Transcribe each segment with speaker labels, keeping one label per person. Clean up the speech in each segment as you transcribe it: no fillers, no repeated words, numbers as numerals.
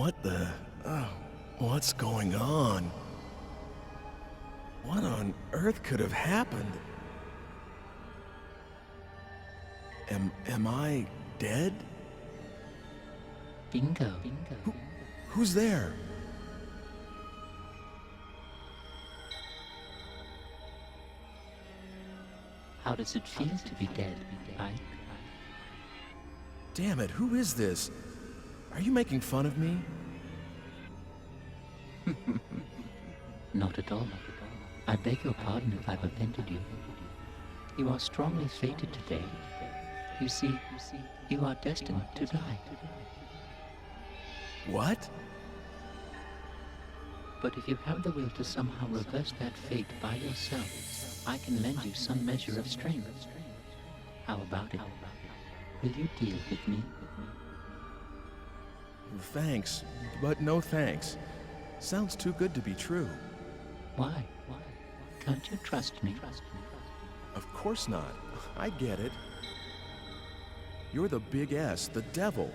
Speaker 1: What the... what's going on? What on earth could have happened? Am I dead?
Speaker 2: Bingo.
Speaker 1: Who's there?
Speaker 2: How does it feel to be dead, Ike?
Speaker 1: Damn it, who is this? Are you making fun of me?
Speaker 2: Not at all. I beg your pardon if I've offended you. You are strongly fated today. You see, you are destined to die.
Speaker 1: What?
Speaker 2: But if you have the will to somehow reverse that fate by yourself, I can lend you some measure of strength. How about it? Will you deal with me?
Speaker 1: Thanks, but no thanks. Sounds too good to be true.
Speaker 2: Why? Can't you trust me?
Speaker 1: Of course not. I get it. You're the big S, the devil.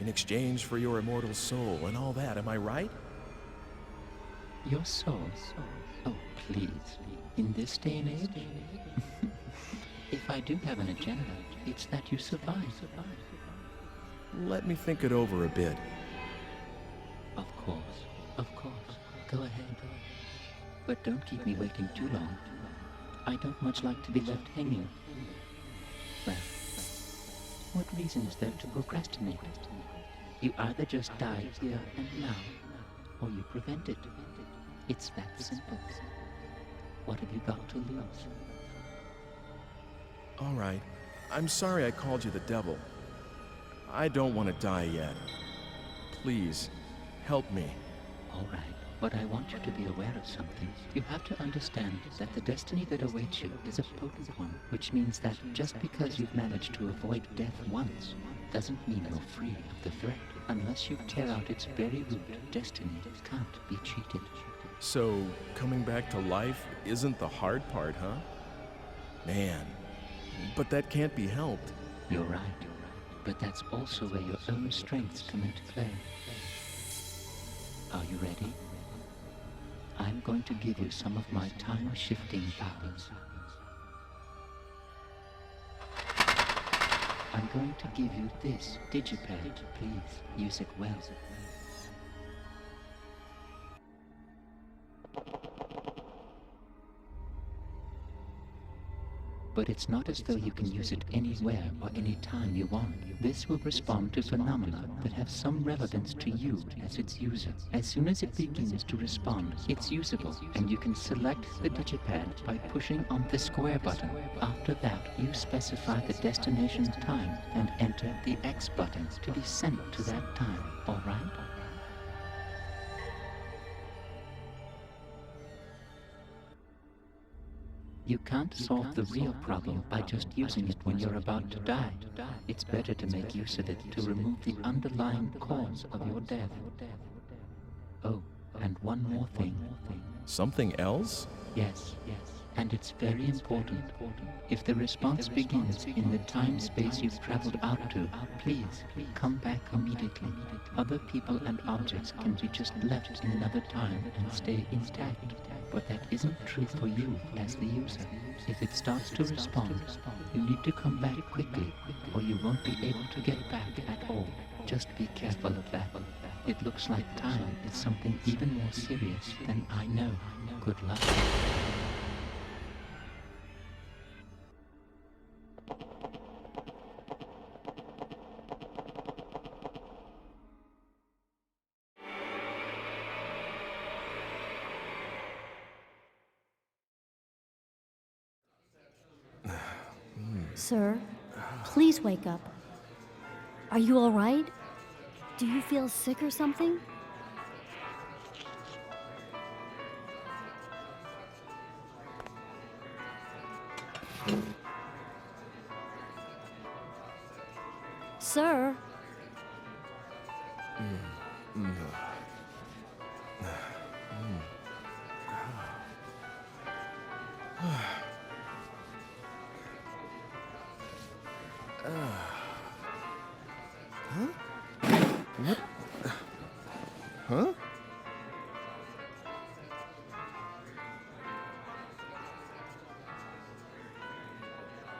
Speaker 1: In exchange for your immortal soul and all that, am I right?
Speaker 2: Your soul? Oh, please. In this day and age? If I do have an agenda, it's that you survive.
Speaker 1: Let me think it over a bit.
Speaker 2: Of course. Go ahead. But don't keep me waiting too long. I don't much like to be left hanging. Well, what reason is there to procrastinate? You either just die here and now, or you prevent it. It's that simple. What have you got to lose?
Speaker 1: All right. I'm sorry I called you the devil. I don't want to die yet. Please, help me.
Speaker 2: All right. But I want you to be aware of something. You have to understand that the destiny that awaits you is a potent one, which means that just because you've managed to avoid death once, doesn't mean you're free of the threat. Unless you tear out its very root, destiny can't be cheated.
Speaker 1: So, coming back to life isn't the hard part, huh? Man, but that can't be helped.
Speaker 2: You're right. But that's also where your own strengths come into play. Are you ready? I'm going to give you some of my time-shifting powers. I'm going to give you this digipad. Please, use it well. But it's not as though you can use it anywhere or any time you want. This will respond to phenomena that have some relevance to you as its user. As soon as it begins to respond, it's usable, and you can select the digipad by pushing on the square button. After that, you specify the destination time and enter the X button to be sent to that time, all right? You can't solve the real problem by just using it when you're about to die. It's better to make use of it to remove the underlying cause of your death. Oh, and one more thing.
Speaker 1: Something else?
Speaker 2: Yes. And it's very important. If the response begins in the time-space you've traveled out to, please come back immediately. Other people and objects can be just left in another time and stay intact. But that isn't true for you as the user. If it starts to respond, you need to come back quickly, or you won't be able to get back at all. Just be careful of that. It looks like time is something even more serious than I know. Good luck.
Speaker 3: Sir, please wake up. Are you all right? Do you feel sick or something? Sir?
Speaker 1: Huh? What? Huh?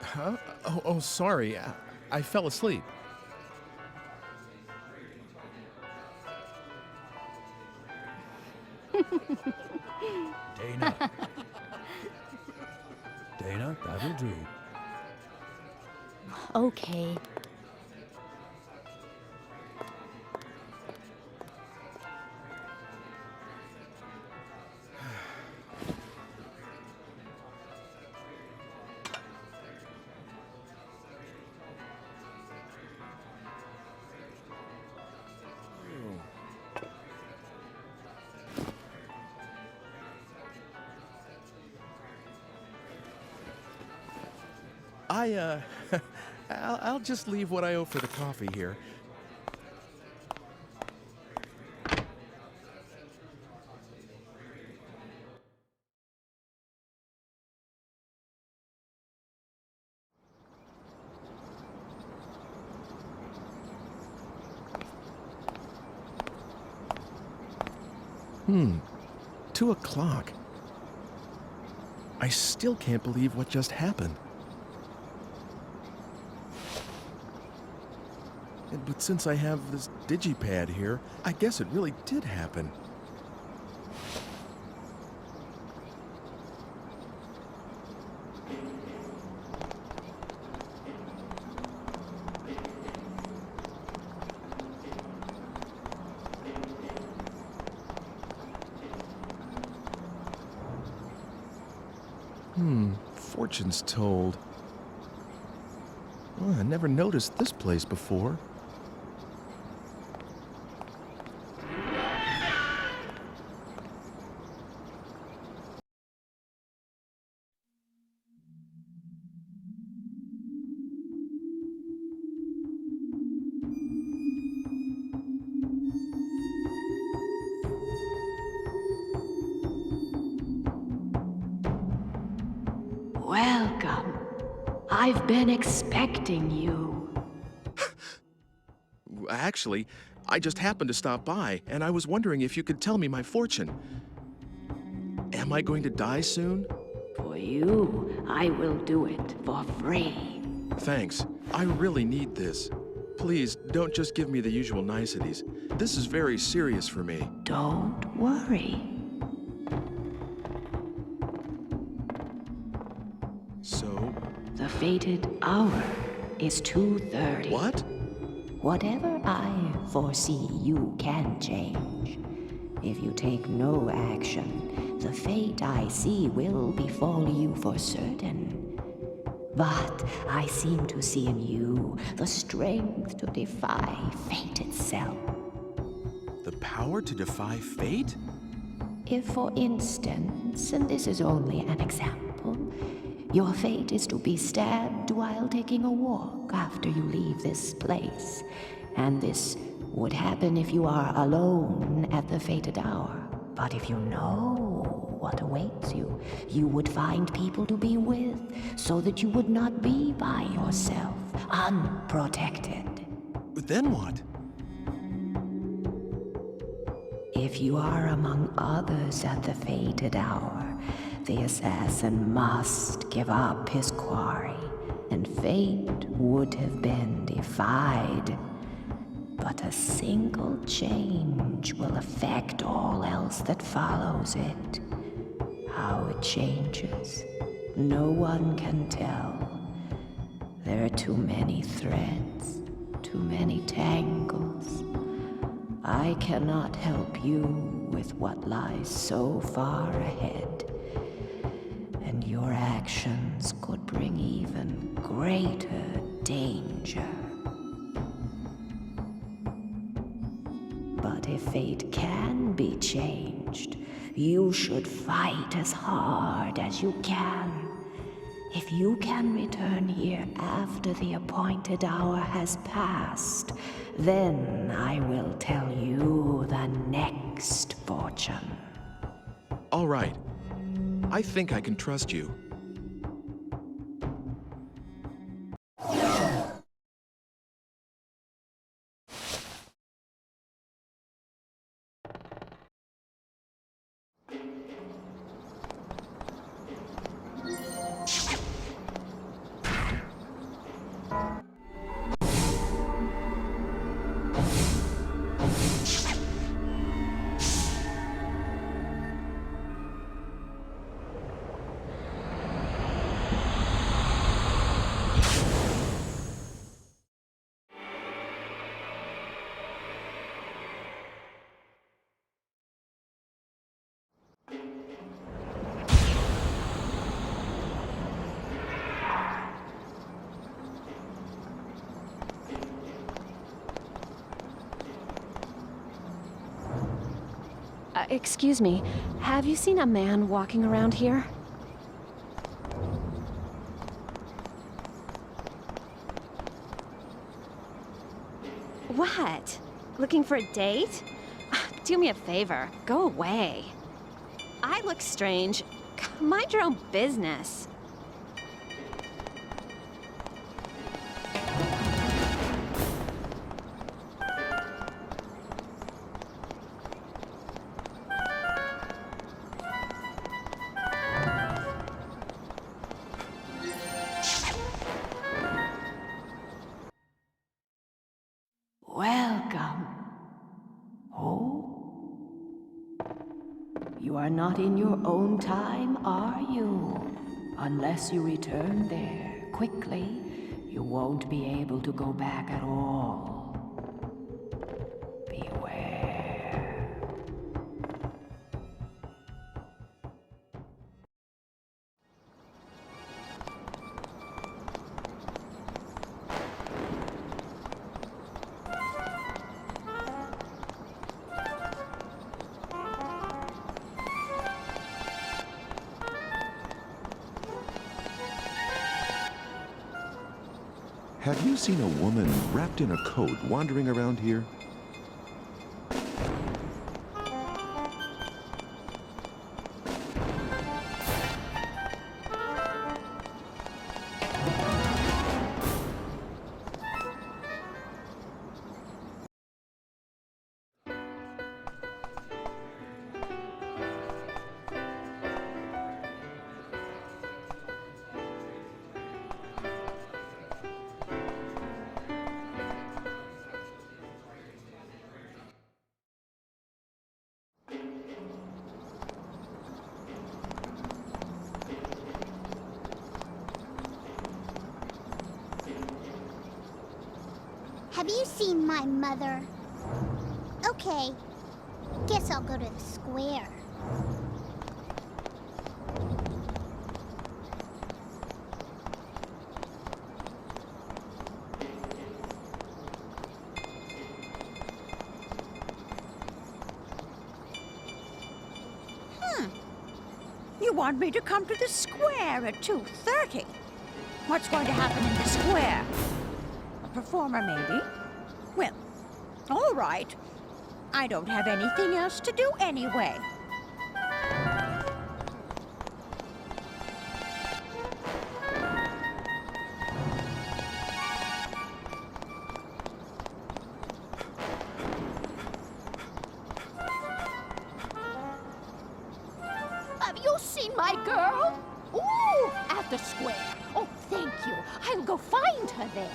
Speaker 1: Huh? Oh, sorry. I fell asleep.
Speaker 4: Dana. Dana, that'll do.
Speaker 3: Okay.
Speaker 1: I, I'll just leave what I owe for the coffee here. Hmm. 2 o'clock. I still can't believe what just happened. But since I have this digipad here, I guess it really did happen. Fortunes told. Well, I never noticed this place before.
Speaker 5: Welcome. I've been expecting you.
Speaker 1: Actually, I just happened to stop by, and I was wondering if you could tell me my fortune. Am I going to die soon?
Speaker 5: For you, I will do it for free.
Speaker 1: Thanks. I really need this. Please, don't just give me the usual niceties. This is very serious for me.
Speaker 5: Don't worry.
Speaker 1: So,
Speaker 5: The fated hour is 2:30.
Speaker 1: what?
Speaker 5: Whatever I foresee, you can change. If you take no action, the fate I see will befall you for certain. But I seem to see in you the strength to defy fate itself.
Speaker 1: The power to defy fate?
Speaker 5: If, for instance, and this is only an example, your fate is to be stabbed while taking a walk after you leave this place, and this would happen if you are alone at the fated hour. But if you know what awaits you, you would find people to be with, so that you would not be by yourself, unprotected.
Speaker 1: Then what?
Speaker 5: If you are among others at the fated hour, the assassin must give up his quarry, and fate would have been defied. But a single change will affect all else that follows it. How it changes, no one can tell. There are too many threads, too many tangles. I cannot help you with what lies so far ahead, and your actions could bring even greater danger. But if fate can be changed, you should fight as hard as you can. If you can return here after the appointed hour has passed, then I will tell you the next fortune.
Speaker 1: All right. I think I can trust you.
Speaker 4: Excuse me, have you seen a man walking around here? What? Looking for a date? Do me a favor, go away. I look strange. Mind your own business.
Speaker 5: Welcome. Oh? You are not in your own time, are you? Unless you return there quickly, you won't be able to go back at all. Beware.
Speaker 6: Have you seen a woman wrapped in a coat wandering around here?
Speaker 7: Have you seen my mother? Okay. Guess I'll go to the square.
Speaker 8: You want me to come to the square at 2:30? What's going to happen in the square? A performer, maybe? Well, all right. I don't have anything else to do anyway.
Speaker 9: Have you seen my girl? Ooh, at the square. Oh, thank you. I'll go find her there.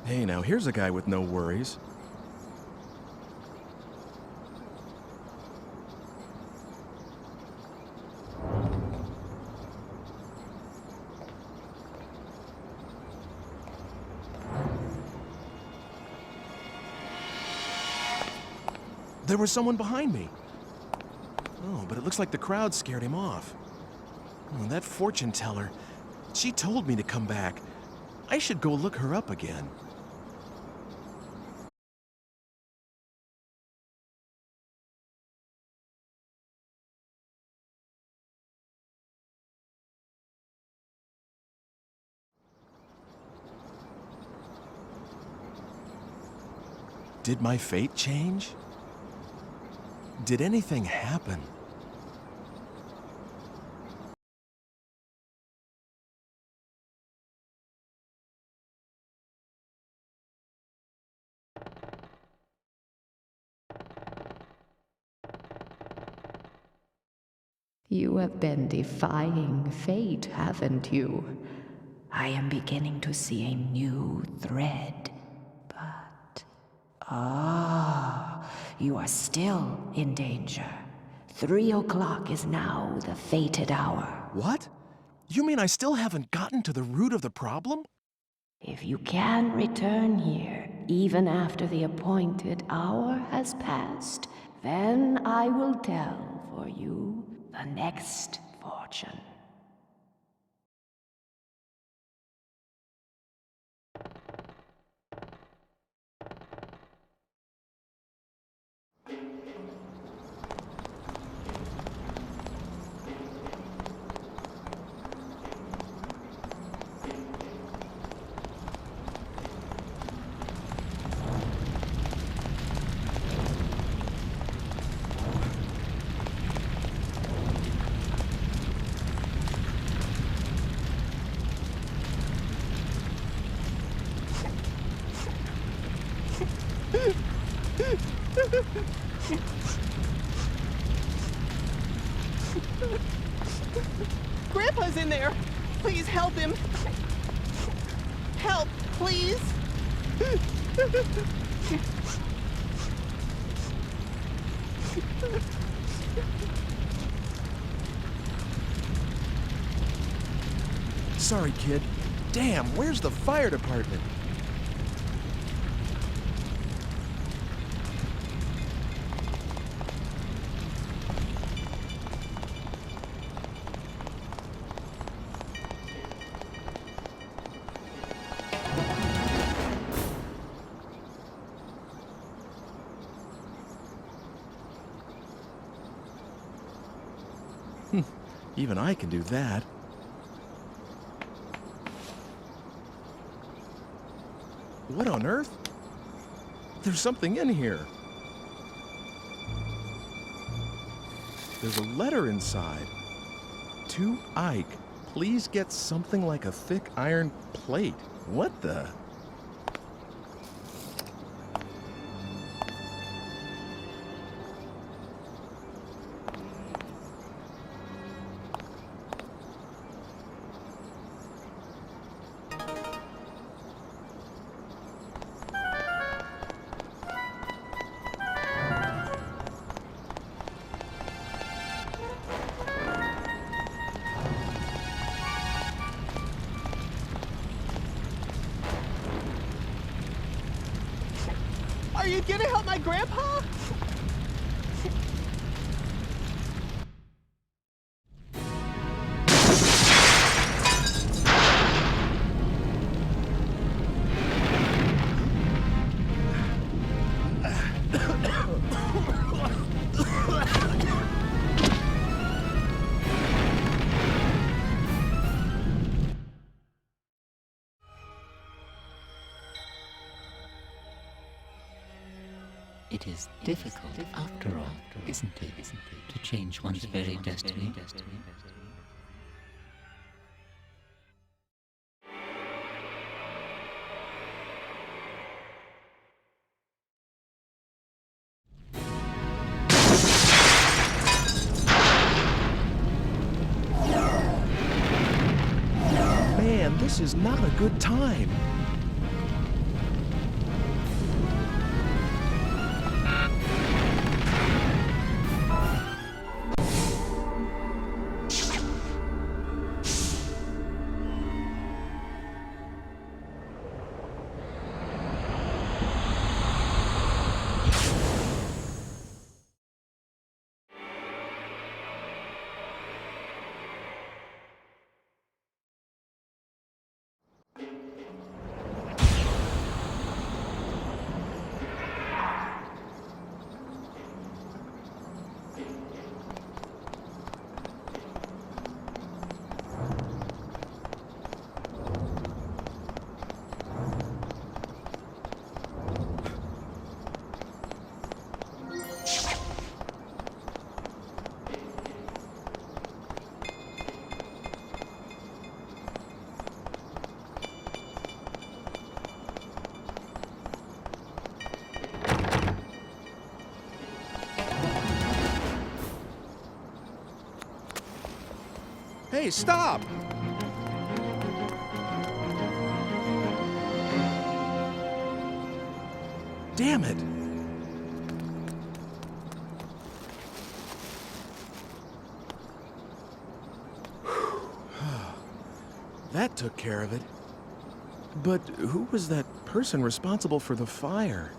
Speaker 1: Hey, now here's a guy with no worries. There was someone behind me. Oh, but it looks like the crowd scared him off. Oh, that fortune teller. She told me to come back. I should go look her up again. Did my fate change? Did anything happen?
Speaker 5: You have been defying fate, haven't you? I am beginning to see a new thread. But... you are still in danger. 3 o'clock is now the fated hour.
Speaker 1: What? You mean I still haven't gotten to the root of the problem?
Speaker 5: If you can return here, even after the appointed hour has passed, then I will tell for you the next fortune.
Speaker 10: Grandpa's in there! Please help him! Help, please!
Speaker 1: Sorry, kid. Damn, where's the fire department? Even I can do that. What on earth? There's something in here. There's a letter inside. To Ike, please get something like a thick iron plate. What the?
Speaker 10: Are you gonna help my grandpa?
Speaker 2: It is difficult, after all, isn't it, to change one's very destiny?
Speaker 1: Man, this is not a good time. Hey, stop! Damn it! That took care of it. But who was that person responsible for the fire?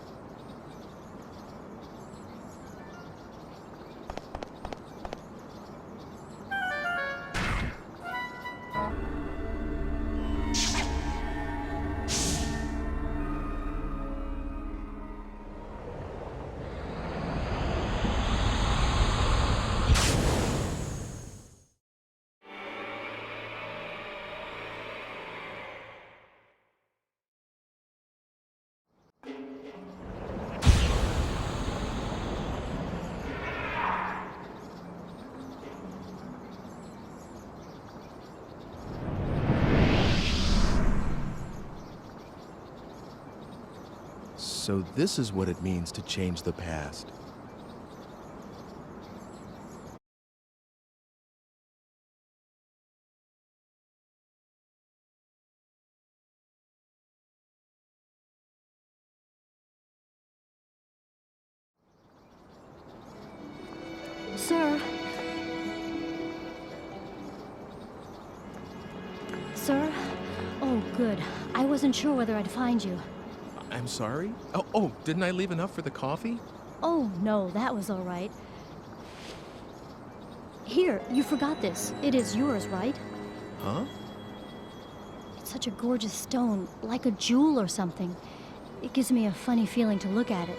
Speaker 1: So this is what it means to change the past.
Speaker 3: Sir? Sir? Oh, good. I wasn't sure whether I'd find you.
Speaker 1: I'm sorry? Oh, didn't I leave enough for the coffee?
Speaker 3: Oh, no, that was all right. Here, you forgot this. It is yours, right?
Speaker 1: Huh?
Speaker 3: It's such a gorgeous stone, like a jewel or something. It gives me a funny feeling to look at it.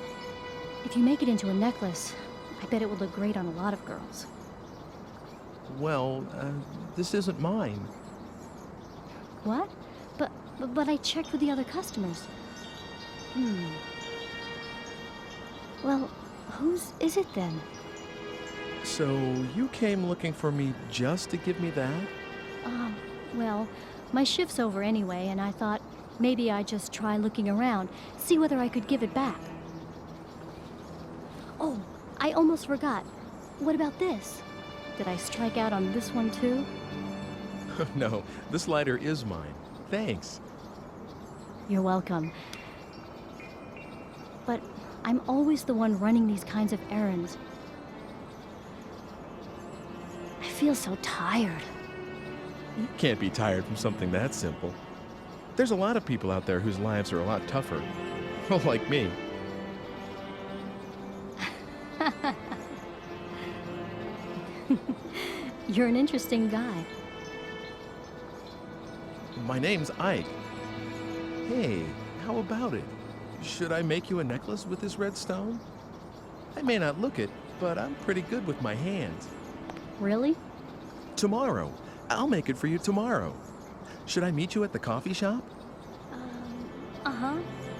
Speaker 3: If you make it into a necklace, I bet it would look great on a lot of girls.
Speaker 1: Well, this isn't mine.
Speaker 3: What? But I checked with the other customers. Well, whose is it then?
Speaker 1: So you came looking for me just to give me that?
Speaker 3: Well, my shift's over anyway, and I thought maybe I'd just try looking around, see whether I could give it back. Oh, I almost forgot. What about this? Did I strike out on this one too?
Speaker 1: No, this lighter is mine. Thanks.
Speaker 3: You're welcome. But I'm always the one running these kinds of errands. I feel so tired.
Speaker 1: You can't be tired from something that simple. There's a lot of people out there whose lives are a lot tougher. Like me.
Speaker 3: You're an interesting guy.
Speaker 1: My name's Ike. Hey, how about it? Should I make you a necklace with this red stone? I may not look it, but I'm pretty good with my hands.
Speaker 3: Really?
Speaker 1: Tomorrow. I'll make it for you tomorrow. Should I meet you at the coffee shop?
Speaker 3: Uh-huh.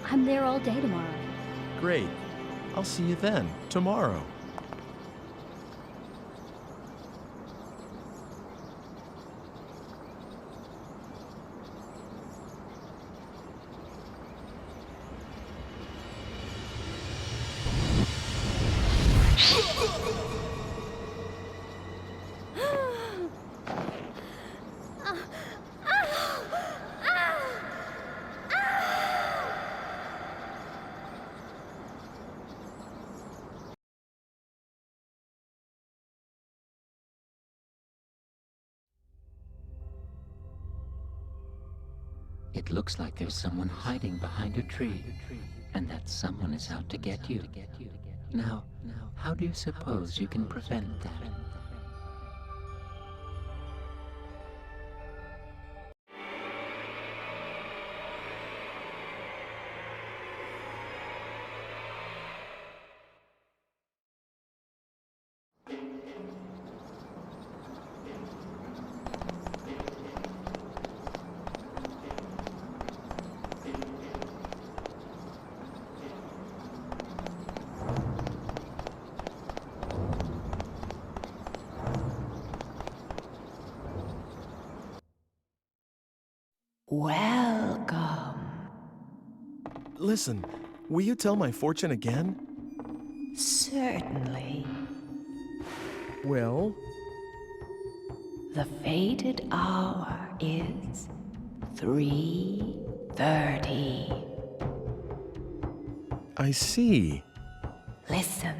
Speaker 3: I'm there all day tomorrow.
Speaker 1: Great. I'll see you then, tomorrow.
Speaker 2: It looks like there's someone hiding behind a tree, and that someone is out to get you. Now, how do you suppose you can prevent that?
Speaker 5: Welcome.
Speaker 1: Listen, will you tell my fortune again?
Speaker 5: Certainly.
Speaker 1: Well?
Speaker 5: The fated hour is 3:30.
Speaker 1: I see.
Speaker 5: Listen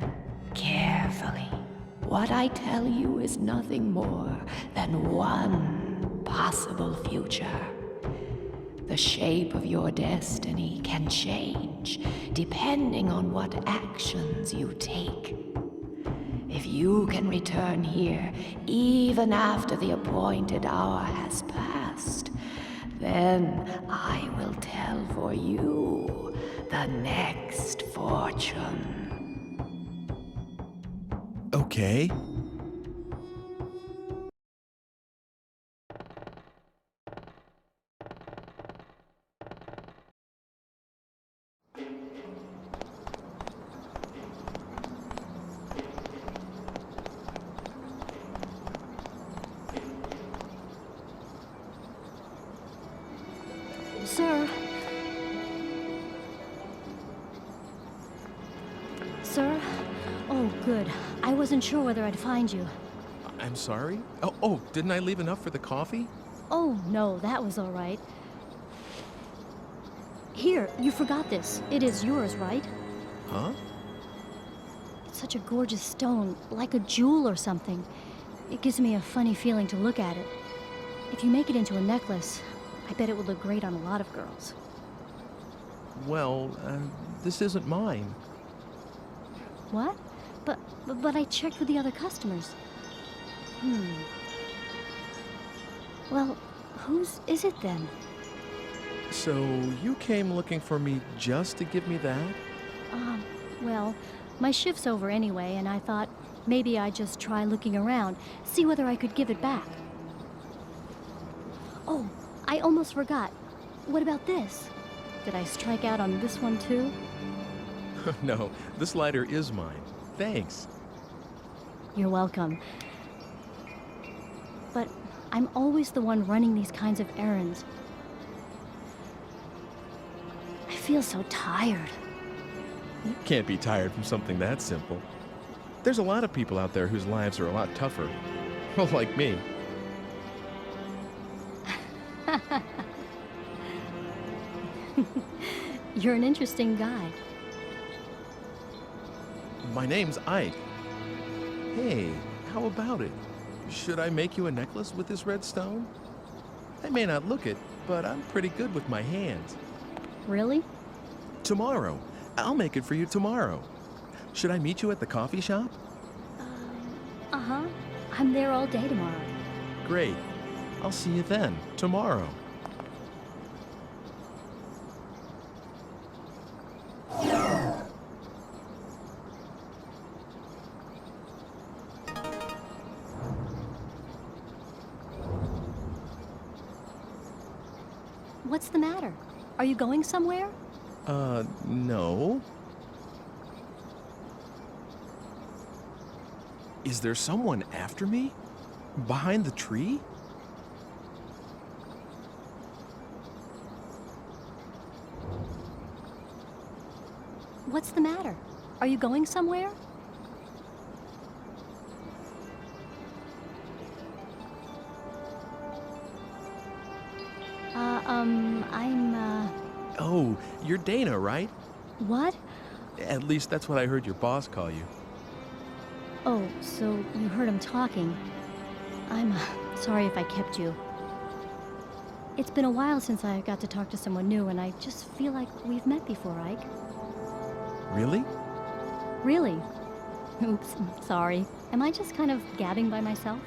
Speaker 5: carefully. What I tell you is nothing more than one possible future. The shape of your destiny can change depending on what actions you take. If you can return here even after the appointed hour has passed, then I will tell for you the next fortune.
Speaker 1: Okay.
Speaker 3: Sir? Sir? Oh, good. I wasn't sure whether I'd find you.
Speaker 1: I'm sorry? Oh, didn't I leave enough for the coffee?
Speaker 3: Oh, no, that was all right. Here, you forgot this. It is yours, right?
Speaker 1: Huh?
Speaker 3: It's such a gorgeous stone, like a jewel or something. It gives me a funny feeling to look at it. If you make it into a necklace, I bet it would look great on a lot of girls.
Speaker 1: Well, this isn't mine.
Speaker 3: What? But I checked with the other customers. Well, whose is it then?
Speaker 1: So, you came looking for me just to give me that?
Speaker 3: Well, my shift's over anyway, and I thought maybe I'd just try looking around, see whether I could give it back. Oh, I almost forgot. What about this? Did I strike out on this one too?
Speaker 1: No, this lighter is mine. Thanks.
Speaker 3: You're welcome. But I'm always the one running these kinds of errands. I feel so tired.
Speaker 1: You can't be tired from something that simple. There's a lot of people out there whose lives are a lot tougher. Well, like me.
Speaker 3: You're an interesting guy.
Speaker 1: My name's Ike. Hey, how about it? Should I make you a necklace with this red stone? I may not look it, but I'm pretty good with my hands.
Speaker 3: Really?
Speaker 1: Tomorrow. I'll make it for you tomorrow. Should I meet you at the coffee shop?
Speaker 3: Uh-huh. I'm there all day tomorrow.
Speaker 1: Great. I'll see you then, tomorrow.
Speaker 3: What's the matter? Are you going somewhere?
Speaker 1: No. Is there someone after me? Behind the tree?
Speaker 3: What's the matter? Are you going somewhere?
Speaker 1: Oh, you're Dana, right?
Speaker 3: What?
Speaker 1: At least that's what I heard your boss call you.
Speaker 3: Oh, so you heard him talking. I'm sorry if I kept you. It's been a while since I got to talk to someone new, and I just feel like we've met before, Ike.
Speaker 1: Really?
Speaker 3: Really? Oops, sorry. Am I just kind of gabbing by myself?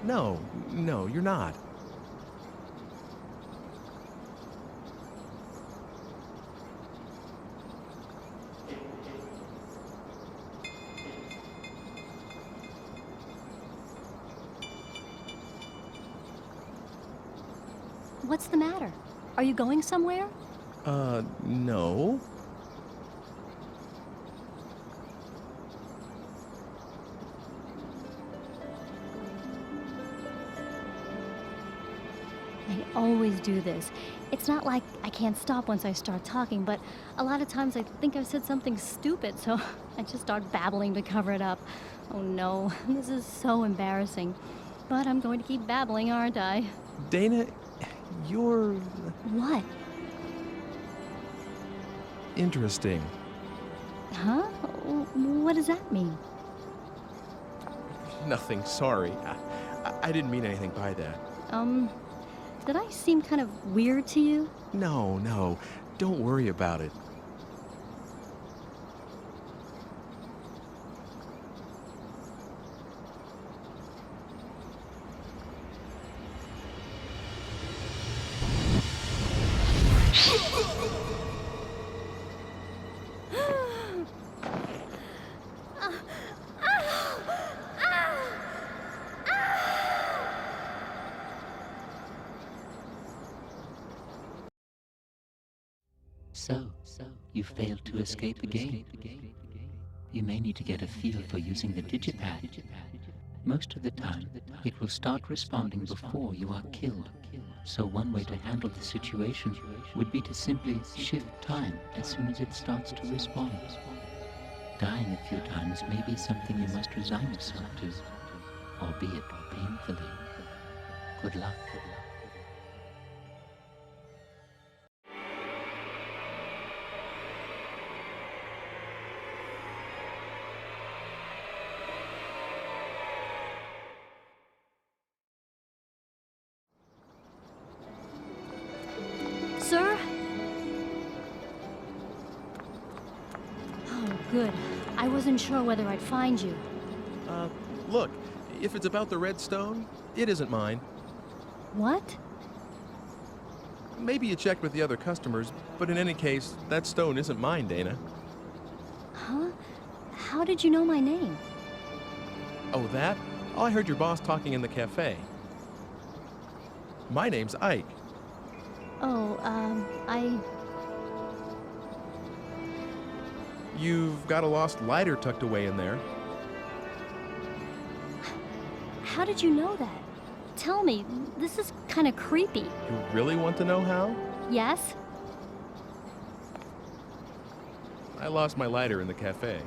Speaker 1: No, you're not.
Speaker 3: What's the matter? Are you going somewhere?
Speaker 1: No.
Speaker 3: I always do this. It's not like I can't stop once I start talking, but a lot of times I think I've said something stupid, so I just start babbling to cover it up. Oh no, this is so embarrassing. But I'm going to keep babbling, aren't I?
Speaker 1: Dana, you're
Speaker 3: What?
Speaker 1: interesting.
Speaker 3: Huh? What does that mean?
Speaker 1: Nothing, sorry. I didn't mean anything by that.
Speaker 3: Did I seem kind of weird to you?
Speaker 1: No, don't worry about it.
Speaker 2: So, you failed to escape again. You may need to get a feel for using the digipad. Most of the time, it will start responding before you are killed. So one way to handle the situation would be to simply shift time as soon as it starts to respond. Dying a few times may be something you must resign yourself to, albeit painfully. Good luck.
Speaker 3: Sir? Oh, good. I wasn't sure whether I'd find you.
Speaker 1: Look, if it's about the red stone, it isn't mine.
Speaker 3: What?
Speaker 1: Maybe you checked with the other customers, but in any case, that stone isn't mine, Dana.
Speaker 3: Huh? How did you know my name?
Speaker 1: Oh, that? Oh, I heard your boss talking in the cafe. My name's Ike.
Speaker 3: Oh,
Speaker 1: You've got a lost lighter tucked away in there.
Speaker 3: How did you know that? Tell me, this is kind of creepy.
Speaker 1: You really want to know how?
Speaker 3: Yes?
Speaker 1: I lost my lighter in the cafe.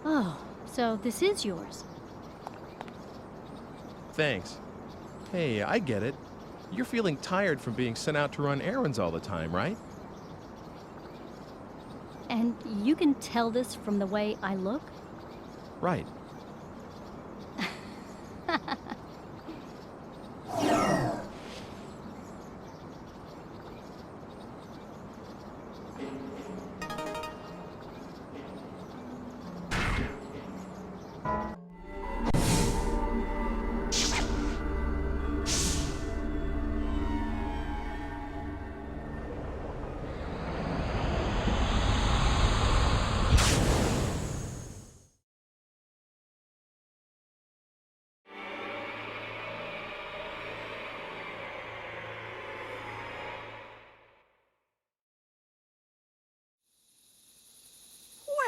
Speaker 3: Oh, so this is yours.
Speaker 1: Thanks. Hey, I get it. You're feeling tired from being sent out to run errands all the time, right?
Speaker 3: And you can tell this from the way I look?
Speaker 1: Right.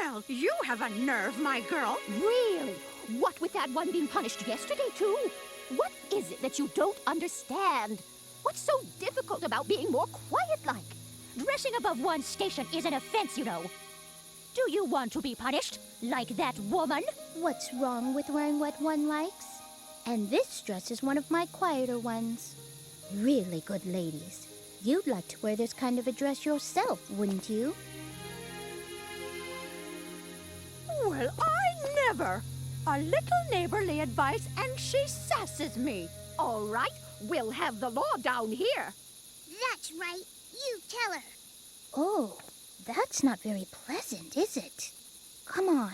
Speaker 8: Well, you have a nerve, my girl.
Speaker 9: Really? What with that one being punished yesterday, too? What is it that you don't understand? What's so difficult about being more quiet-like? Dressing above one's station is an offense, you know. Do you want to be punished, like that woman?
Speaker 7: What's wrong with wearing what one likes? And this dress is one of my quieter ones. Really good ladies. You'd like to wear this kind of a dress yourself, wouldn't you?
Speaker 8: Well, I never. A little neighborly advice, and she sasses me.
Speaker 9: All right, we'll have the law down here.
Speaker 7: That's right. You tell her. Oh, that's not very pleasant, is it? Come on.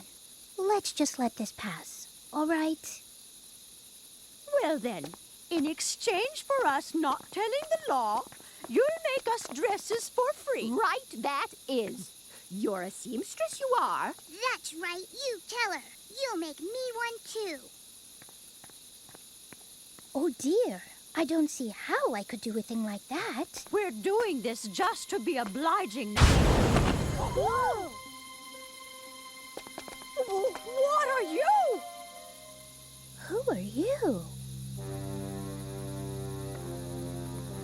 Speaker 7: Let's just let this pass, all right?
Speaker 8: Well then, in exchange for us not telling the law, you'll make us dresses for free.
Speaker 9: Right, that is. You're a seamstress, you are.
Speaker 7: That's right. You tell her. You'll make me one, too. Oh, dear. I don't see how I could do a thing like that.
Speaker 8: We're doing this just to be obliging.
Speaker 7: Whoa!
Speaker 8: What are you?
Speaker 7: Who are you?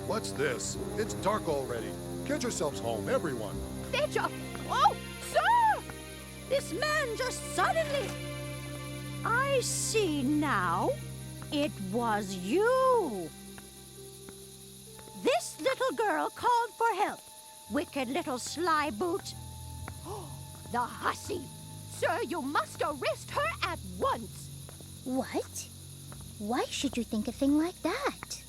Speaker 11: What's this? It's dark already. Get yourselves home, everyone.
Speaker 9: Fetch up. Oh, sir!
Speaker 8: This man just suddenly... I see now. It was you. This little girl called for help. Wicked little sly boot.
Speaker 9: The hussy! Sir, you must arrest her at once!
Speaker 7: What? Why should you think a thing like that?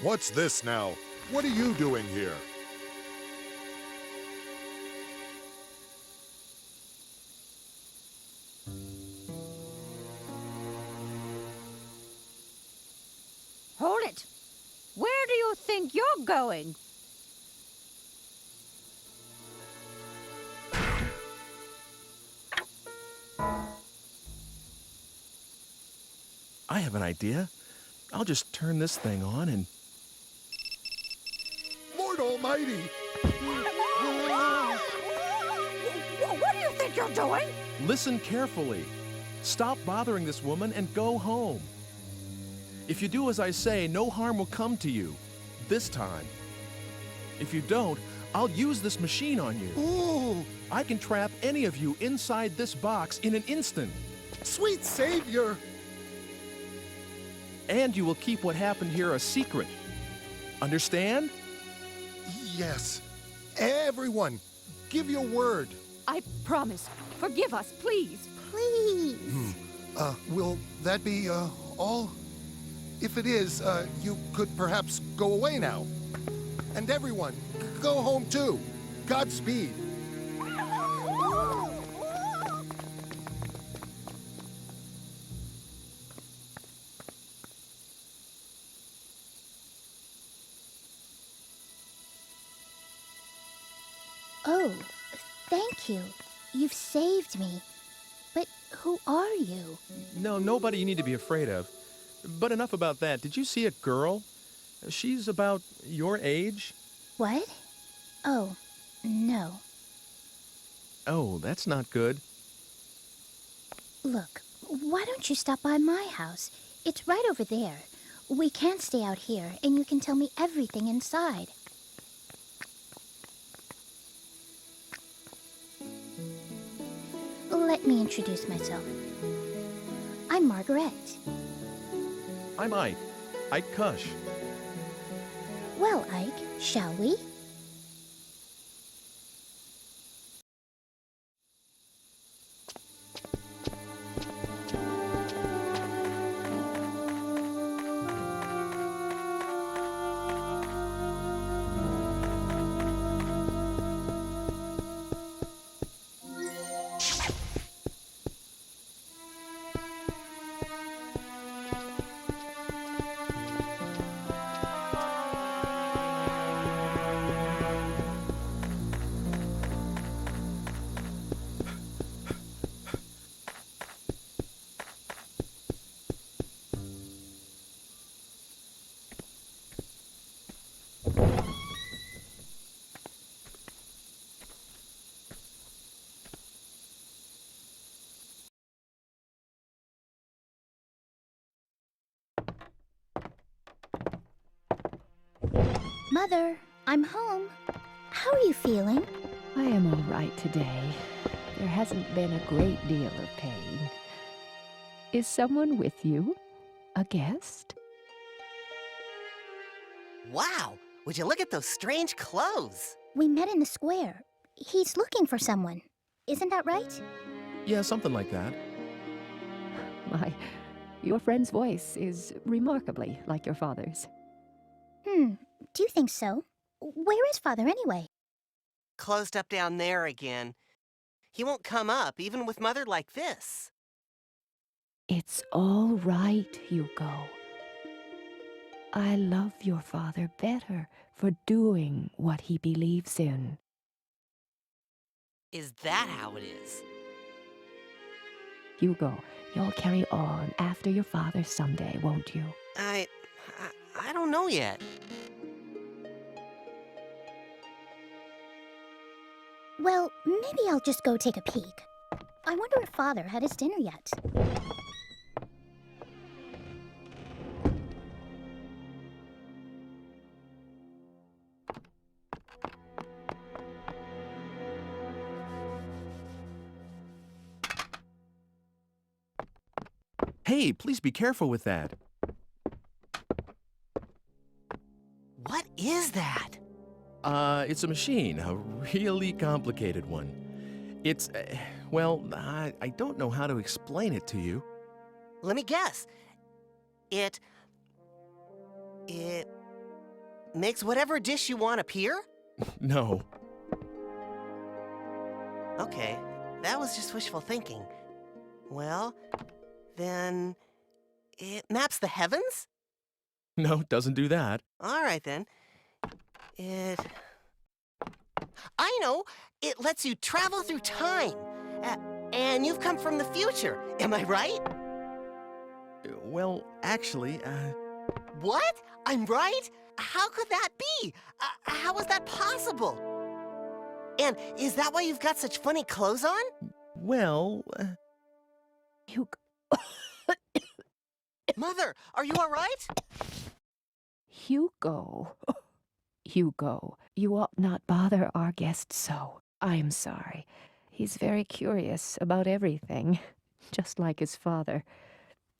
Speaker 11: What's this now? What are you doing here?
Speaker 8: Hold it. Where do you think you're going?
Speaker 1: I have an idea. I'll just turn this thing on and...
Speaker 11: Lord Almighty!
Speaker 8: What do you think you're doing?
Speaker 1: Listen carefully. Stop bothering this woman and go home. If you do as I say, no harm will come to you. This time. If you don't, I'll use this machine on you.
Speaker 11: Ooh!
Speaker 1: I can trap any of you inside this box in an instant.
Speaker 11: Sweet Savior!
Speaker 1: And you will keep what happened here a secret. Understand?
Speaker 11: Yes. Everyone, give your word.
Speaker 9: I promise. Forgive us, please.
Speaker 7: Please.
Speaker 11: Will that be, all? If it is, you could perhaps go away now. And everyone, go home too. Godspeed.
Speaker 7: Oh, thank you. You've saved me. But who are you?
Speaker 1: No, nobody you need to be afraid of. But enough about that. Did you see a girl? She's about your age.
Speaker 7: What? Oh, no.
Speaker 1: Oh, that's not good.
Speaker 7: Look, why don't you stop by my house? It's right over there. We can't stay out here, and you can tell me everything inside. Let me introduce myself. I'm Margaret.
Speaker 1: I'm Ike. Ike Kush.
Speaker 7: Well, Ike, shall we? Mother, I'm home. How are you feeling?
Speaker 5: I am all right today. There hasn't been a great deal of pain. Is someone with you? A guest?
Speaker 10: Wow! Would you look at those strange clothes?
Speaker 7: We met in the square. He's looking for someone. Isn't that right?
Speaker 1: Yeah, something like that.
Speaker 5: Your friend's voice is remarkably like your father's.
Speaker 7: Do you think so? Where is Father anyway?
Speaker 10: Closed up down there again. He won't come up, even with Mother like this.
Speaker 5: It's all right, Hugo. I love your father better for doing what he believes in.
Speaker 10: Is that how it is?
Speaker 5: Hugo, you'll carry on after your father someday, won't you?
Speaker 10: I don't know yet.
Speaker 7: Well, maybe I'll just go take a peek. I wonder if Father had his dinner yet.
Speaker 1: Hey, please be careful with that.
Speaker 10: What is that?
Speaker 1: It's a machine, a really complicated one. It's, well, I don't know how to explain it to you.
Speaker 10: Let me guess. It makes whatever dish you want appear?
Speaker 1: No.
Speaker 10: Okay, that was just wishful thinking. Well, then it maps the heavens?
Speaker 1: No, doesn't do that.
Speaker 10: All right, then. I know! It lets you travel through time. And you've come from the future, am I right?
Speaker 1: Well, actually,
Speaker 10: What? I'm right? How could that be? How is that possible? And is that why you've got such funny clothes on?
Speaker 1: well,
Speaker 5: You.
Speaker 10: Mother, are you all right?
Speaker 5: Hugo. Hugo, you ought not bother our guest so. I'm sorry. He's very curious about everything, just like his father.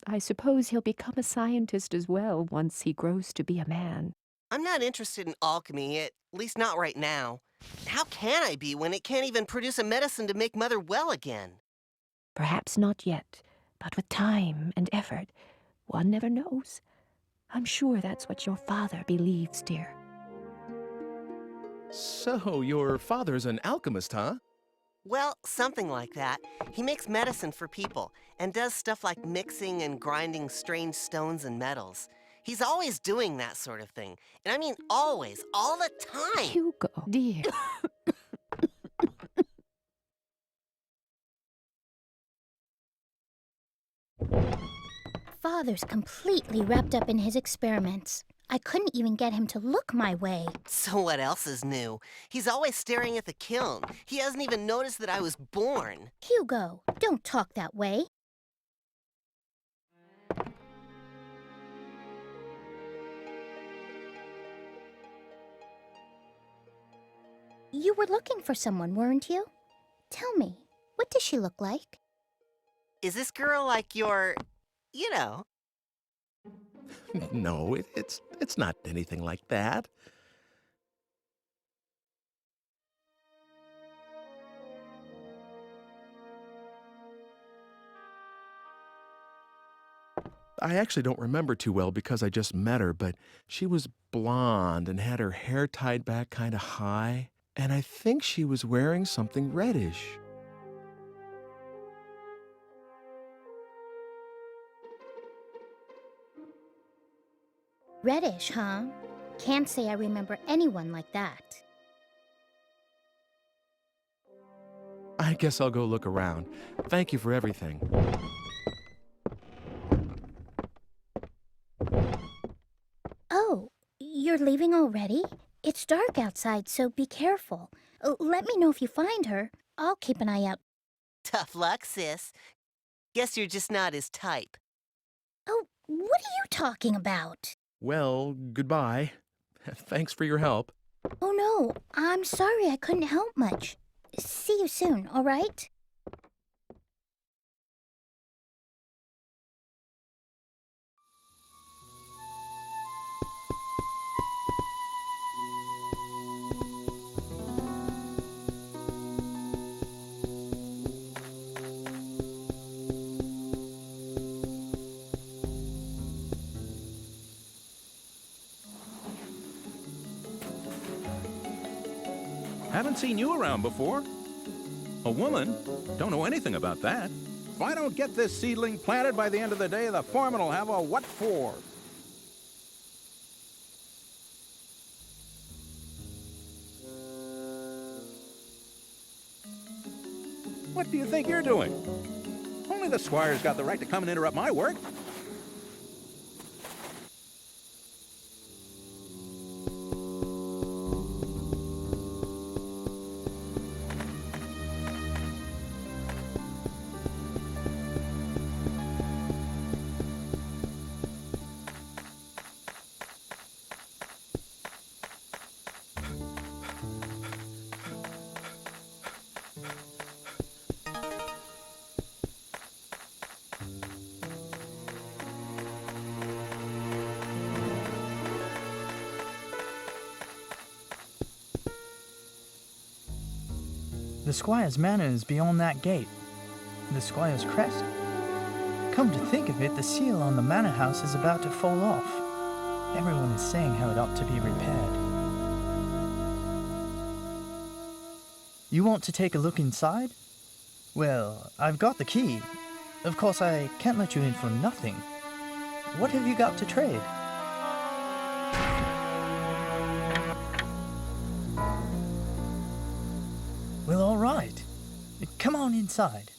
Speaker 5: I suppose he'll become a scientist as well once he grows to be a man.
Speaker 10: I'm not interested in alchemy, at least not right now. How can I be when it can't even produce a medicine to make Mother well again?
Speaker 5: Perhaps not yet, but with time and effort, one never knows. I'm sure that's what your father believes, dear.
Speaker 1: so your father's an alchemist, huh?
Speaker 10: Well, something like that. He makes medicine for people and does stuff like mixing and grinding strange stones and metals. He's always doing that sort of thing. And I mean always, all the time.
Speaker 5: Hugo, dear.
Speaker 7: Father's completely wrapped up in his experiments. I couldn't even get him to look my way.
Speaker 10: So what else is new? He's always staring at the kiln. He hasn't even noticed that I was born.
Speaker 7: Hugo, don't talk that way. You were looking for someone, weren't you? Tell me, what does she look like?
Speaker 10: Is this girl like your, you know?
Speaker 1: No, it's not anything like that. I actually don't remember too well because I just met her, but she was blonde and had her hair tied back kind of high, and I think she was wearing something reddish.
Speaker 7: Reddish, huh? Can't say I remember anyone like that.
Speaker 1: I guess I'll go look around. Thank you for everything.
Speaker 7: Oh, you're leaving already? It's dark outside, so be careful. Let me know if you find her. I'll keep an eye out.
Speaker 10: Tough luck, sis. Guess you're just not his type.
Speaker 7: Oh, what are you talking about?
Speaker 1: Well, goodbye. Thanks for your help.
Speaker 7: Oh no, I'm sorry I couldn't help much. See you soon, all right?
Speaker 12: Haven't seen you around before. A woman? Don't know anything about that. If I don't get this seedling planted by the end of the day, the foreman will have a what for. What do you think you're doing? Only the squire's got the right to come and interrupt my work.
Speaker 13: The squire's manor is beyond that gate. The squire's crest. Come to think of it, the seal on the manor house is about to fall off. Everyone is saying how it ought to be repaired. You want to take a look inside? Well, I've got the key. Of course, I can't let you in for nothing. What have you got to trade? Well, all right. Come on inside.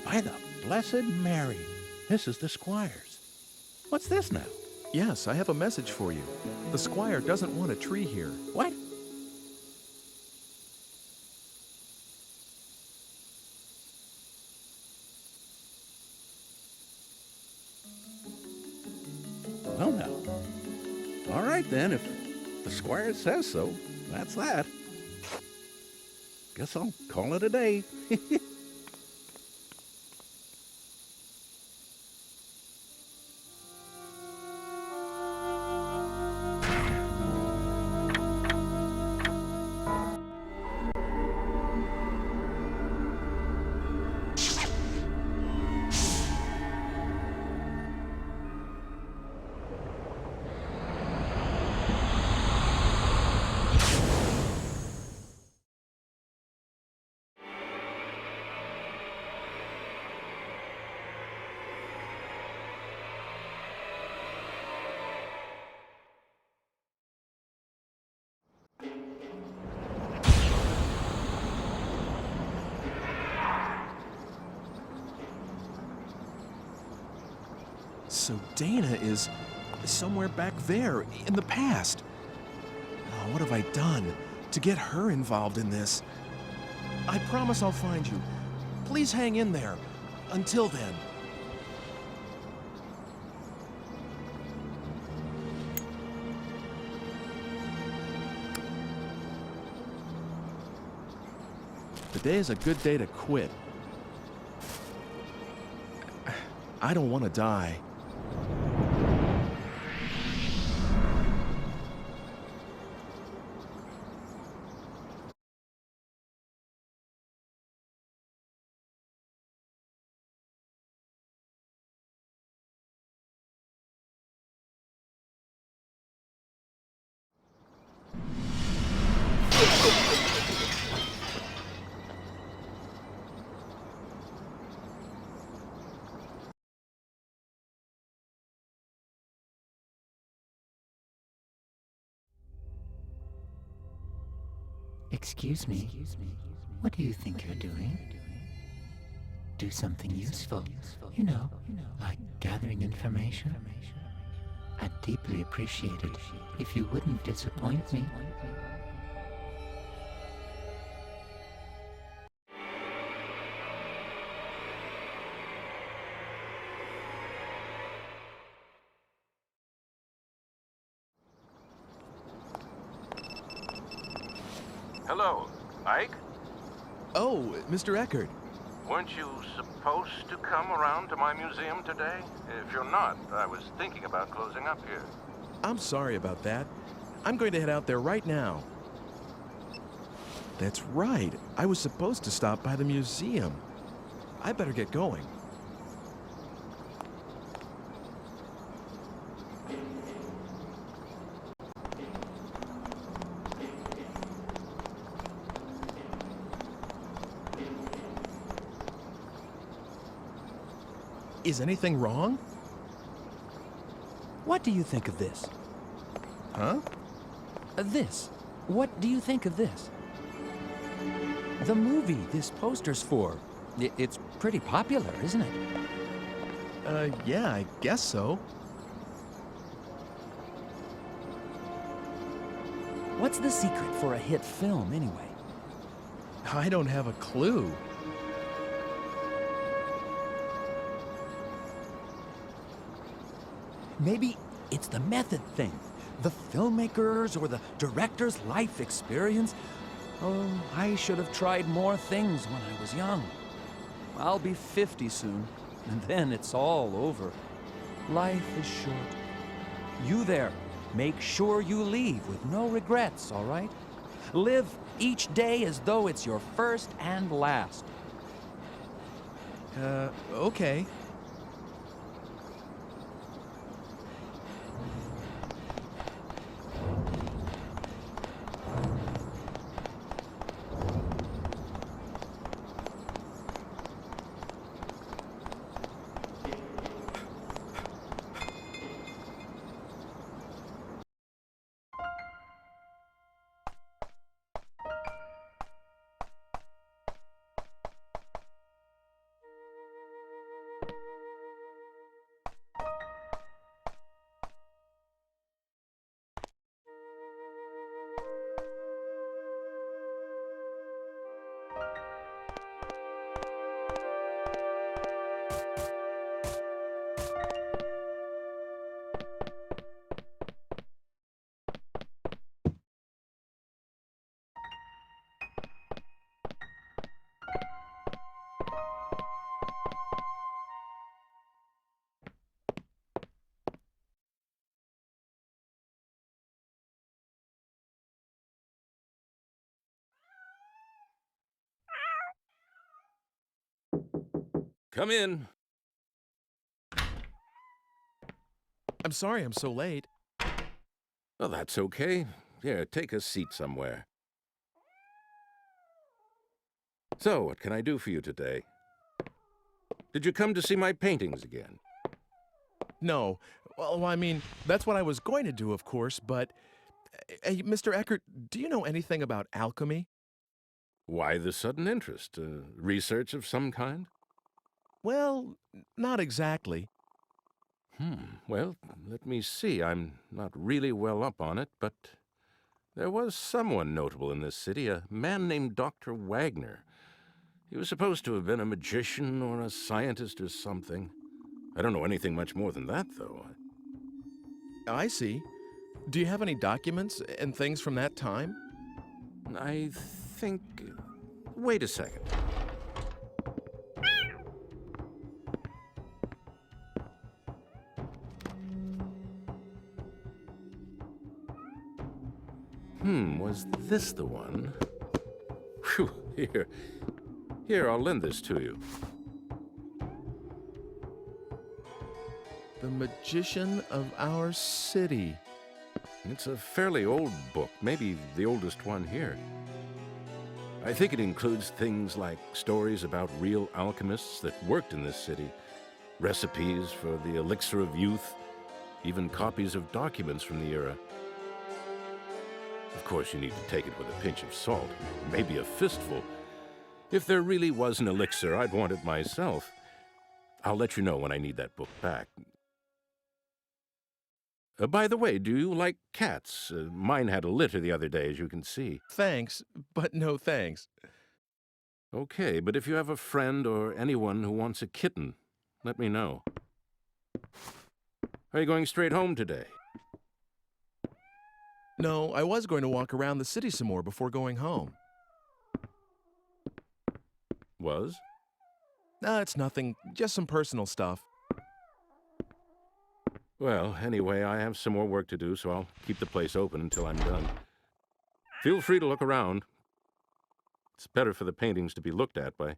Speaker 12: By the Blessed Mary, this is the squire's. What's this now?
Speaker 1: Yes, I have a message for you. The squire doesn't want a tree here.
Speaker 12: What? Well, now. All right, then, if the squire says so, that's that. Guess I'll call it a day.
Speaker 1: So Dana is somewhere back there in the past. Oh, what have I done to get her involved in this? I promise I'll find you. Please hang in there. Until then. Today is a good day to quit. I don't want to die.
Speaker 2: Excuse me. What do you think you're doing? Do something useful. You know, like gathering information. I'd deeply appreciate it if you wouldn't disappoint me.
Speaker 14: Hello, Ike?
Speaker 1: Oh, Mr. Eckert.
Speaker 14: Weren't you supposed to come around to my museum today? If you're not, I was thinking about closing up here.
Speaker 1: I'm sorry about that. I'm going to head out there right now. That's right. I was supposed to stop by the museum. I better get going. Is anything wrong?
Speaker 15: What do you think of this?
Speaker 1: Huh?
Speaker 15: This. What do you think of this? The movie this poster's for. It's pretty popular, isn't it?
Speaker 1: Yeah, I guess so.
Speaker 15: What's the secret for a hit film, anyway?
Speaker 1: I don't have a clue.
Speaker 15: Maybe it's the method thing. The filmmaker's or the director's life experience. Oh, I should have tried more things when I was young. I'll be 50 soon, and then it's all over. Life is short. You there, make sure you leave with no regrets, all right? Live each day as though it's your first and last.
Speaker 1: Okay.
Speaker 12: Come in.
Speaker 1: I'm sorry I'm so late.
Speaker 12: Well, that's okay. Here, take a seat somewhere. So, what can I do for you today? Did you come to see my paintings again?
Speaker 1: No. Well, I mean, that's what I was going to do, of course, but... Hey, Mr. Eckert, do you know anything about alchemy?
Speaker 12: Why the sudden interest? Research of some kind?
Speaker 1: Well, not exactly.
Speaker 12: Well, let me see. I'm not really well up on it, but there was someone notable in this city, a man named Dr. Wagner. He was supposed to have been a magician or a scientist or something. I don't know anything much more than that, though.
Speaker 1: I see. Do you have any documents and things from that time?
Speaker 12: I think... Wait a second. Was this the one? Phew, Here, I'll lend this to you.
Speaker 1: The Magician of Our City.
Speaker 12: It's a fairly old book, maybe the oldest one here. I think it includes things like stories about real alchemists that worked in this city, recipes for the elixir of youth, even copies of documents from the era. Of course, you need to take it with a pinch of salt, maybe a fistful. If there really was an elixir, I'd want it myself. I'll let you know when I need that book back. By the way, do you like cats? Mine had a litter the other day, as you can see.
Speaker 1: Thanks, but no thanks.
Speaker 12: Okay, but if you have a friend or anyone who wants a kitten, let me know. Are you going straight home today?
Speaker 1: No, I was going to walk around the city some more before going home.
Speaker 12: Was?
Speaker 1: It's nothing, just some personal stuff.
Speaker 12: Well, anyway, I have some more work to do, so I'll keep the place open until I'm done. Feel free to look around. It's better for the paintings to be looked at by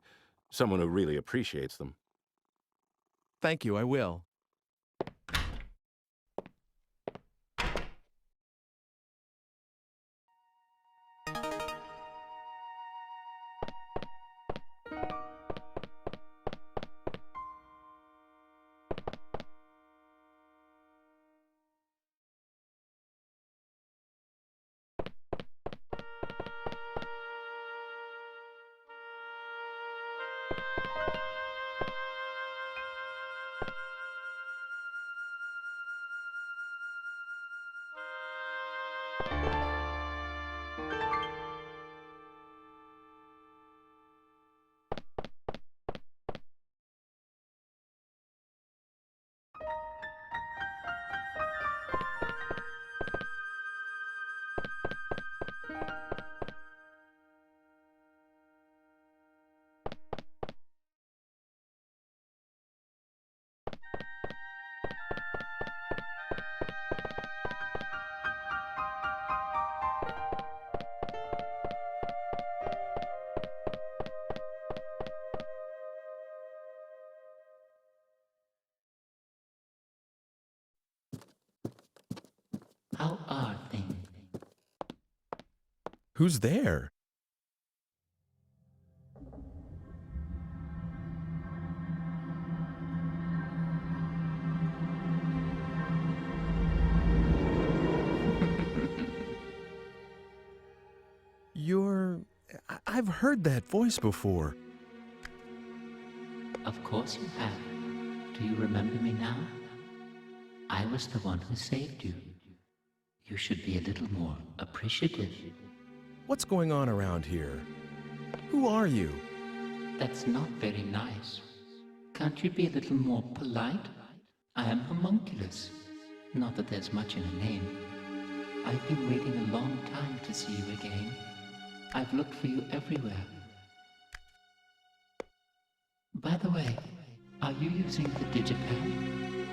Speaker 12: someone who really appreciates them.
Speaker 1: Thank you, I will.
Speaker 2: how are things?
Speaker 1: Who's there? I've heard that voice before.
Speaker 2: Of course you have. Do you remember me now? I was the one who saved you. You should be a little more appreciative.
Speaker 1: What's going on around here? Who are you?
Speaker 2: That's not very nice. Can't you be a little more polite? I am homunculus. Not that there's much in a name. I've been waiting a long time to see you again. I've looked for you everywhere. By the way, are you using the digipad?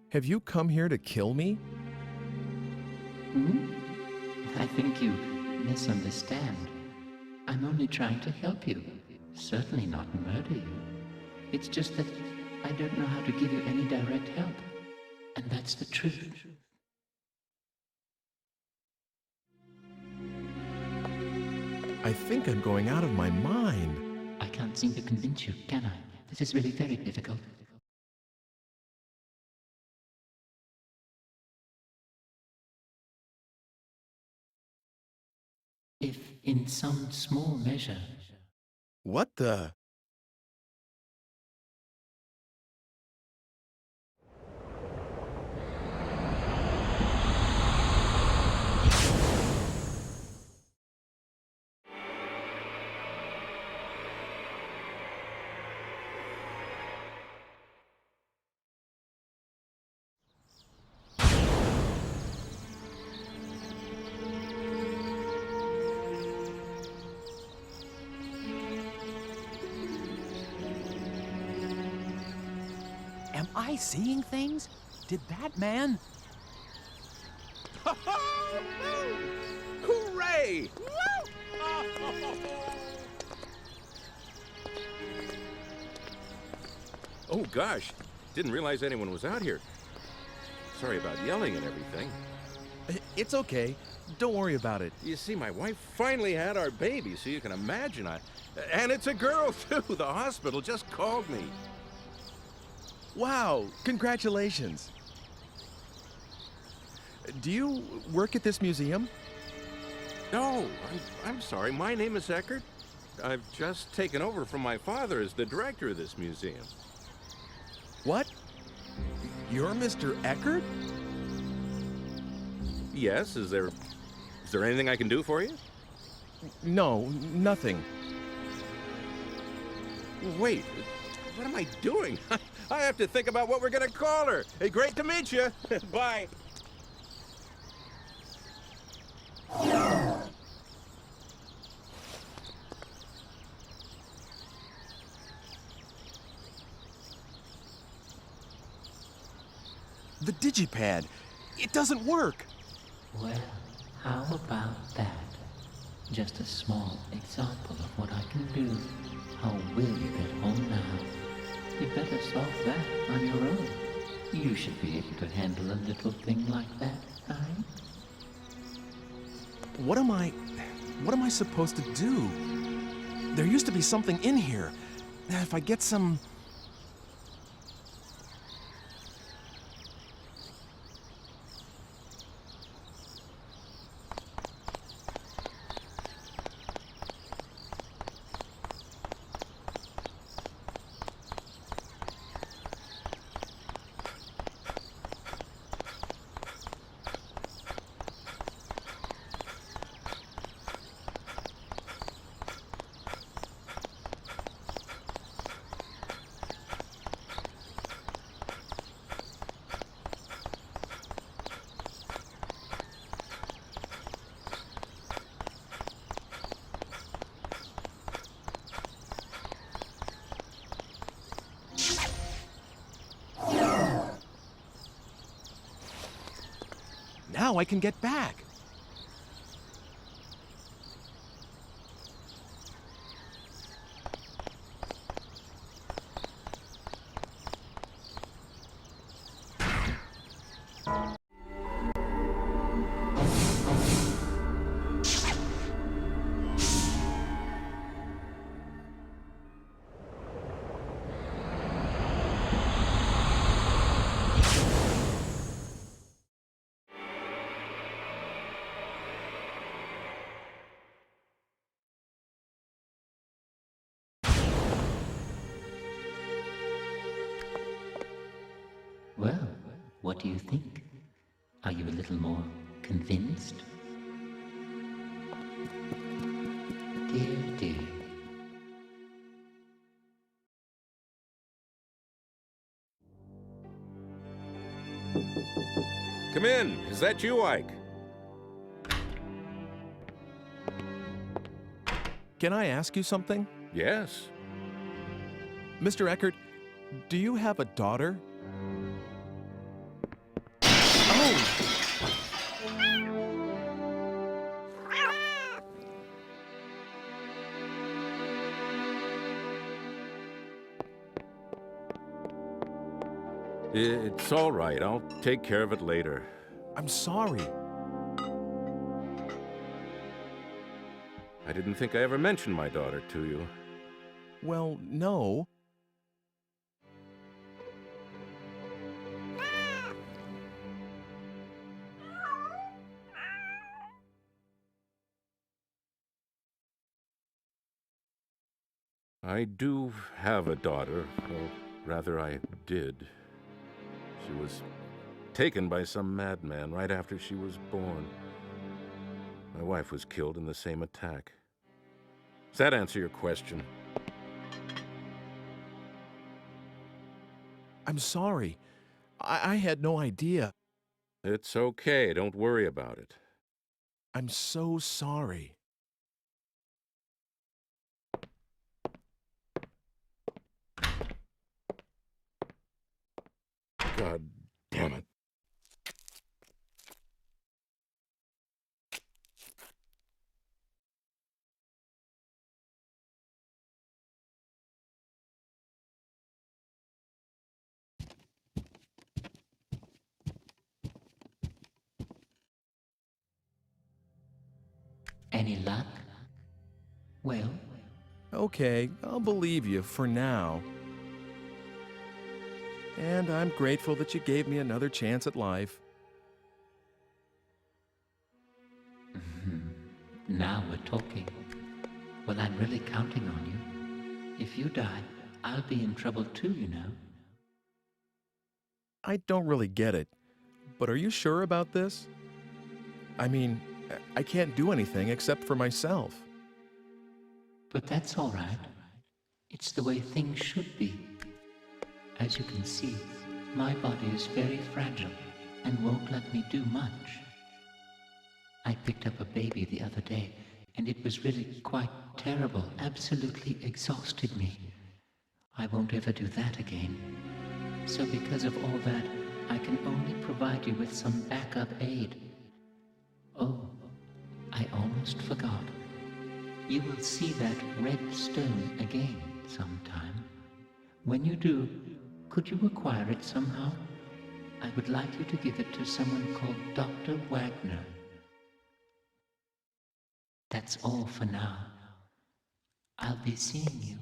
Speaker 1: Have you come here to kill me?
Speaker 2: I think you misunderstand. I'm only trying to help you. Certainly not murder you. It's just that I don't know how to give you any direct help. And that's the truth.
Speaker 1: I think I'm going out of my mind.
Speaker 2: I can't seem to convince you, can I? This is really very difficult. If in some small measure...
Speaker 1: What the...
Speaker 15: Am I seeing things? Did that man...
Speaker 12: Hooray! Oh gosh, didn't realize anyone was out here. Sorry about yelling and everything.
Speaker 1: It's okay. Don't worry about it.
Speaker 12: You see, my wife finally had our baby, so you can imagine and it's a girl too. The hospital just called me.
Speaker 1: Wow, congratulations. Do you work at this museum?
Speaker 12: No, I'm sorry. My name is Eckert. I've just taken over from my father as the director of this museum.
Speaker 1: What? You're Mr. Eckert?
Speaker 12: Yes, is there anything I can do for you?
Speaker 1: No, nothing.
Speaker 12: Wait, what am I doing? I have to think about what we're gonna call her. Hey, great to meet you. Bye.
Speaker 1: The digipad. It doesn't work.
Speaker 2: Well, how about that? Just a small example of what I can do. How will you get home now? You better solve that on your own. You should be able to handle a little thing like that, right?
Speaker 1: What am I supposed to do? There used to be something in here. If I get some... Now I can get back.
Speaker 2: Well, what do you think? Are you a little more convinced? Dear, dear.
Speaker 12: Come in. Is that you, Ike?
Speaker 1: Can I ask you something?
Speaker 12: Yes.
Speaker 1: Mr. Eckert, do you have a daughter? Oh!
Speaker 12: It's all right. I'll take care of it later.
Speaker 1: I'm sorry.
Speaker 12: I didn't think I ever mentioned my daughter to you.
Speaker 1: Well, no.
Speaker 12: I do have a daughter, or rather I did. She was taken by some madman right after she was born. My wife was killed in the same attack. Does that answer your question?
Speaker 1: I'm sorry. I had no idea.
Speaker 12: It's okay. Don't worry about it.
Speaker 1: I'm so sorry.
Speaker 12: God damn it.
Speaker 2: Any luck? Well?
Speaker 1: Okay, I'll believe you for now. And I'm grateful that you gave me another chance at life.
Speaker 2: Now we're talking. Well, I'm really counting on you. If you die, I'll be in trouble too, you know.
Speaker 1: I don't really get it, but are you sure about this? I mean, I can't do anything except for myself.
Speaker 2: But that's all right. It's the way things should be. As you can see, my body is very fragile and won't let me do much. I picked up a baby the other day, and it was really quite terrible, absolutely exhausted me. I won't ever do that again. So because of all that, I can only provide you with some backup aid. Oh, I almost forgot. You will see that red stone again sometime. When you do, could you acquire it somehow? I would like you to give it to someone called Dr. Wagner. That's all for now. I'll be seeing you.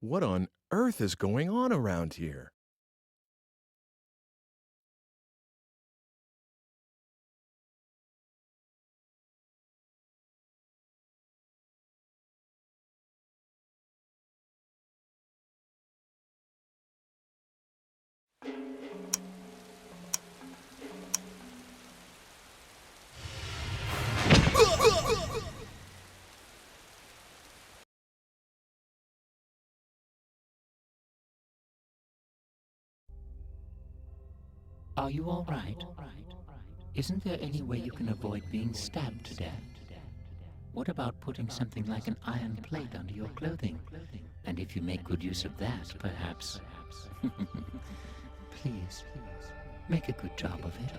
Speaker 1: What on earth is going on around here?
Speaker 2: Are you all right? Isn't there any way you can avoid being stabbed to death? What about putting something like an iron plate under your clothing? And if you make good use of that, perhaps... Please, make a good job of it.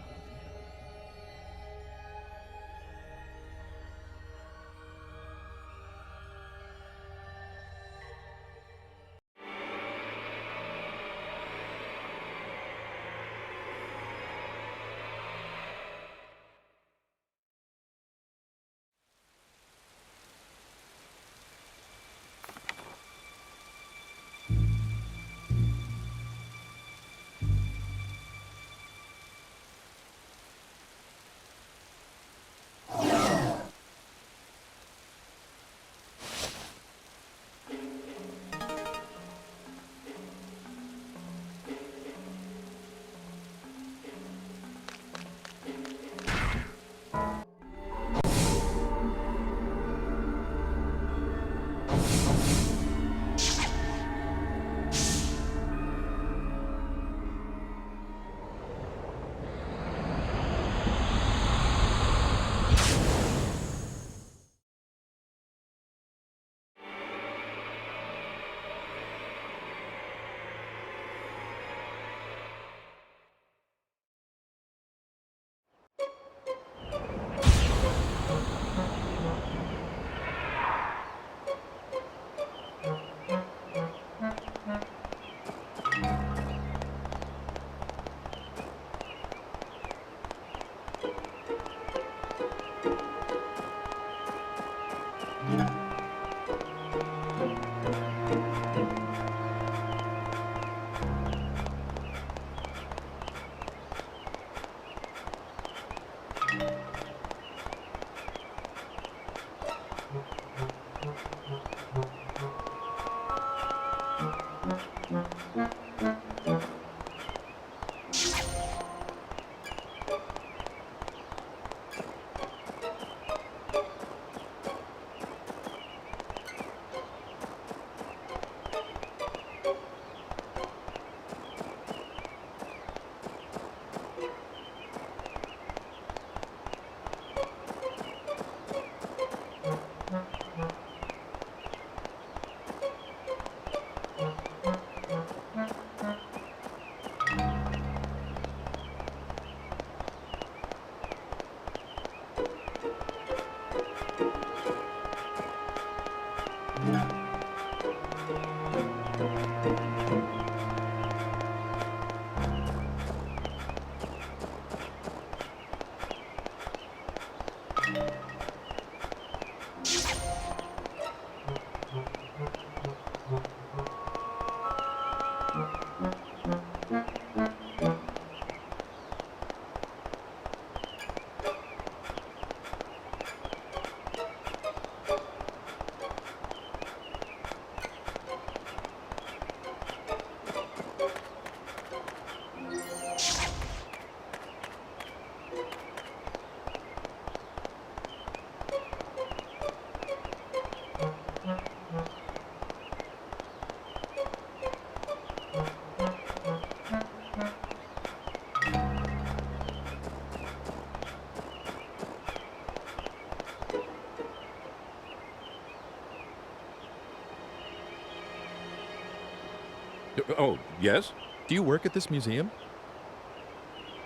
Speaker 12: Oh, yes?
Speaker 1: Do you work at this museum?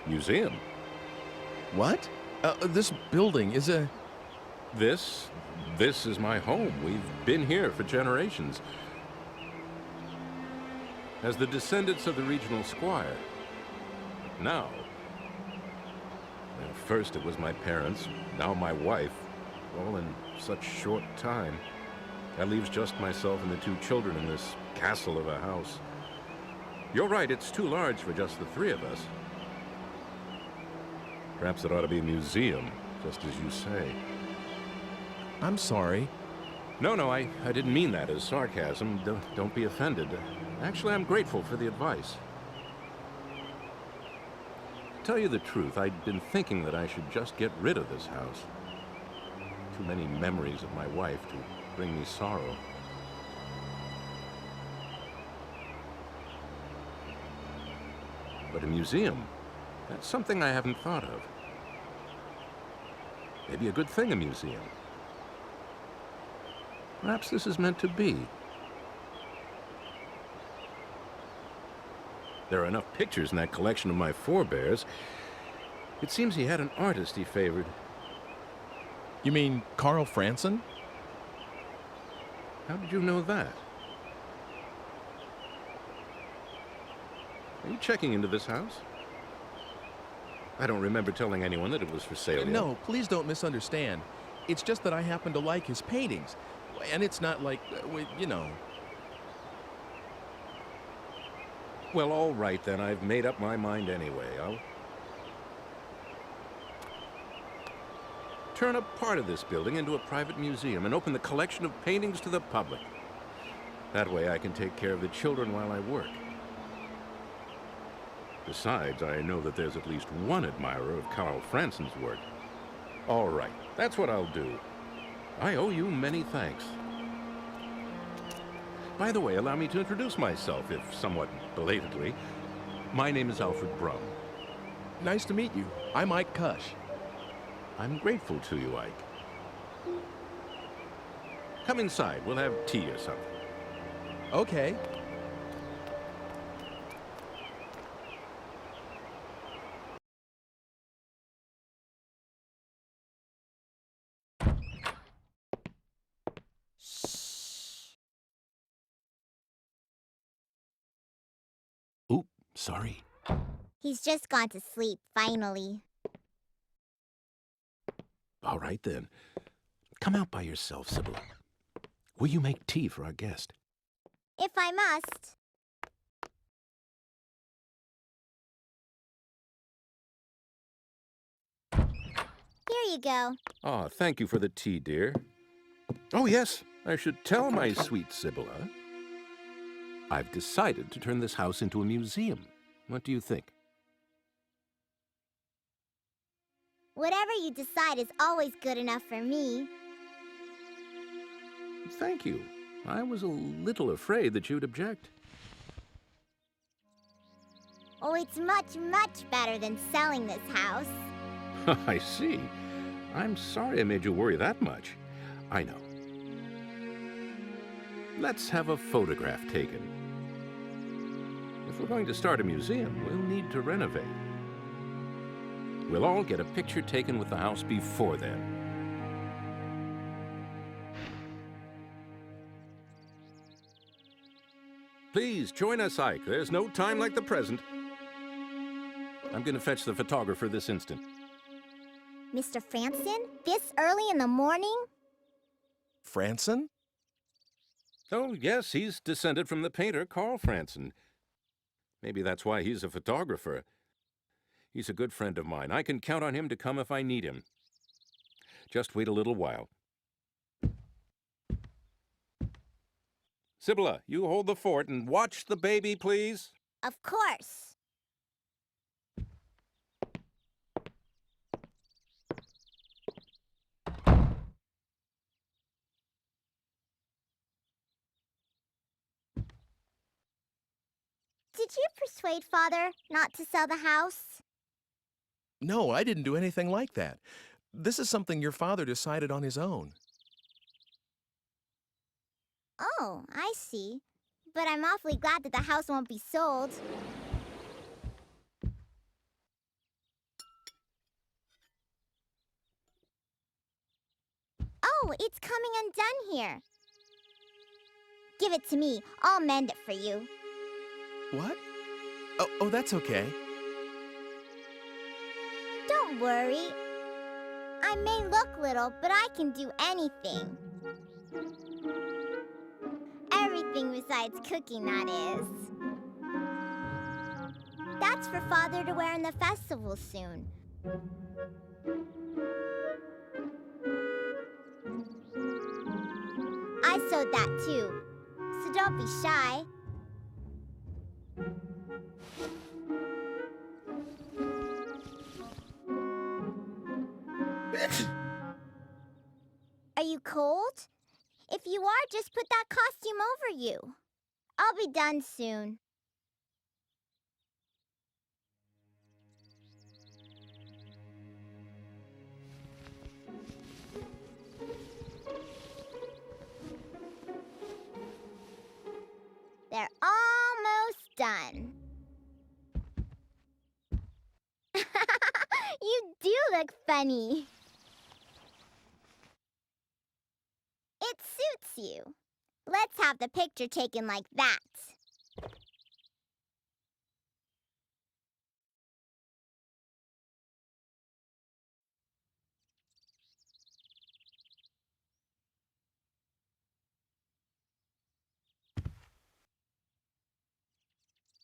Speaker 12: Museum?
Speaker 1: What? This building is a...
Speaker 12: This is my home. We've been here for generations. As the descendants of the regional squire. Now, well, first it was my parents, now my wife, all in such short time. That leaves just myself and the two children in this castle of a house. You're right, it's too large for just the three of us. Perhaps it ought to be a museum, just as you say.
Speaker 1: I'm sorry.
Speaker 12: No, I didn't mean that as sarcasm. Don't be offended. Actually, I'm grateful for the advice. To tell you the truth, I'd been thinking that I should just get rid of this house. Too many memories of my wife to bring me sorrow. But a museum, that's something I haven't thought of. Maybe a good thing, a museum. Perhaps this is meant to be. There are enough pictures in that collection of my forebears. It seems he had an artist he favored.
Speaker 1: You mean Carl Franson?
Speaker 12: How did you know that? Are you checking into this house? I don't remember telling anyone that it was for sale yet.
Speaker 1: No, please don't misunderstand. It's just that I happen to like his paintings. And it's not like, you know...
Speaker 12: Well, all right then. I've made up my mind anyway. I'll turn a part of this building into a private museum and open the collection of paintings to the public. That way I can take care of the children while I work. Besides, I know that there's at least one admirer of Carl Franson's work. All right, that's what I'll do. I owe you many thanks. By the way, allow me to introduce myself, if somewhat belatedly. My name is Alfred Brum.
Speaker 1: Nice to meet you. I'm Ike Cush.
Speaker 12: I'm grateful to you, Ike. Come inside. We'll have tea or something.
Speaker 1: Okay.
Speaker 12: Oop, sorry.
Speaker 7: He's just gone to sleep, finally.
Speaker 12: All right, then. Come out by yourself, Sybil. Will you make tea for our guest?
Speaker 7: If I must. Here you go.
Speaker 12: Ah, thank you for the tea, dear. Oh, yes, I should tell my sweet Sibylla. I've decided to turn this house into a museum. What do you think?
Speaker 7: Whatever you decide is always good enough for me.
Speaker 12: Thank you. I was a little afraid that you'd object.
Speaker 7: Oh, it's much, much better than selling this house.
Speaker 12: I see. I'm sorry I made you worry that much. I know. Let's have a photograph taken. If we're going to start a museum, we'll need to renovate. We'll all get a picture taken with the house before then. Please, join us, Ike. There's no time like the present. I'm going to fetch the photographer this instant.
Speaker 7: Mr. Franson? This early in the morning?
Speaker 1: Franson?
Speaker 12: Oh, yes, he's descended from the painter Carl Franson. Maybe that's why he's a photographer. He's a good friend of mine. I can count on him to come if I need him. Just wait a little while. Sibylla, you hold the fort and watch the baby, please.
Speaker 7: Of course. Did you persuade Father not to sell the house?
Speaker 1: No, I didn't do anything like that. This is something your father decided on his own.
Speaker 7: Oh, I see. But I'm awfully glad that the house won't be sold. Oh, it's coming undone here. Give it to me. I'll mend it for you.
Speaker 1: What? Oh, that's okay.
Speaker 7: Don't worry. I may look little, but I can do anything. Everything besides cooking, that is. That's for Father to wear in the festival soon. I sewed that too, so don't be shy. Are you cold? If you are, just put that costume over you. I'll be done soon. They're almost done. You do look funny. It suits you. Let's have the picture taken like that.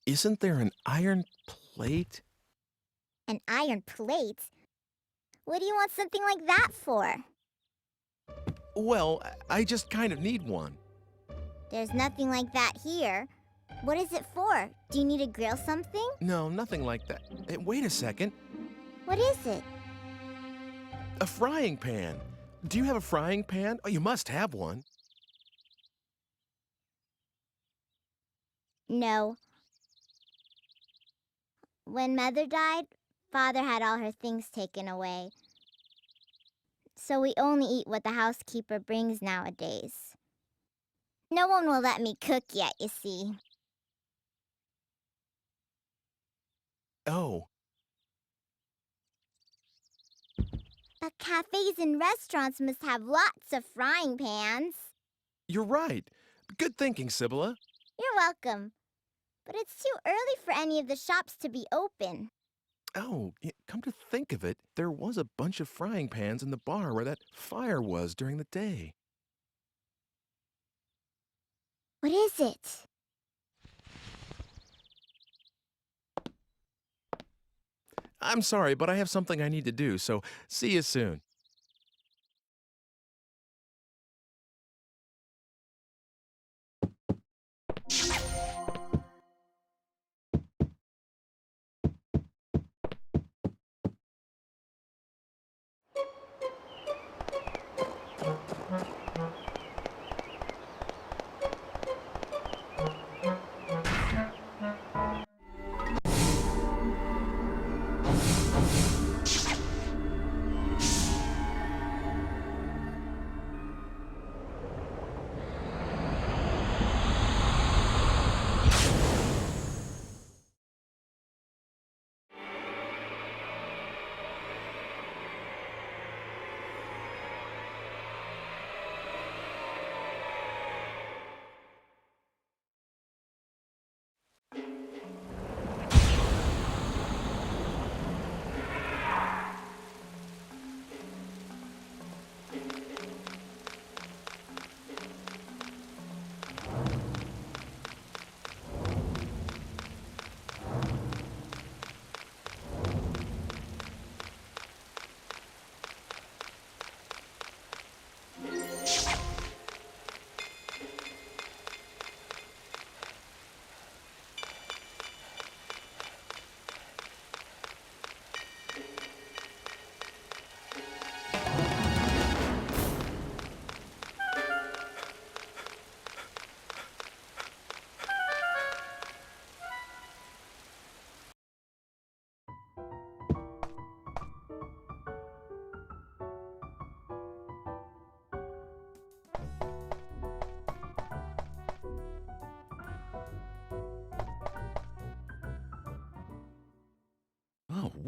Speaker 1: Isn't there an iron plate?
Speaker 7: An iron plate? What do you want something like that for?
Speaker 1: Well, I just kind of need one.
Speaker 7: There's nothing like that here. What is it for? Do you need to grill something?
Speaker 1: No, nothing like that. Hey, wait a second.
Speaker 7: What is it?
Speaker 1: A frying pan. Do you have a frying pan? Oh, you must have one.
Speaker 7: No. When Mother died, Father had all her things taken away. So we only eat what the housekeeper brings nowadays. No one will let me cook yet, you see.
Speaker 1: Oh.
Speaker 7: But cafes and restaurants must have lots of frying pans.
Speaker 1: You're right. Good thinking, Sibylla.
Speaker 7: You're welcome. But it's too early for any of the shops to be open.
Speaker 1: Oh, come to think of it, there was a bunch of frying pans in the bar where that fire was during the day.
Speaker 7: What is it?
Speaker 1: I'm sorry, but I have something I need to do, so see you soon.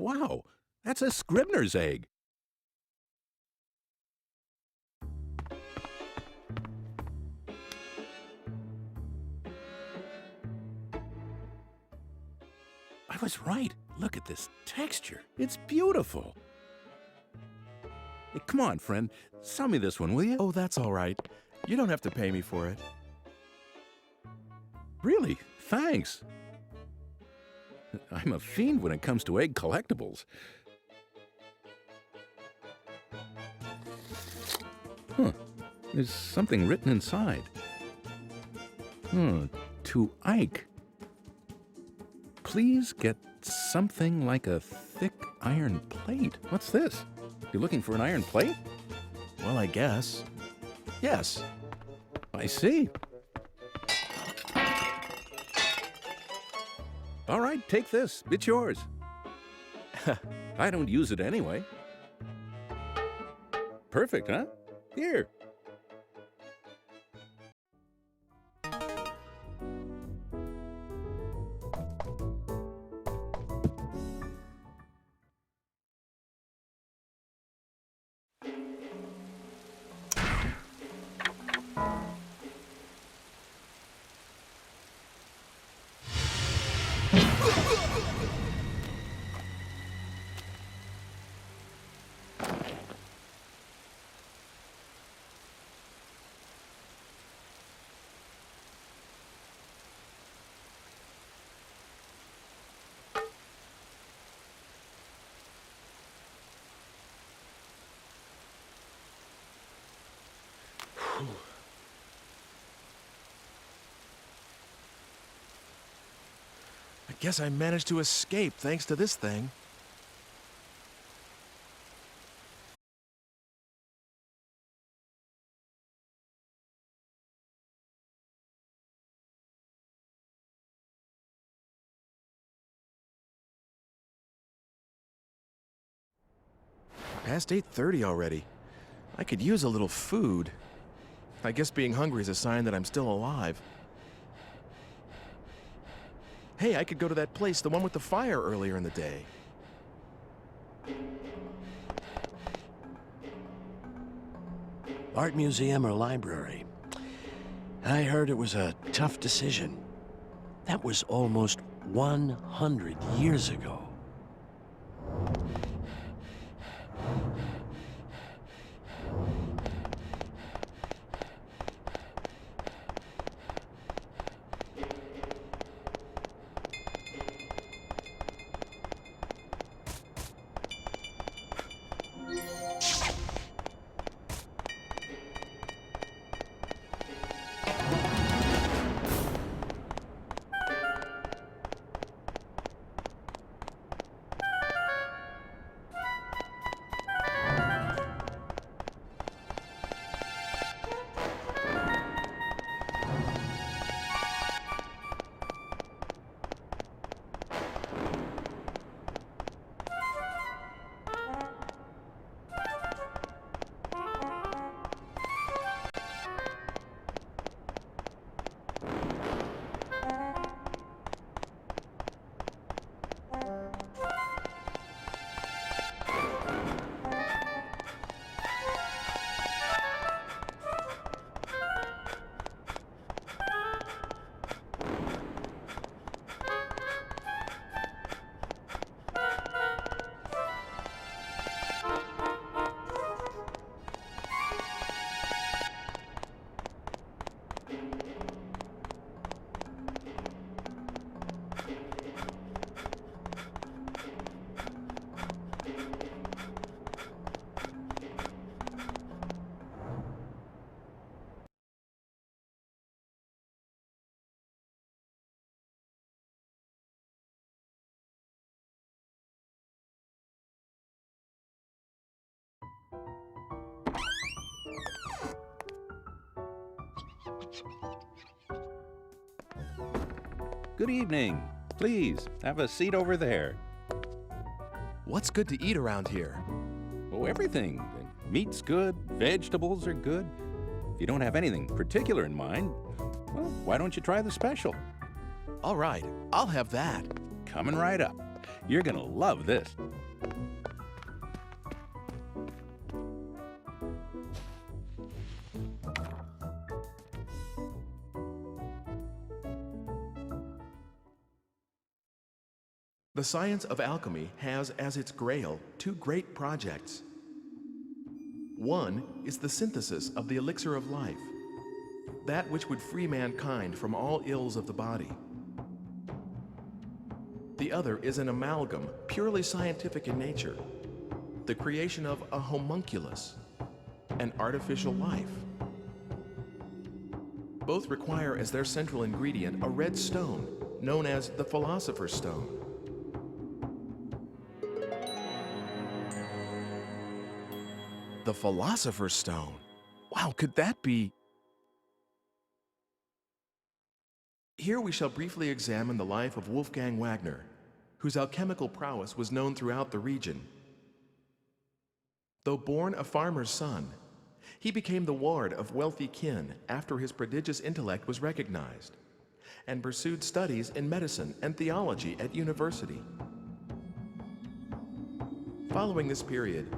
Speaker 12: Wow, that's a Scribner's egg. I was right. Look at this texture. It's beautiful. Hey, come on, friend. Sell me this one, will you?
Speaker 1: Oh, that's all right. You don't have to pay me for it.
Speaker 12: Really? Thanks. I'm a fiend when it comes to egg collectibles. Huh. There's something written inside. To Ike. Please get something like a thick iron plate. What's this? You looking for an iron plate?
Speaker 1: Well, I guess. Yes.
Speaker 12: I see. All right, take this. It's yours. I don't use it anyway. Perfect, huh? Here.
Speaker 1: I guess I managed to escape thanks to this thing. Past 8:30 already. I could use a little food. I guess being hungry is a sign that I'm still alive. Hey, I could go to that place, the one with the fire earlier in the day.
Speaker 16: Art museum or library? I heard it was a tough decision. That was almost 100 years ago.
Speaker 12: Good evening. Please, have a seat over there.
Speaker 1: What's good to eat around here?
Speaker 12: Oh, everything. Meat's good, vegetables are good. If you don't have anything particular in mind, well, why don't you try the special?
Speaker 1: All right, I'll have that.
Speaker 12: Coming right up. You're gonna love this.
Speaker 1: The science of alchemy has as its grail two great projects. One is the synthesis of the elixir of life, that which would free mankind from all ills of the body. The other is an amalgam, purely scientific in nature, the creation of a homunculus, an artificial life. Both require as their central ingredient a red stone, known as the Philosopher's Stone. The Philosopher's Stone? Wow, could that be? Here we shall briefly examine the life of Wolfgang Wagner, whose alchemical prowess was known throughout the region. Though born a farmer's son, he became the ward of wealthy kin after his prodigious intellect was recognized, and pursued studies in medicine and theology at university. Following this period,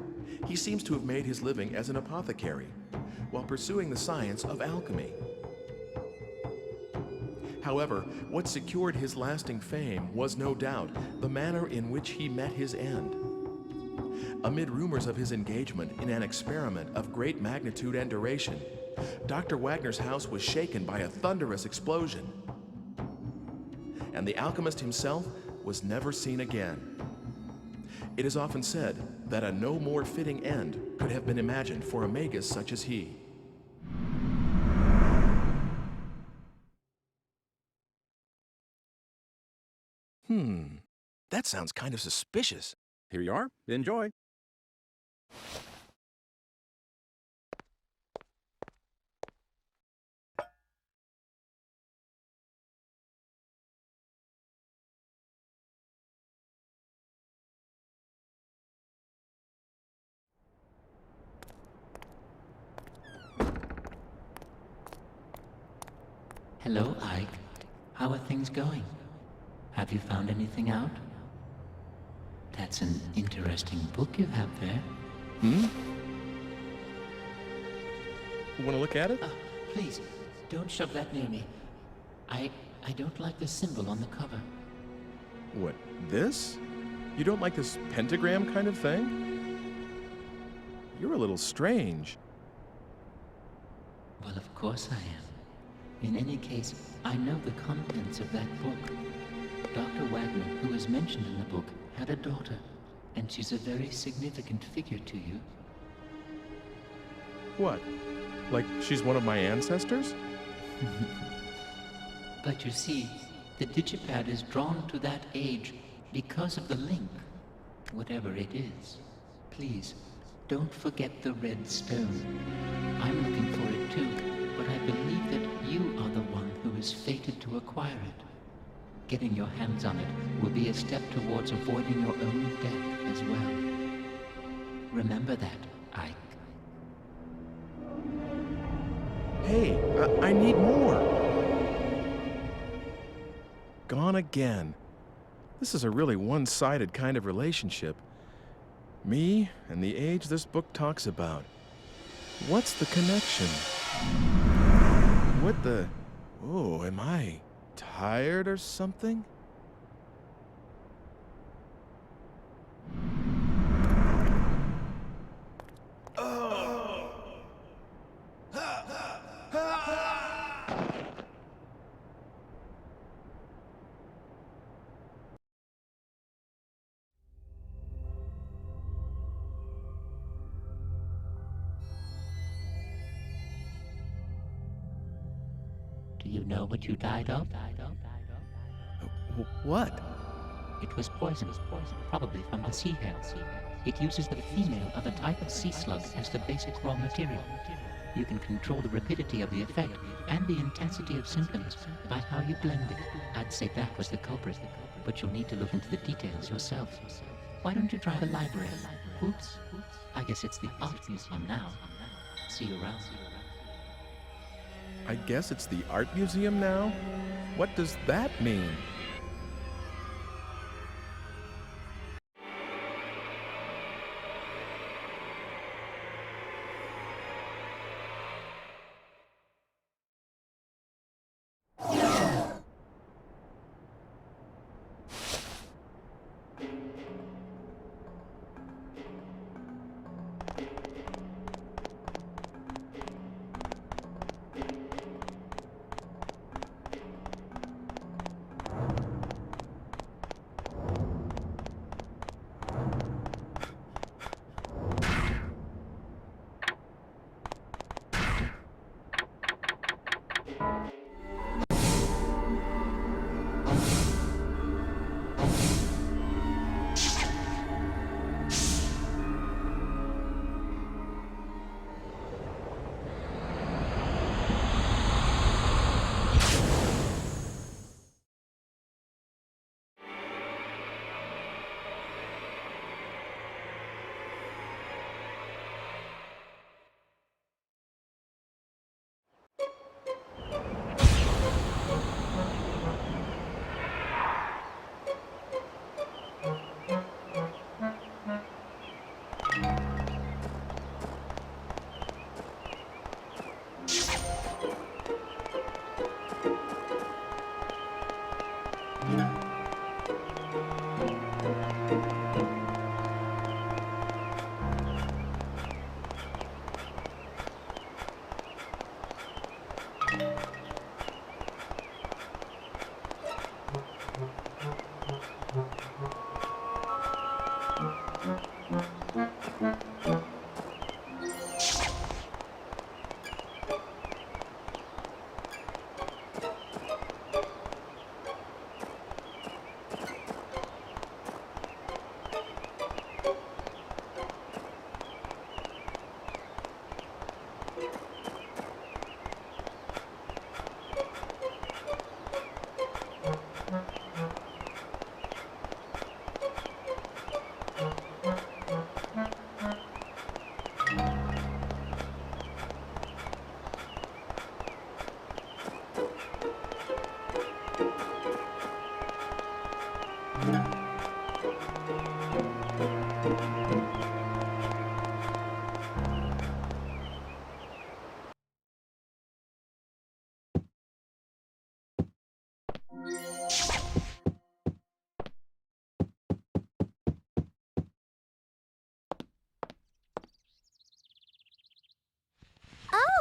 Speaker 1: he seems to have made his living as an apothecary while pursuing the science of alchemy. However, what secured his lasting fame was no doubt the manner in which he met his end. Amid rumors of his engagement in an experiment of great magnitude and duration, Dr. Wagner's house was shaken by a thunderous explosion, and the alchemist himself was never seen again. It is often said that a no more fitting end could have been imagined for a magus such as he. That sounds kind of suspicious.
Speaker 12: Here you are. Enjoy.
Speaker 2: Hello, Ike. How are things going? Have you found anything out? That's an interesting book you have there.
Speaker 1: You want to look at it?
Speaker 2: Please, don't shove that near me. I don't like the symbol on the cover.
Speaker 1: What, this? You don't like this pentagram kind of thing? You're a little strange.
Speaker 2: Well, of course I am. In any case, I know the contents of that book. Dr. Wagner, who is mentioned in the book, had a daughter, and she's a very significant figure to you.
Speaker 1: What? Like she's one of my ancestors?
Speaker 2: But you see, the digipad is drawn to that age because of the link, whatever it is. Please, don't forget the red stone. I'm looking for it too, but I believe that you are the one who is fated to acquire it. Getting your hands on it will be a step towards avoiding your own death as well. Remember that, Ike.
Speaker 1: Hey, I need more. Gone again. This is a really one-sided kind of relationship. Me and the age this book talks about. What's the connection? What the... Oh, am I tired or something?
Speaker 2: Do you know what you died of?
Speaker 1: What?
Speaker 2: It was poison, probably from the sea hare. It uses the female of a type of sea slug as the basic raw material. You can control the rapidity of the effect and the intensity of symptoms by how you blend it. I'd say that was the culprit, but you'll need to look into the details yourself. Why don't you try the library? Oops. I guess it's the art museum now. See you around.
Speaker 1: I guess it's the art museum now? What does that mean?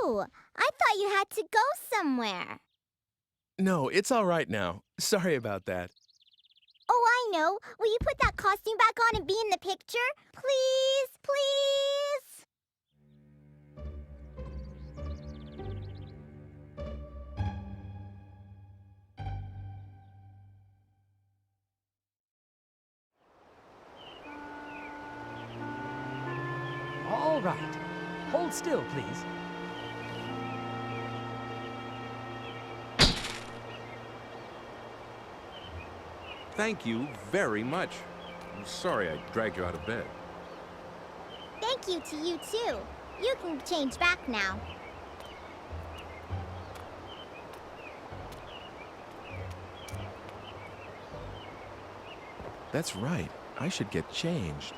Speaker 7: Oh, I thought you had to go somewhere.
Speaker 1: No, it's all right now. Sorry about that.
Speaker 7: Oh, I know. Will you put that costume back on and be in the picture? Please, please.
Speaker 15: All right. Hold still, please.
Speaker 12: Thank you very much. I'm sorry I dragged you out of bed.
Speaker 7: Thank you to you, too. You can change back now.
Speaker 1: That's right. I should get changed.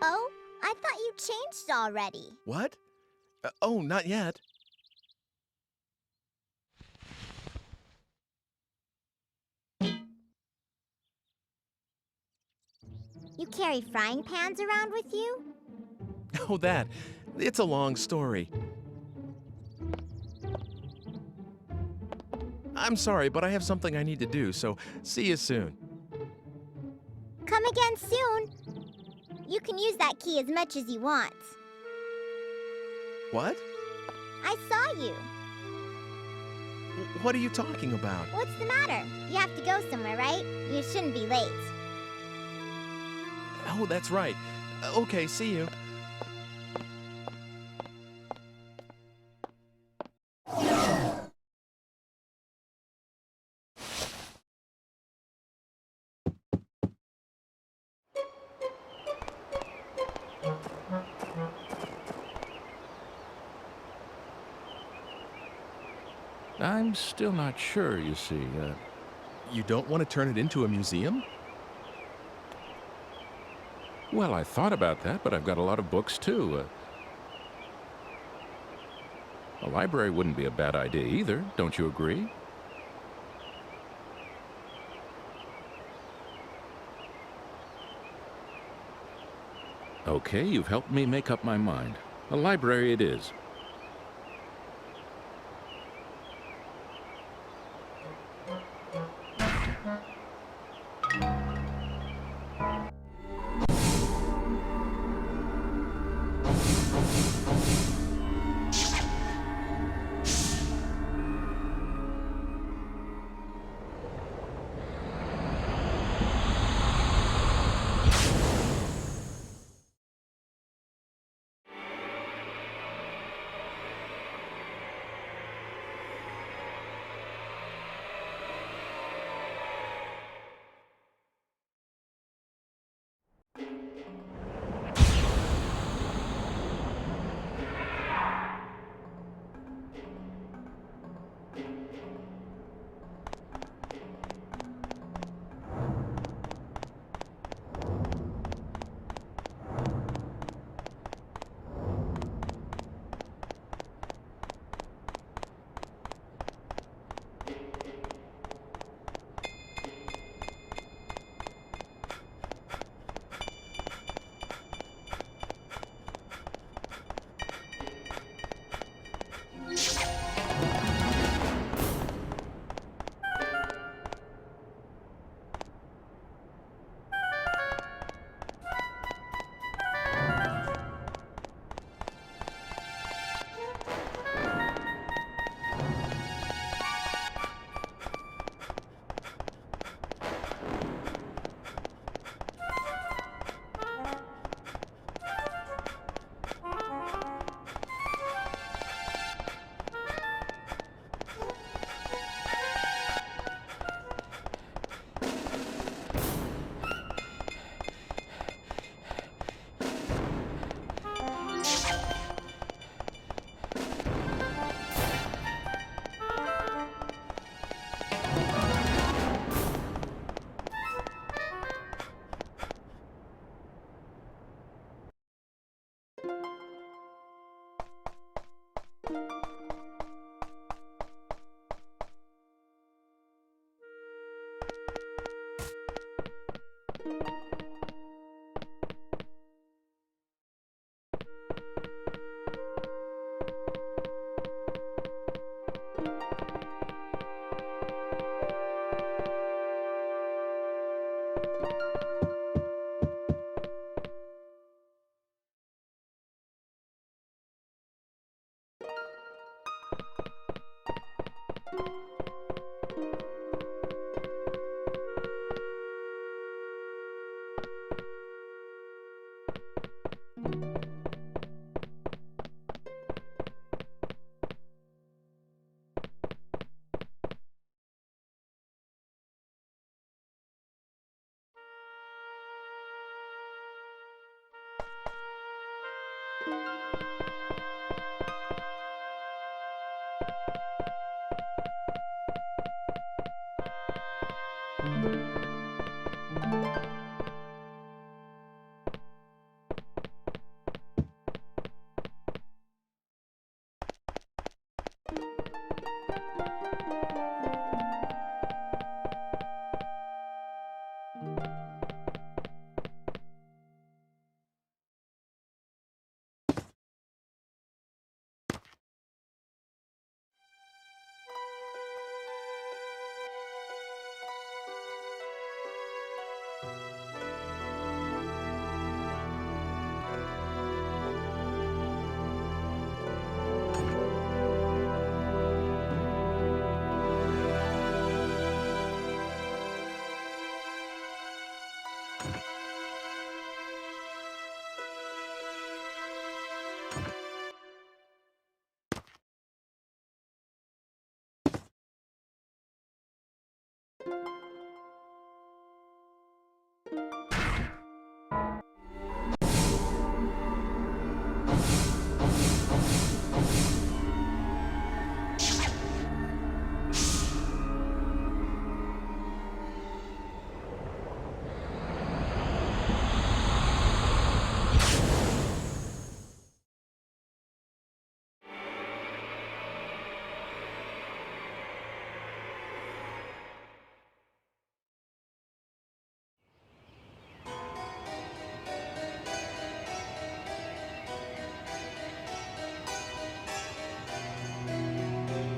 Speaker 7: Oh, I thought you changed already.
Speaker 1: What? Oh, not yet.
Speaker 7: You carry frying pans around with you?
Speaker 1: Oh, that. It's a long story. I'm sorry, but I have something I need to do, so see you soon.
Speaker 7: Come again soon. You can use that key as much as you want.
Speaker 1: What?
Speaker 7: I saw you.
Speaker 1: What are you talking about?
Speaker 7: What's the matter? You have to go somewhere, right? You shouldn't be late.
Speaker 1: Oh, that's right. Okay, see you.
Speaker 12: I'm still not sure, you see.
Speaker 1: You don't want to turn it into a museum?
Speaker 12: Well, I thought about that, but I've got a lot of books, too. A library wouldn't be a bad idea either, don't you agree? Okay, you've helped me make up my mind. A library it is.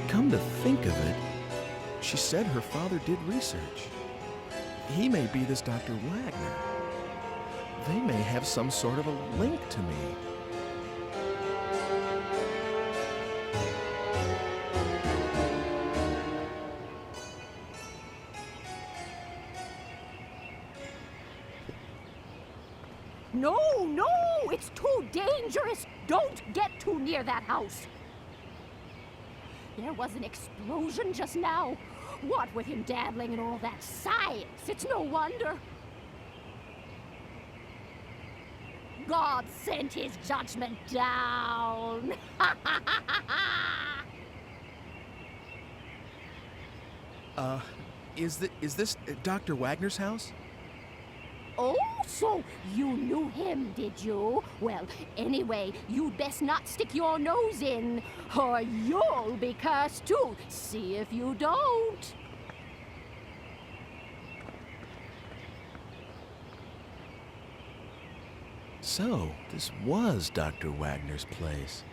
Speaker 1: Come to think of it, she said her father did research. He may be this Dr. Wagner. They may have some sort of a link to me.
Speaker 9: No, no! It's too dangerous! Don't get too near that house! There was an explosion just now. What with him dabbling in all that science, it's no wonder. God sent his judgment down.
Speaker 1: Is this Dr. Wagner's house?
Speaker 9: Oh, so you knew him, did you? Well, anyway, you'd best not stick your nose in, or you'll be cursed too. See if you don't.
Speaker 1: So, this was Dr. Wagner's place.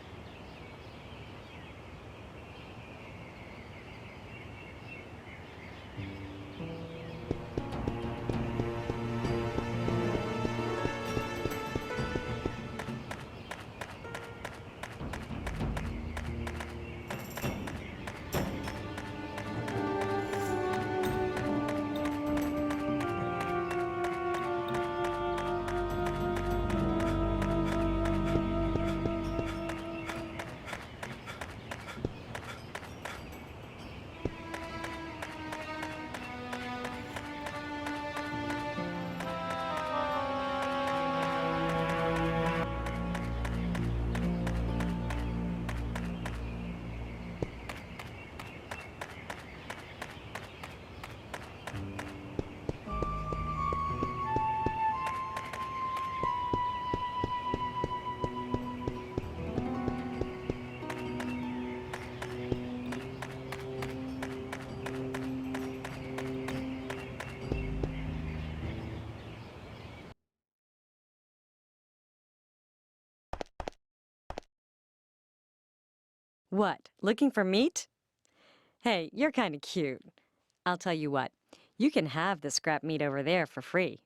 Speaker 17: What, looking for meat? Hey, you're kind of cute. I'll tell you what, you can have the scrap meat over there for free.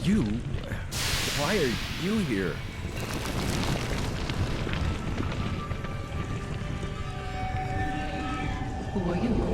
Speaker 1: You? Why are you here?
Speaker 2: Who are you?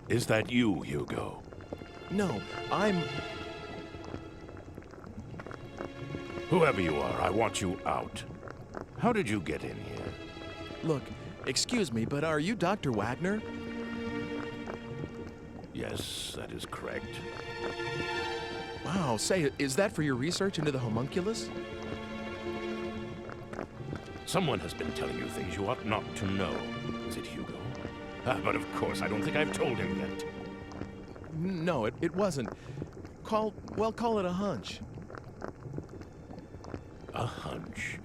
Speaker 12: Is that you, Hugo?
Speaker 1: No, I'm...
Speaker 12: Whoever you are, I want you out. How did you get in here?
Speaker 1: Look, excuse me, but are you Dr. Wagner?
Speaker 12: Yes, that is correct.
Speaker 1: Wow, say, is that for your research into the homunculus?
Speaker 12: Someone has been telling you things you ought not to know. Is it Hugo? But of course, I don't think I've told him yet.
Speaker 1: No, it wasn't. Call it a hunch.
Speaker 12: A hunch?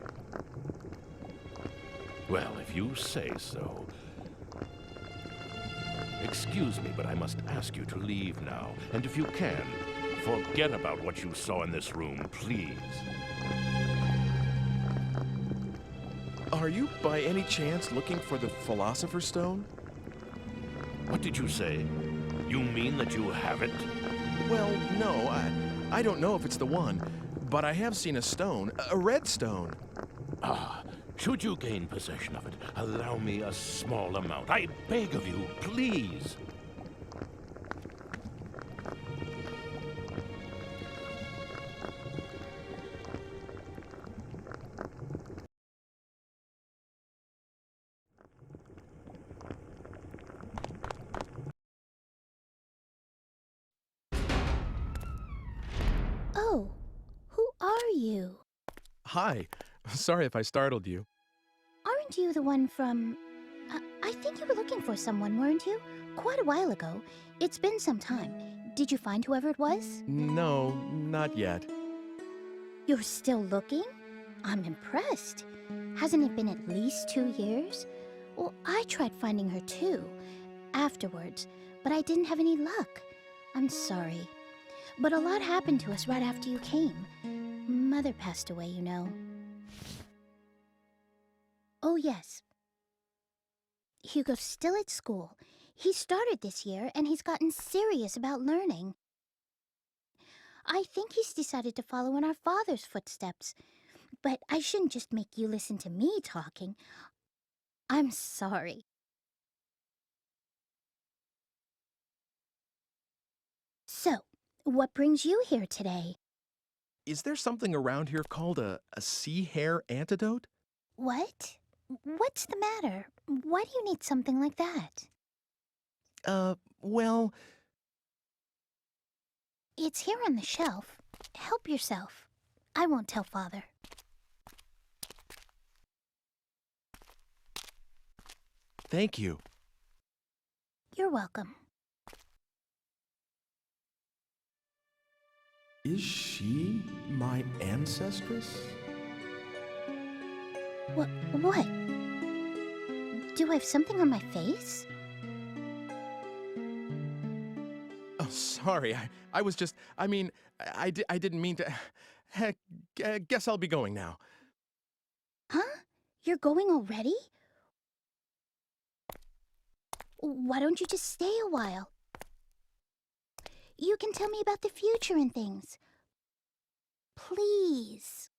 Speaker 12: Well, if you say so. Excuse me, but I must ask you to leave now. And if you can, forget about what you saw in this room, please.
Speaker 1: Are you, by any chance, looking for the Philosopher's Stone?
Speaker 12: What did you say? You mean that you have it?
Speaker 1: Well, no, I don't know if it's the one, but I have seen a stone, a red stone.
Speaker 12: Ah, should you gain possession of it, allow me a small amount. I beg of you, please.
Speaker 9: Oh, who are you?
Speaker 1: Hi. Sorry if I startled you.
Speaker 9: Aren't you the one from... I think you were looking for someone, weren't you? Quite a while ago. It's been some time. Did you find whoever it was?
Speaker 1: No, not yet.
Speaker 9: You're still looking? I'm impressed.
Speaker 3: Hasn't it been at least 2 years? Well, I tried finding her too, afterwards, but I didn't have any luck. I'm sorry. But a lot happened to us right after you came. Mother passed away, you know. Oh, yes. Hugo's still at school. He started this year, and he's gotten serious about learning. I think he's decided to follow in our father's footsteps. But I shouldn't just make you listen to me talking. I'm sorry. So, what brings you here today?
Speaker 1: Is there something around here called a sea hare antidote?
Speaker 3: What? What's the matter? Why do you need something like that?
Speaker 1: Well...
Speaker 3: It's here on the shelf. Help yourself. I won't tell Father.
Speaker 1: Thank you.
Speaker 3: You're welcome.
Speaker 1: Is she my ancestress?
Speaker 3: What? Do I have something on my face?
Speaker 1: Oh, sorry. I was just... I mean, I didn't mean to... Heck, guess I'll be going now.
Speaker 3: Huh? You're going already? Why don't you just stay a while? You can tell me about the future and things. Please.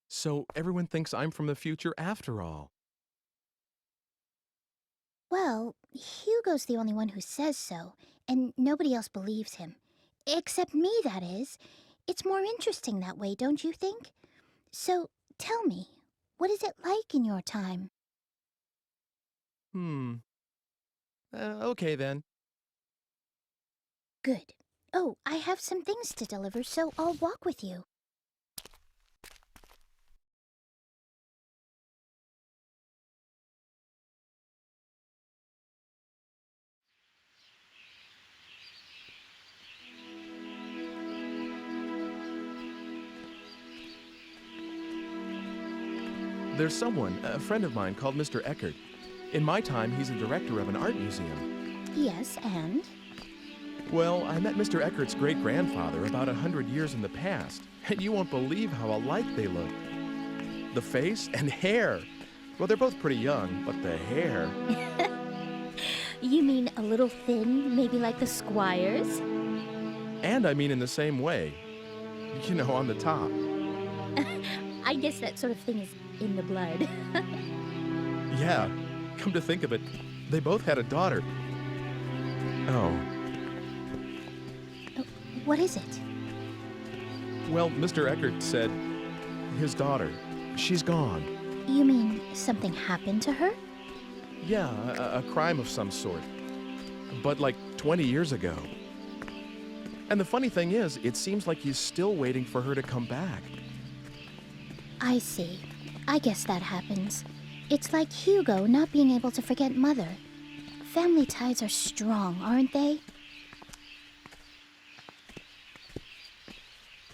Speaker 1: So everyone thinks I'm from the future after all.
Speaker 3: Well, Hugo's the only one who says so, and nobody else believes him. Except me, that is. It's more interesting that way, don't you think? So, tell me, what is it like in your time?
Speaker 1: Okay then.
Speaker 3: Good. Oh, I have some things to deliver, so I'll walk with you.
Speaker 1: There's someone, a friend of mine, called Mr. Eckert. In my time, he's a director of an art museum.
Speaker 3: Yes, and?
Speaker 1: Well, I met Mr. Eckert's great-grandfather about 100 years in the past, and you won't believe how alike they look. The face and hair. Well, they're both pretty young, but the hair...
Speaker 3: You mean a little thin, maybe like the Squires?
Speaker 1: And I mean in the same way. You know, on the top.
Speaker 3: I guess that sort of thing is in the blood.
Speaker 1: Yeah, come to think of it, they both had a daughter. Oh.
Speaker 3: What is it?
Speaker 1: Well, Mr. Eckert said his daughter, she's gone.
Speaker 3: You mean something happened to her?
Speaker 1: Yeah, a crime of some sort. But like 20 years ago. And the funny thing is, it seems like he's still waiting for her to come back.
Speaker 3: I see. I guess that happens. It's like Hugo not being able to forget Mother. Family ties are strong, aren't they?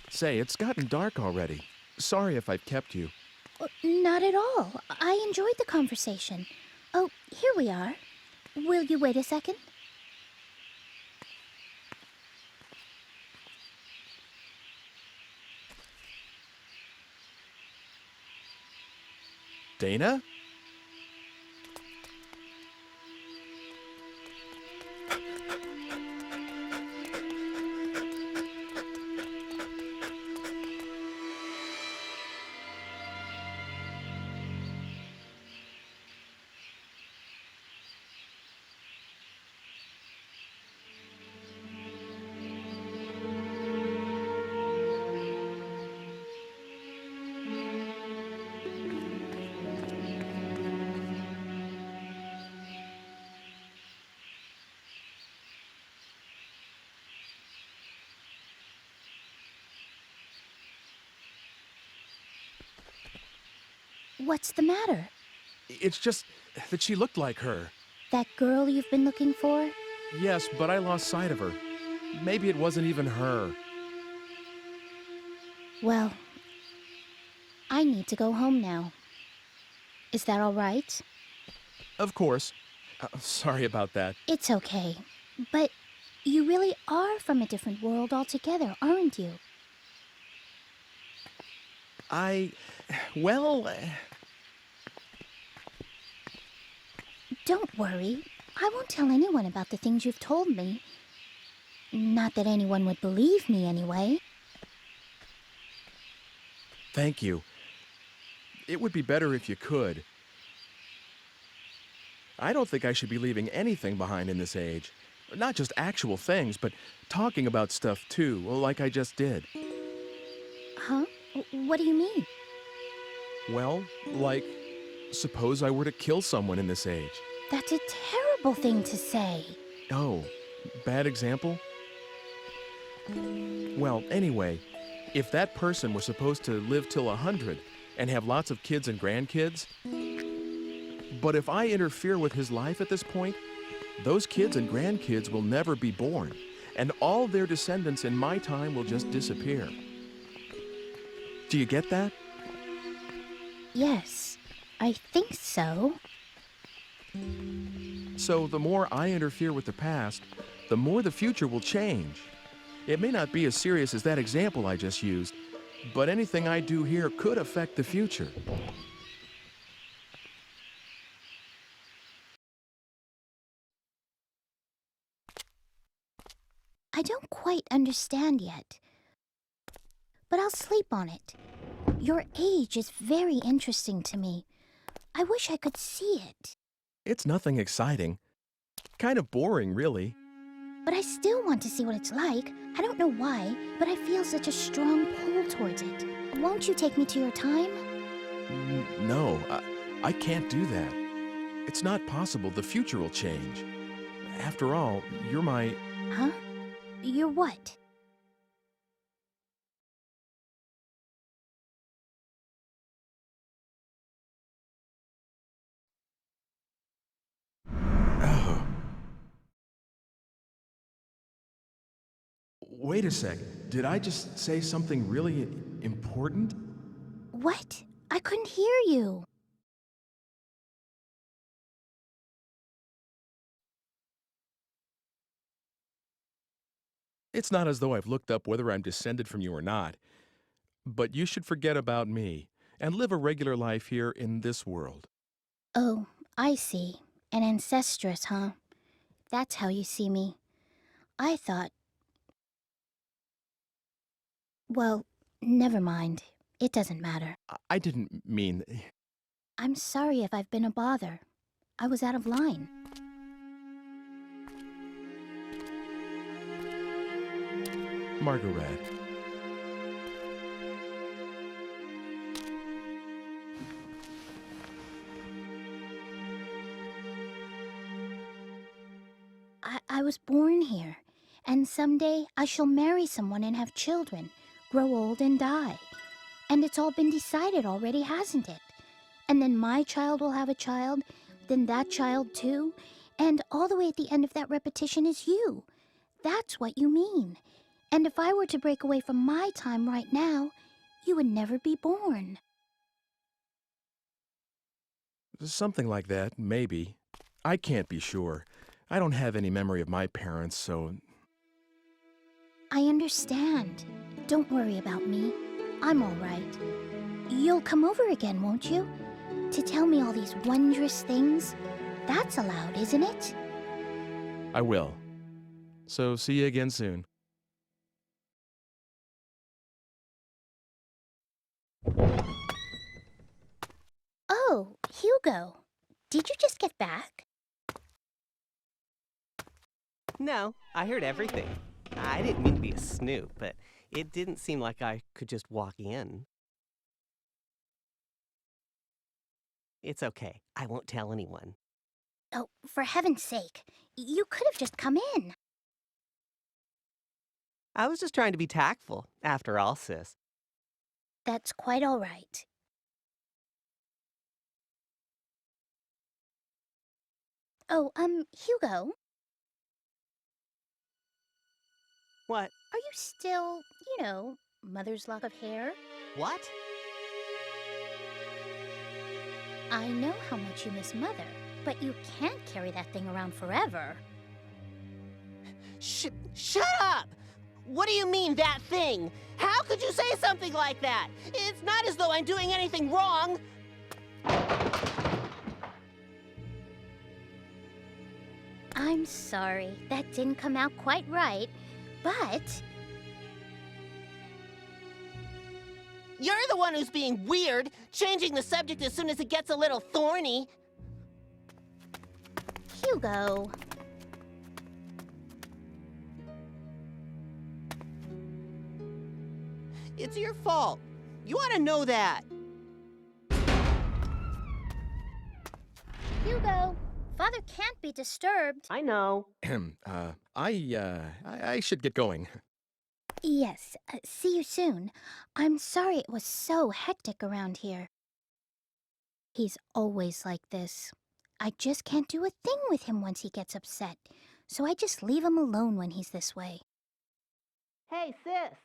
Speaker 1: Say, it's gotten dark already. Sorry if I've kept you.
Speaker 3: Not at all. I enjoyed the conversation. Oh, here we are. Will you wait a second?
Speaker 1: Dana?
Speaker 3: What's the matter?
Speaker 1: It's just that she looked like her.
Speaker 3: That girl you've been looking for?
Speaker 1: Yes, but I lost sight of her. Maybe it wasn't even her.
Speaker 3: Well, I need to go home now. Is that all right?
Speaker 1: Of course. Sorry about that.
Speaker 3: It's okay. But you really are from a different world altogether, aren't you?
Speaker 1: Well...
Speaker 3: Don't worry. I won't tell anyone about the things you've told me. Not that anyone would believe me anyway.
Speaker 1: Thank you. It would be better if you could. I don't think I should be leaving anything behind in this age. Not just actual things, but talking about stuff too, like I just did.
Speaker 3: Huh? What do you mean?
Speaker 1: Well, like, suppose I were to kill someone in this age.
Speaker 3: That's a terrible thing to say.
Speaker 1: Oh, bad example? Well, anyway, if that person were supposed to live till 100 and have lots of kids and grandkids, but if I interfere with his life at this point, those kids and grandkids will never be born, and all their descendants in my time will just disappear. Do you get that?
Speaker 3: Yes, I think so.
Speaker 1: So the more I interfere with the past, the more the future will change. It may not be as serious as that example I just used, but anything I do here could affect the future.
Speaker 3: I don't quite understand yet, but I'll sleep on it. Your age is very interesting to me. I wish I could see it.
Speaker 1: It's nothing exciting. Kind of boring, really.
Speaker 3: But I still want to see what it's like. I don't know why, but I feel such a strong pull towards it. Won't you take me to your time?
Speaker 1: No, I can't do that. It's not possible. The future will change. After all, you're my...
Speaker 3: Huh? You're what?
Speaker 1: Oh. Wait a sec. Did I just say something really important?
Speaker 3: What? I couldn't hear you.
Speaker 1: It's not as though I've looked up whether I'm descended from you or not. But you should forget about me and live a regular life here in this world.
Speaker 3: Oh, I see. An ancestress, huh? That's how you see me. I thought... Well, never mind. It doesn't matter.
Speaker 1: I didn't mean...
Speaker 3: I'm sorry if I've been a bother. I was out of line.
Speaker 1: Margaret.
Speaker 3: I was born here, and someday I shall marry someone and have children, grow old and die. And it's all been decided already, hasn't it? And then my child will have a child, then that child too, and all the way at the end of that repetition is you. That's what you mean. And if I were to break away from my time right now, you would never be born.
Speaker 1: Something like that, maybe. I can't be sure. I don't have any memory of my parents, so...
Speaker 3: I understand. Don't worry about me. I'm all right. You'll come over again, won't you? To tell me all these wondrous things? That's allowed, isn't it?
Speaker 1: I will. So see you again soon.
Speaker 3: Oh, Hugo. Did you just get back?
Speaker 10: No, I heard everything. I didn't mean to be a snoop, but it didn't seem like I could just walk in. It's okay. I won't tell anyone.
Speaker 3: Oh, for heaven's sake. You could have just come in.
Speaker 10: I was just trying to be tactful, after all, sis.
Speaker 3: That's quite all right. Oh, Hugo?
Speaker 10: What?
Speaker 3: Are you still, mother's lock of hair?
Speaker 10: What?
Speaker 3: I know how much you miss Mother, but you can't carry that thing around forever.
Speaker 10: Shut up! What do you mean, that thing? How could you say something like that? It's not as though I'm doing anything wrong.
Speaker 3: I'm sorry, that didn't come out quite right, but...
Speaker 10: You're the one who's being weird, changing the subject as soon as it gets a little thorny.
Speaker 3: Hugo...
Speaker 10: It's your fault. You ought to know that.
Speaker 3: Hugo, Father can't be disturbed.
Speaker 10: I know.
Speaker 1: I should get going.
Speaker 3: Yes, see you soon. I'm sorry it was so hectic around here. He's always like this. I just can't do a thing with him once he gets upset, so I just leave him alone when he's this way.
Speaker 10: Hey, sis.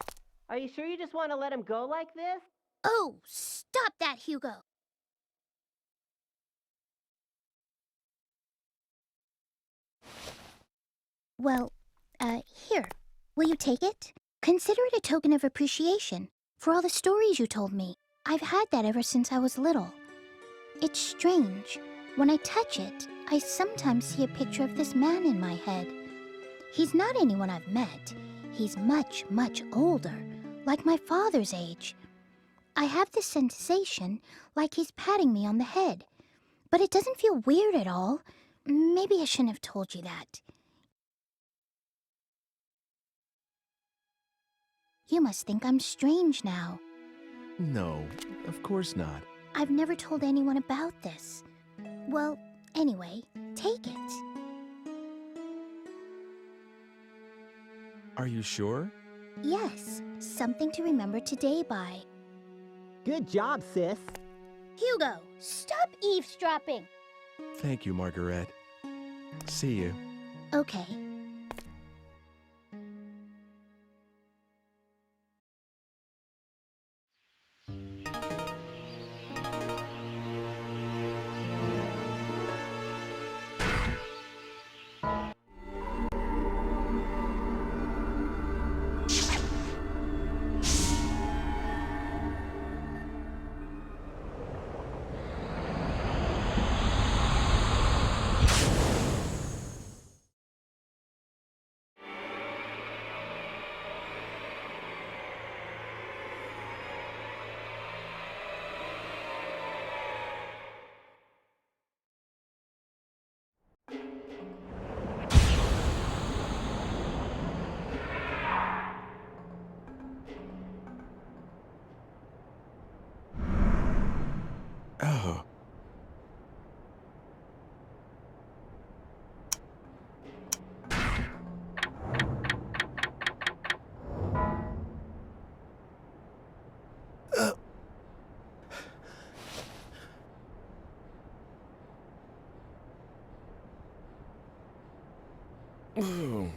Speaker 10: Are you sure you just want to let him go like this?
Speaker 3: Oh, stop that, Hugo! Well, here. Will you take it? Consider it a token of appreciation for all the stories you told me. I've had that ever since I was little. It's strange. When I touch it, I sometimes see a picture of this man in my head. He's not anyone I've met. He's much, much older, like my father's age. I have this sensation like he's patting me on the head, but it doesn't feel weird at all. Maybe I shouldn't have told you that. You must think I'm strange now.
Speaker 1: No, of course not.
Speaker 3: I've never told anyone about this. Well, anyway, take it.
Speaker 1: Are you sure?
Speaker 3: Yes, something to remember today by.
Speaker 10: Good job, sis.
Speaker 3: Hugo, stop eavesdropping!
Speaker 1: Thank you, Margaret. See you.
Speaker 3: Okay.
Speaker 1: Oh. Oh.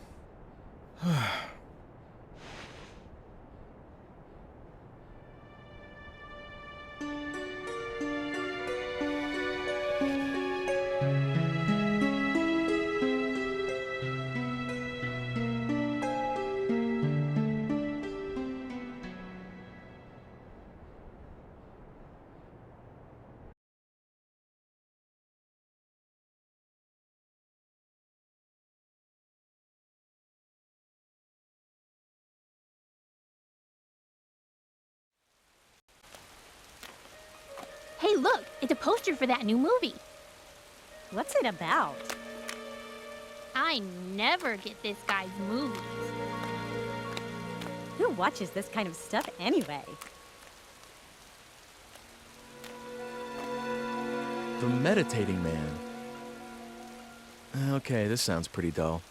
Speaker 9: Hey, look! It's a poster for that new movie.
Speaker 4: What's it about?
Speaker 9: I never get this guy's movies.
Speaker 17: Who watches this kind of stuff anyway?
Speaker 1: The Meditating Man. Okay, this sounds pretty dull.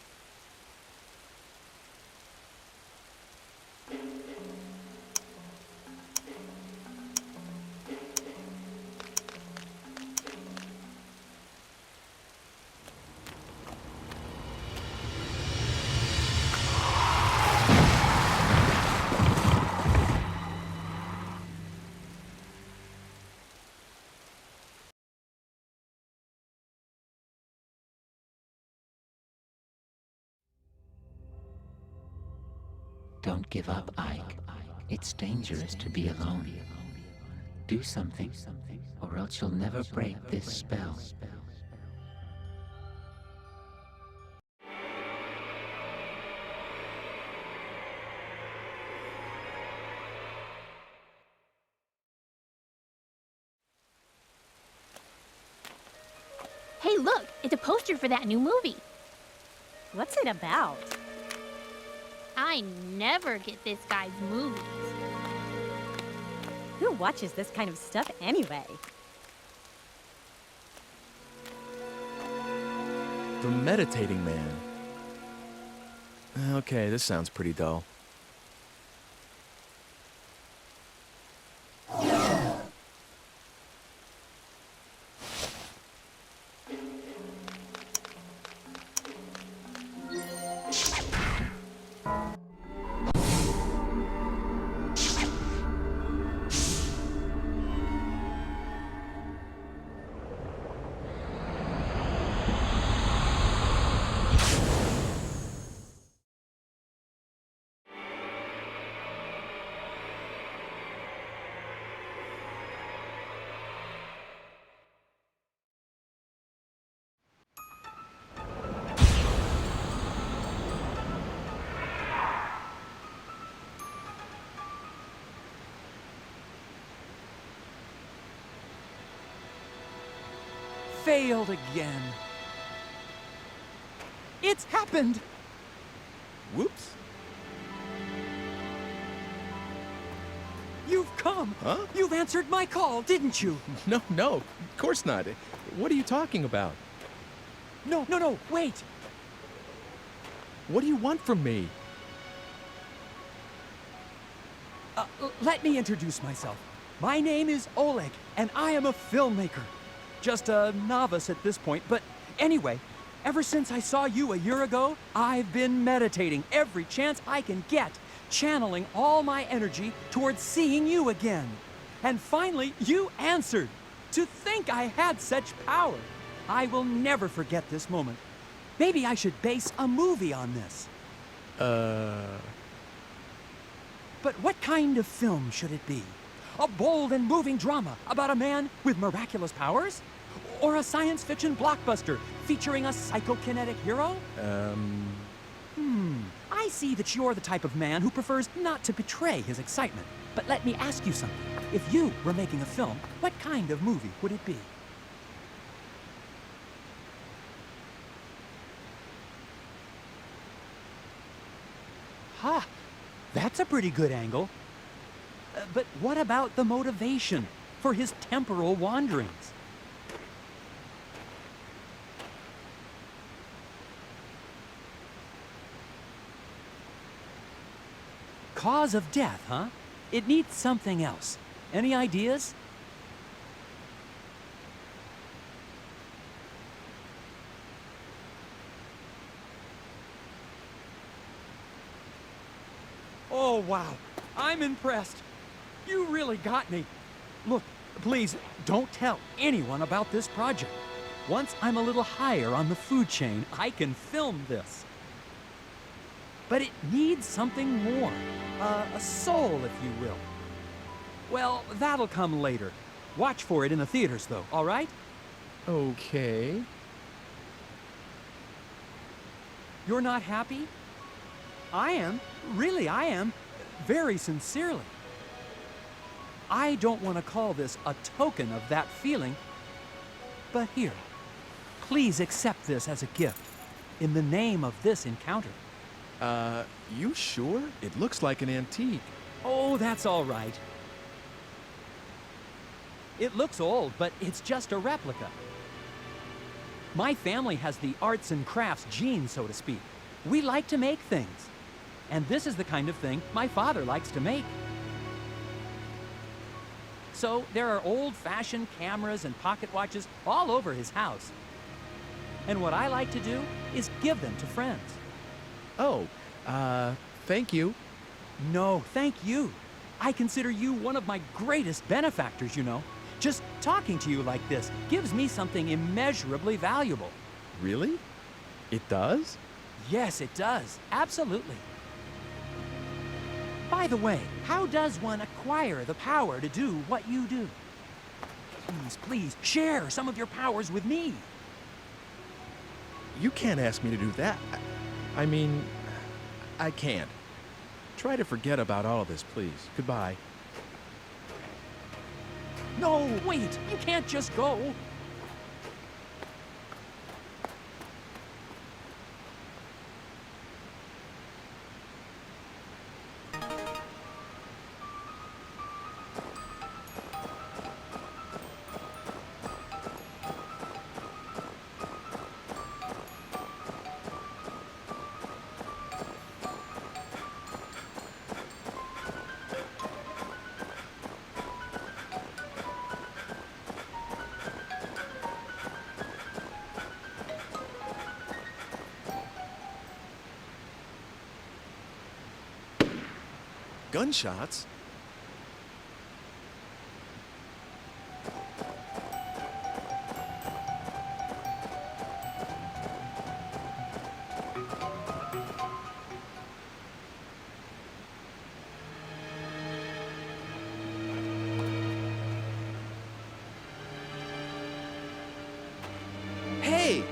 Speaker 2: Don't give up, Ike. It's dangerous to be alone. Do something, or else you'll never break this spell.
Speaker 9: Hey, look! It's a poster for that new movie.
Speaker 4: What's it about?
Speaker 9: I never get this guy's movies.
Speaker 4: Who watches this kind of stuff anyway?
Speaker 1: The Meditating Man. Okay, this sounds pretty dull.
Speaker 15: Failed again. It's happened!
Speaker 1: Whoops.
Speaker 15: You've come!
Speaker 1: Huh?
Speaker 15: You've answered my call, didn't you?
Speaker 1: No, of course not. What are you talking about?
Speaker 15: No, wait!
Speaker 1: What do you want from me?
Speaker 15: Let me introduce myself. My name is Oleg, and I am a filmmaker. Just a novice at this point, but anyway, ever since I saw you a year ago, I've been meditating every chance I can get, channeling all my energy towards seeing you again. And finally, you answered. To think I had such power. I will never forget this moment. Maybe I should base a movie on this. But what kind of film should it be? A bold and moving drama about a man with miraculous powers? Or a science fiction blockbuster featuring a psychokinetic hero? I see that you're the type of man who prefers not to betray his excitement. But let me ask you something. If you were making a film, what kind of movie would it be? Ha! That's a pretty good angle. But what about the motivation for his temporal wanderings? Cause of death, huh? It needs something else. Any ideas? Oh, wow. I'm impressed. You really got me. Look, please, don't tell anyone about this project. Once I'm a little higher on the food chain, I can film this. But it needs something more. A soul, if you will. Well, that'll come later. Watch for it in the theaters, though, all right?
Speaker 1: Okay.
Speaker 15: You're not happy? I am. Really, I am. Very sincerely. I don't want to call this a token of that feeling, but here, please accept this as a gift in the name of this encounter.
Speaker 1: You sure? It looks like an antique.
Speaker 15: Oh, that's all right. It looks old, but it's just a replica. My family has the arts and crafts gene, so to speak. We like to make things. And this is the kind of thing my father likes to make. So there are old-fashioned cameras and pocket watches all over his house. And what I like to do is give them to friends.
Speaker 1: Oh, thank you.
Speaker 15: No, thank you. I consider you one of my greatest benefactors, you know. Just talking to you like this gives me something immeasurably valuable.
Speaker 1: Really? It does?
Speaker 15: Yes, it does. Absolutely. By the way, how does one acquire the power to do what you do? Please, please, share some of your powers with me.
Speaker 1: You can't ask me to do that. I mean, I can't. Try to forget about all of this, please. Goodbye.
Speaker 15: No, wait, you can't just go.
Speaker 1: Gunshots? Hey!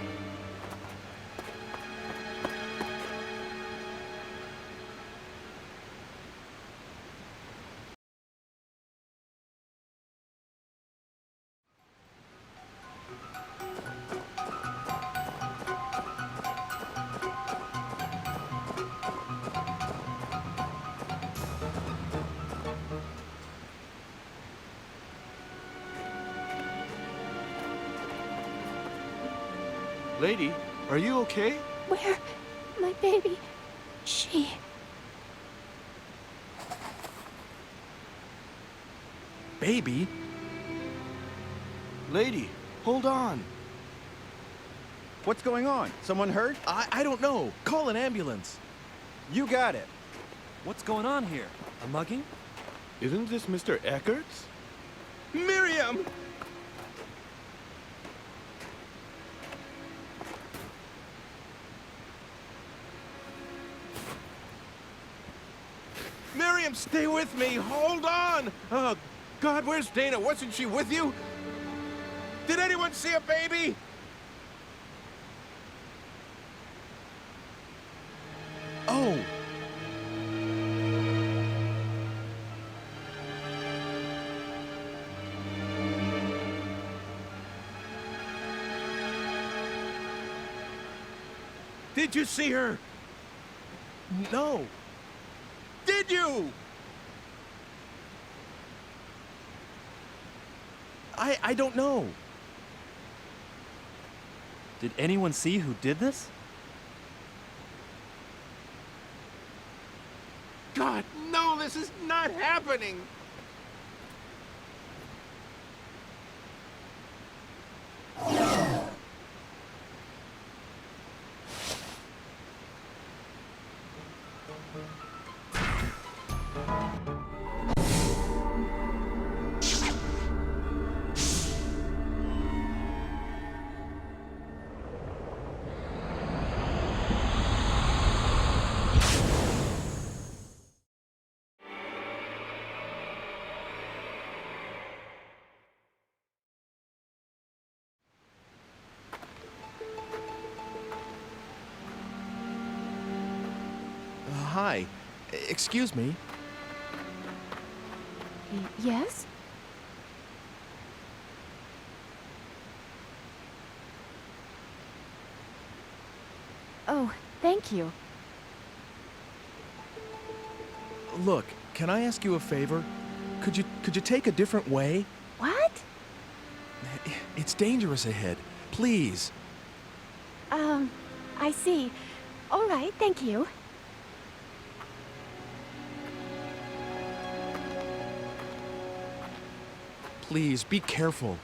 Speaker 18: Lady, are you okay?
Speaker 9: Where? My baby. She.
Speaker 1: Baby?
Speaker 18: Lady, hold on.
Speaker 19: What's going on? Someone hurt?
Speaker 1: I don't know. Call an ambulance.
Speaker 19: You got it.
Speaker 15: What's going on here? A mugging?
Speaker 18: Isn't this Mr. Eckert's?
Speaker 1: Miriam!
Speaker 12: Miriam, stay with me. Hold on. Oh, God, where's Dana? Wasn't she with you? Did anyone see a baby?
Speaker 1: Oh!
Speaker 12: Did you see her?
Speaker 1: No.
Speaker 12: Did you?
Speaker 1: I don't know.
Speaker 15: Did anyone see who did this?
Speaker 12: God, no, this is not happening.
Speaker 1: Hi. Excuse me.
Speaker 9: Yes? Oh, thank you.
Speaker 1: Look, can I ask you a favor? Could you take a different way?
Speaker 9: What?
Speaker 1: It's dangerous ahead. Please.
Speaker 9: I see. All right, thank you.
Speaker 1: Please, be careful.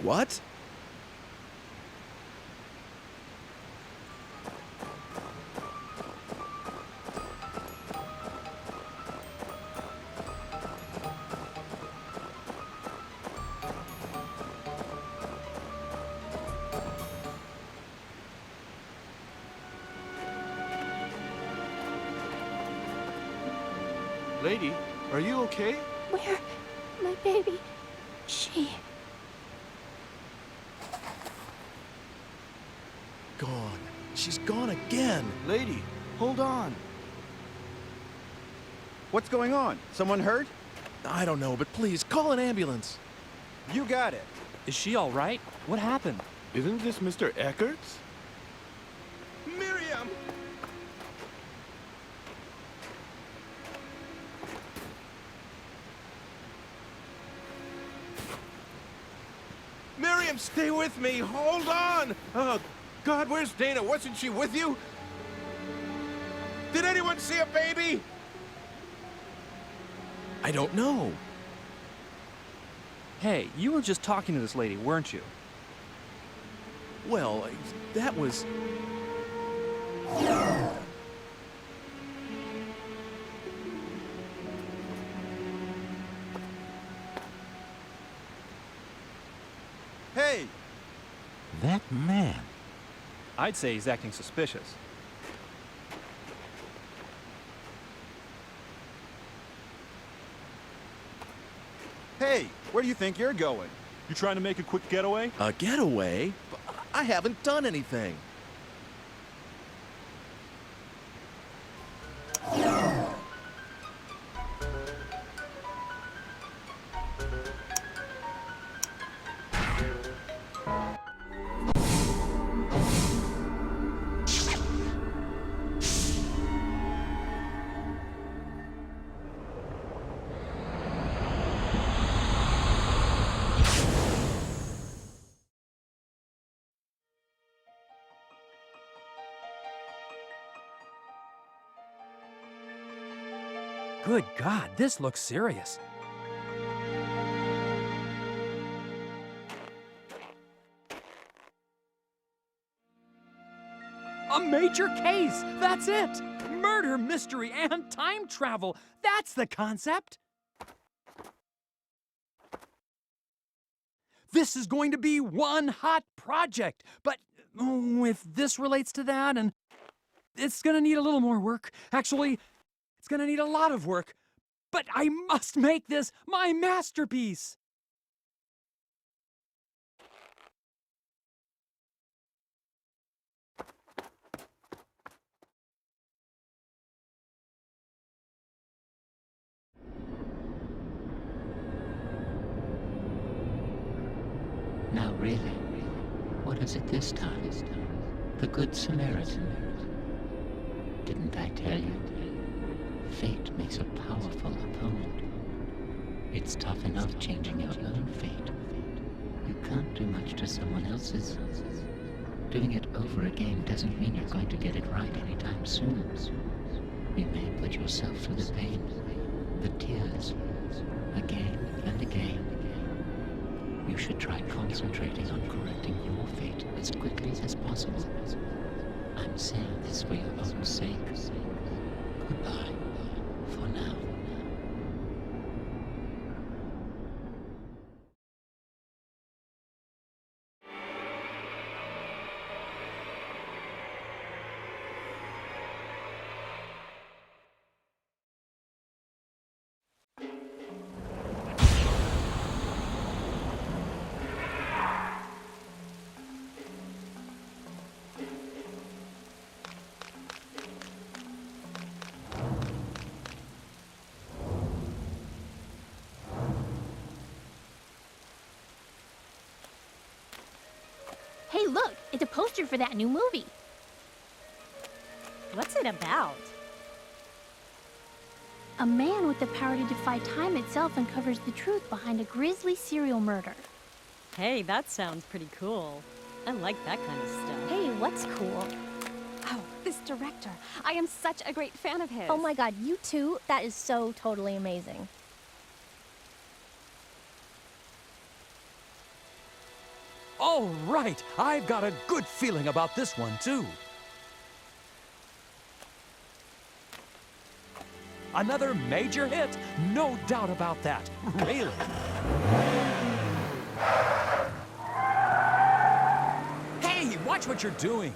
Speaker 1: What?
Speaker 18: Lady, are you okay?
Speaker 9: Where? My baby. She.
Speaker 1: Gone. She's gone again.
Speaker 18: Lady, hold on.
Speaker 19: What's going on? Someone hurt?
Speaker 1: I don't know, but please, call an ambulance.
Speaker 19: You got it.
Speaker 20: Is she all right? What happened?
Speaker 18: Isn't this Mr. Eckert's?
Speaker 1: Miriam!
Speaker 12: Miriam, stay with me! Hold on! Oh, God, where's Dana? Wasn't she with you? Did anyone see a baby?
Speaker 1: I don't know.
Speaker 20: Hey, you were just talking to this lady, weren't you?
Speaker 1: Well, that was...
Speaker 19: Hey!
Speaker 15: That man.
Speaker 20: I'd say he's acting suspicious.
Speaker 19: Hey, where do you think you're going?
Speaker 18: You trying to make a quick getaway?
Speaker 1: A getaway? I haven't done anything.
Speaker 20: Good God, this looks serious. A major case! That's it! Murder, mystery, and time travel! That's the concept! This is going to be one hot project, but if this relates to that, and it's gonna need a little more work. Actually, it's gonna need a lot of work, but I must make this my masterpiece!
Speaker 2: Now really, what is it this time? The Good Samaritan. Didn't I tell you? Fate makes a powerful opponent. It's tough enough changing your own fate. You can't do much to someone else's. Doing it over again doesn't mean you're going to get it right anytime soon. You may put yourself through the pain, the tears, again and again. You should try concentrating on correcting your fate as quickly as possible. I'm saying this for your own sake. Goodbye, for now.
Speaker 9: Hey, look! It's a poster for that new movie.
Speaker 4: What's it about?
Speaker 3: A man with the power to defy time itself uncovers the truth behind a grisly serial murder.
Speaker 17: Hey, that sounds pretty cool. I like that kind of stuff.
Speaker 3: Hey, what's cool?
Speaker 4: Oh, this director. I am such a great fan of his.
Speaker 3: Oh my god, you too? That is so totally amazing.
Speaker 15: All right, I've got a good feeling about this one, too. Another major hit, no doubt about that. Really. Hey, watch what you're doing.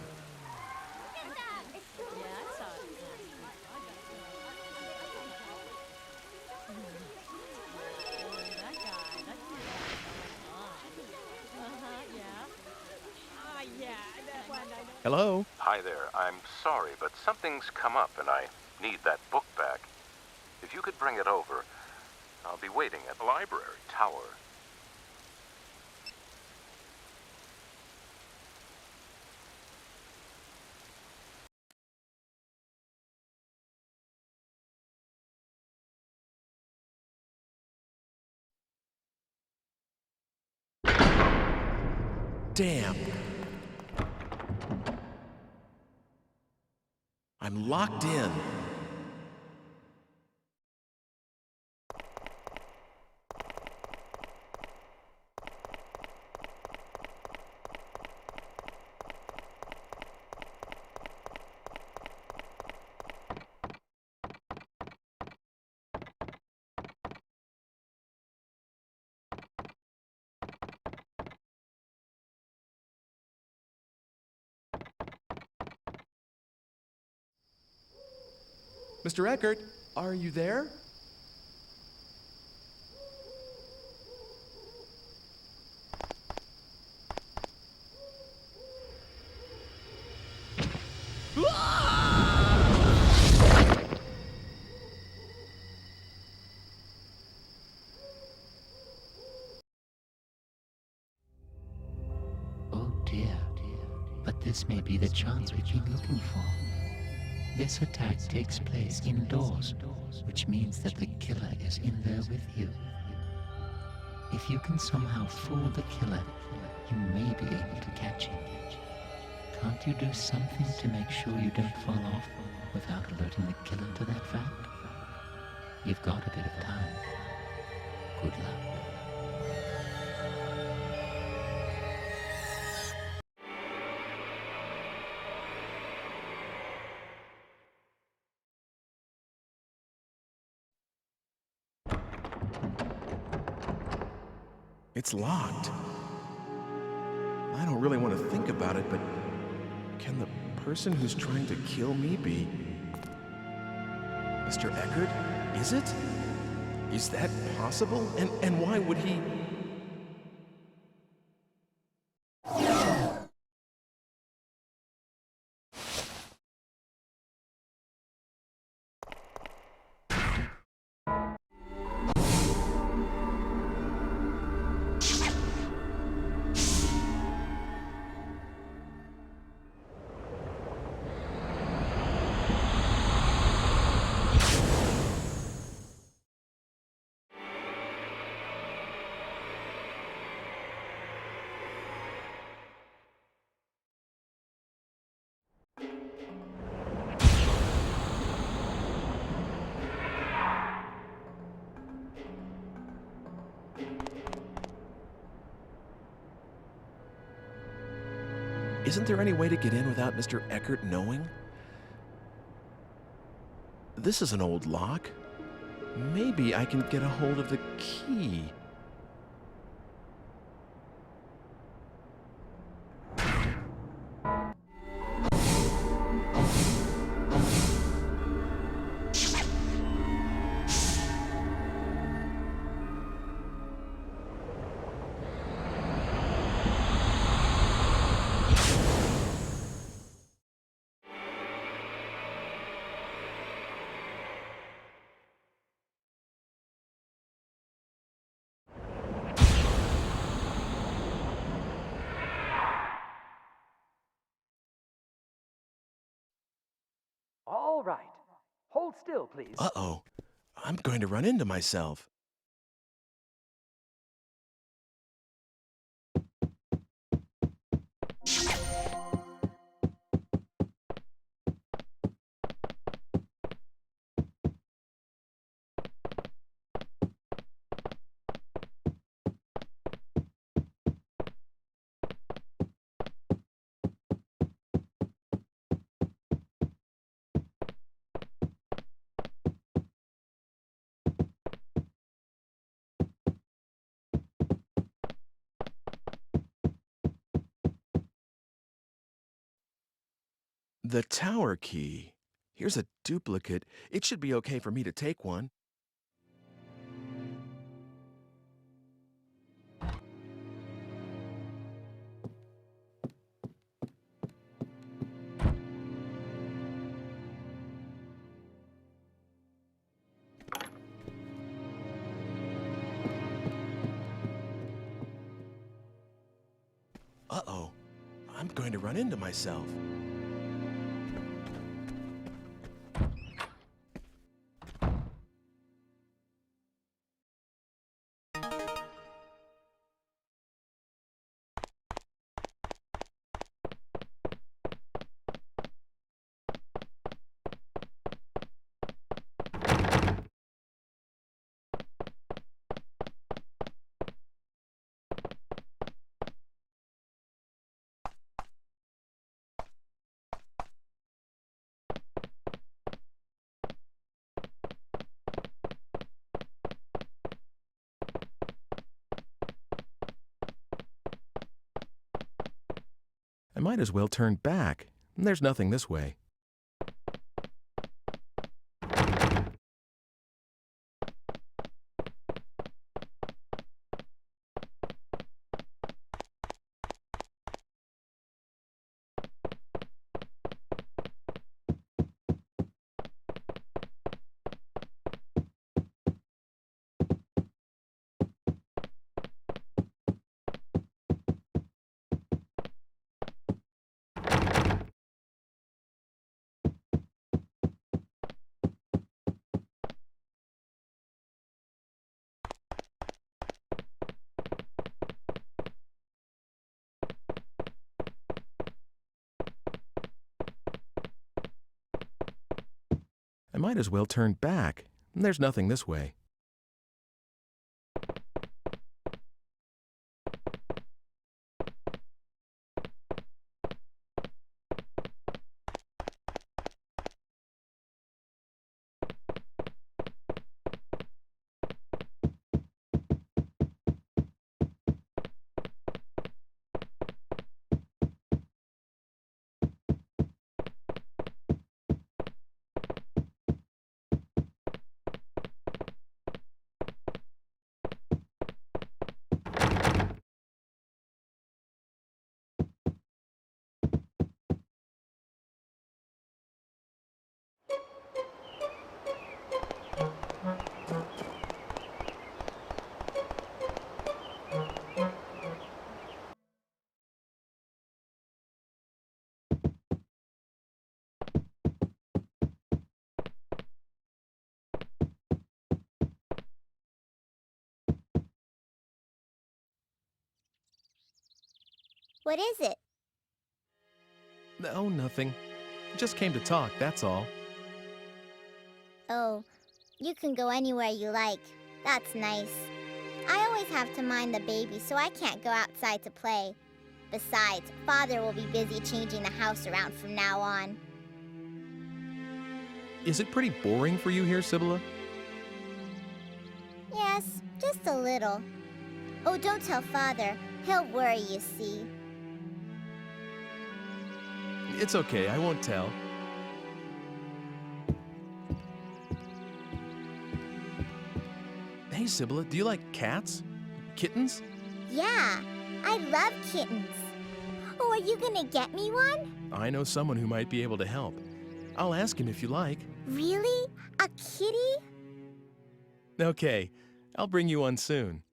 Speaker 1: Hello?
Speaker 14: Hi there. I'm sorry, but something's come up and I need that book back. If you could bring it over, I'll be waiting at the library tower.
Speaker 1: Damn. I'm locked in. Mr. Eckert, are you there?
Speaker 2: Oh dear. But this may be the chance we've been looking for. This attack takes place indoors, which means that the killer is in there with you. If you can somehow fool the killer, you may be able to catch him. Can't you do something to make sure you don't fall off without alerting the killer to that fact? You've got a bit of time. Good luck.
Speaker 1: It's locked. I don't really want to think about it, but can the person who's trying to kill me be Mr. Eckert? Is it? Is that possible? And why would he... Isn't there any way to get in without Mr. Eckert knowing? This is an old lock. Maybe I can get a hold of the key.
Speaker 15: All right. Hold still, please.
Speaker 1: Uh-oh. I'm going to run into myself. The tower key. Here's a duplicate. It should be okay for me to take one. Uh-oh. I'm going to run into myself. I might as well turn back. There's nothing this way. I might as well turn back. There's nothing this way.
Speaker 7: What is it?
Speaker 1: Oh, nothing. Just came to talk, that's all.
Speaker 7: Oh, you can go anywhere you like. That's nice. I always have to mind the baby, so I can't go outside to play. Besides, Father will be busy changing the house around from now on.
Speaker 1: Is it pretty boring for you here, Sibylla?
Speaker 7: Yes, just a little. Oh, don't tell Father. He'll worry, you see.
Speaker 1: It's okay, I won't tell. Hey, Sibylla, do you like cats? Kittens?
Speaker 7: Yeah, I love kittens. Oh, are you gonna get me one?
Speaker 1: I know someone who might be able to help. I'll ask him if you like.
Speaker 7: Really? A kitty?
Speaker 1: Okay, I'll bring you one soon.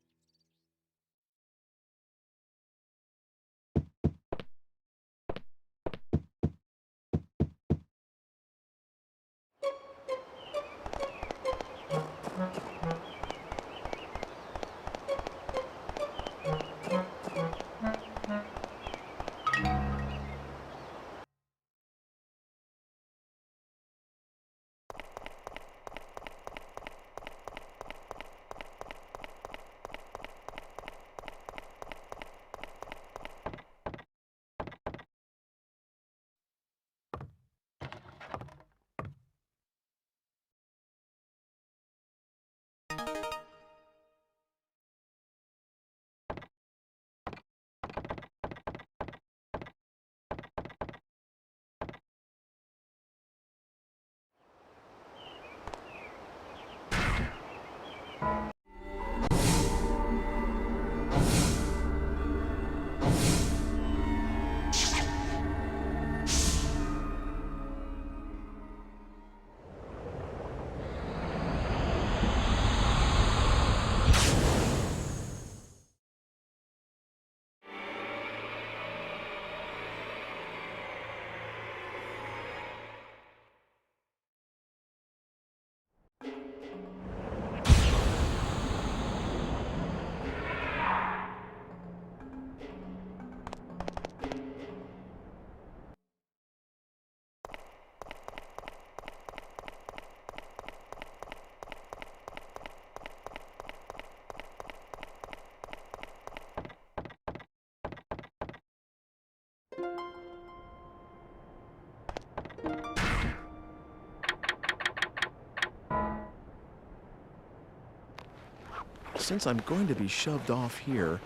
Speaker 1: since I'm going to be shoved off here,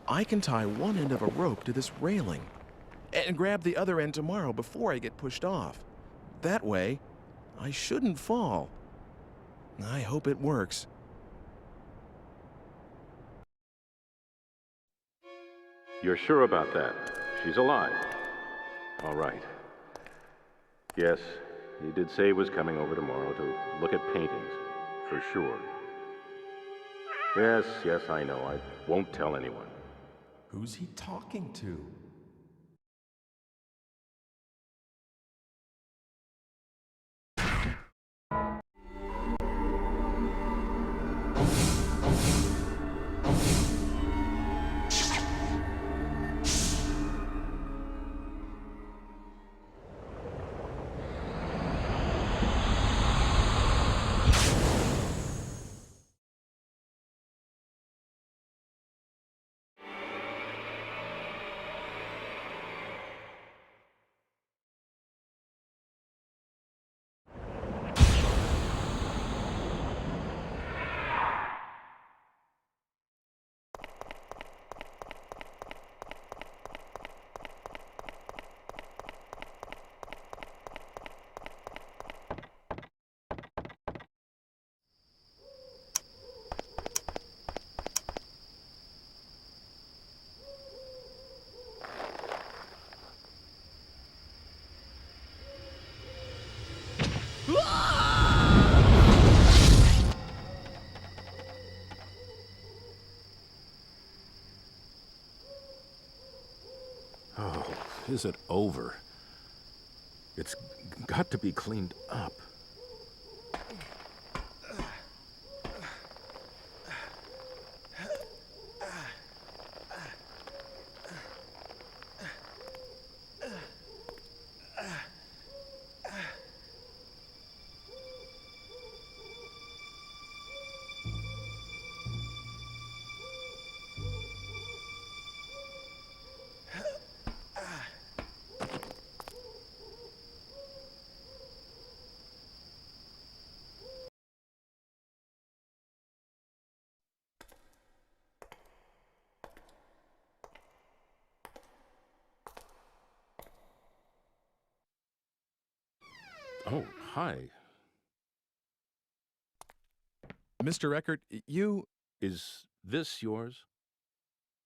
Speaker 1: I can tie one end of a rope to this railing and grab the other end tomorrow before I get pushed off. That way, I shouldn't fall. I hope it works.
Speaker 14: You're sure about that? She's alive. All right. Yes, he did say he was coming over tomorrow to look at paintings, for sure. Yes, I know. I won't tell anyone.
Speaker 1: Who's he talking to?
Speaker 12: Oh, is it over? It's got to be cleaned up. Oh, hi.
Speaker 1: Mr. Eckert, you...
Speaker 12: Is this yours?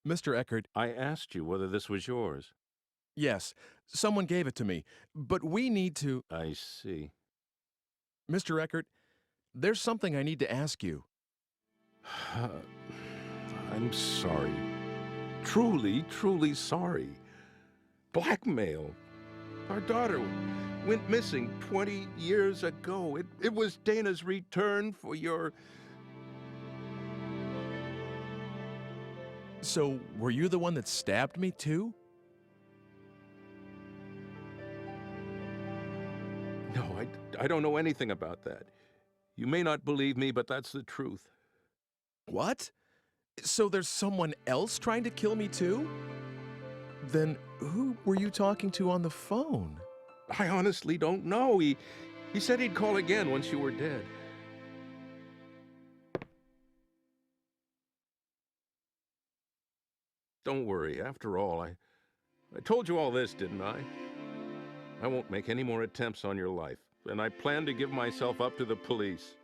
Speaker 1: Mr. Eckert...
Speaker 12: I asked you whether this was yours.
Speaker 1: Yes, someone gave it to me, but we need to...
Speaker 12: I see.
Speaker 1: Mr. Eckert, there's something I need to ask you.
Speaker 12: I'm sorry. Truly sorry. Blackmail. Our daughter went missing 20 years ago. It was Dana's return for your...
Speaker 1: So, were you the one that stabbed me, too?
Speaker 12: No, I don't know anything about that. You may not believe me, but that's the truth.
Speaker 1: What? So there's someone else trying to kill me, too? Then who were you talking to on the phone?
Speaker 12: I honestly don't know. He said he'd call again once you were dead. Don't worry. After all, I told you all this, didn't I? I won't make any more attempts on your life, and I plan to give myself up to the police.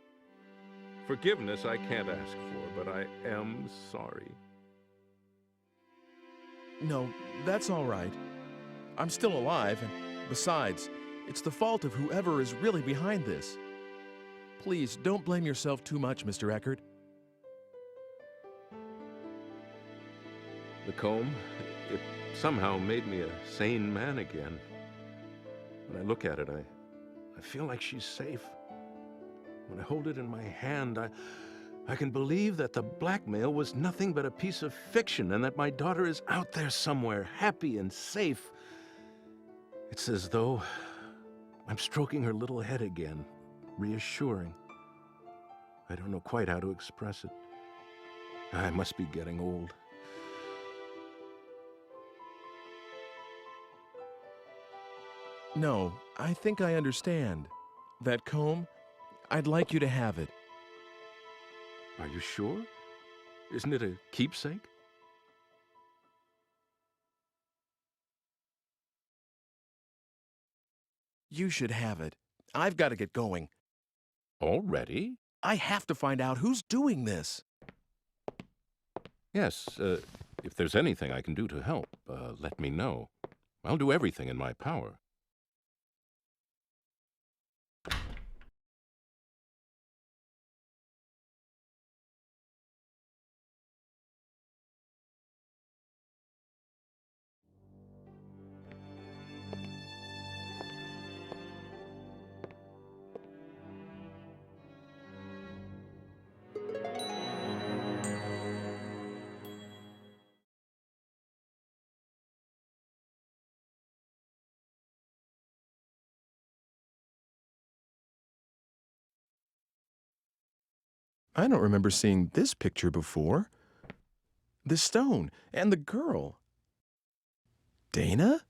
Speaker 12: Forgiveness I can't ask for, but I am sorry.
Speaker 1: No, that's all right. I'm still alive, and besides, it's the fault of whoever is really behind this. Please, don't blame yourself too much, Mr. Eckert.
Speaker 12: The comb, it somehow made me a sane man again. When I look at it, I feel like she's safe. When I hold it in my hand, I can believe that the blackmail was nothing but a piece of fiction and that my daughter is out there somewhere, happy and safe. It's as though I'm stroking her little head again, reassuring. I don't know quite how to express it. I must be getting old.
Speaker 1: No, I think I understand. That comb, I'd like you to have it.
Speaker 12: Are you sure? Isn't it a keepsake?
Speaker 1: You should have it. I've got to get going.
Speaker 12: Already?
Speaker 1: I have to find out who's doing this.
Speaker 12: Yes, if there's anything I can do to help, let me know. I'll do everything in my power.
Speaker 1: I don't remember seeing this picture before. The stone and the girl. Dana?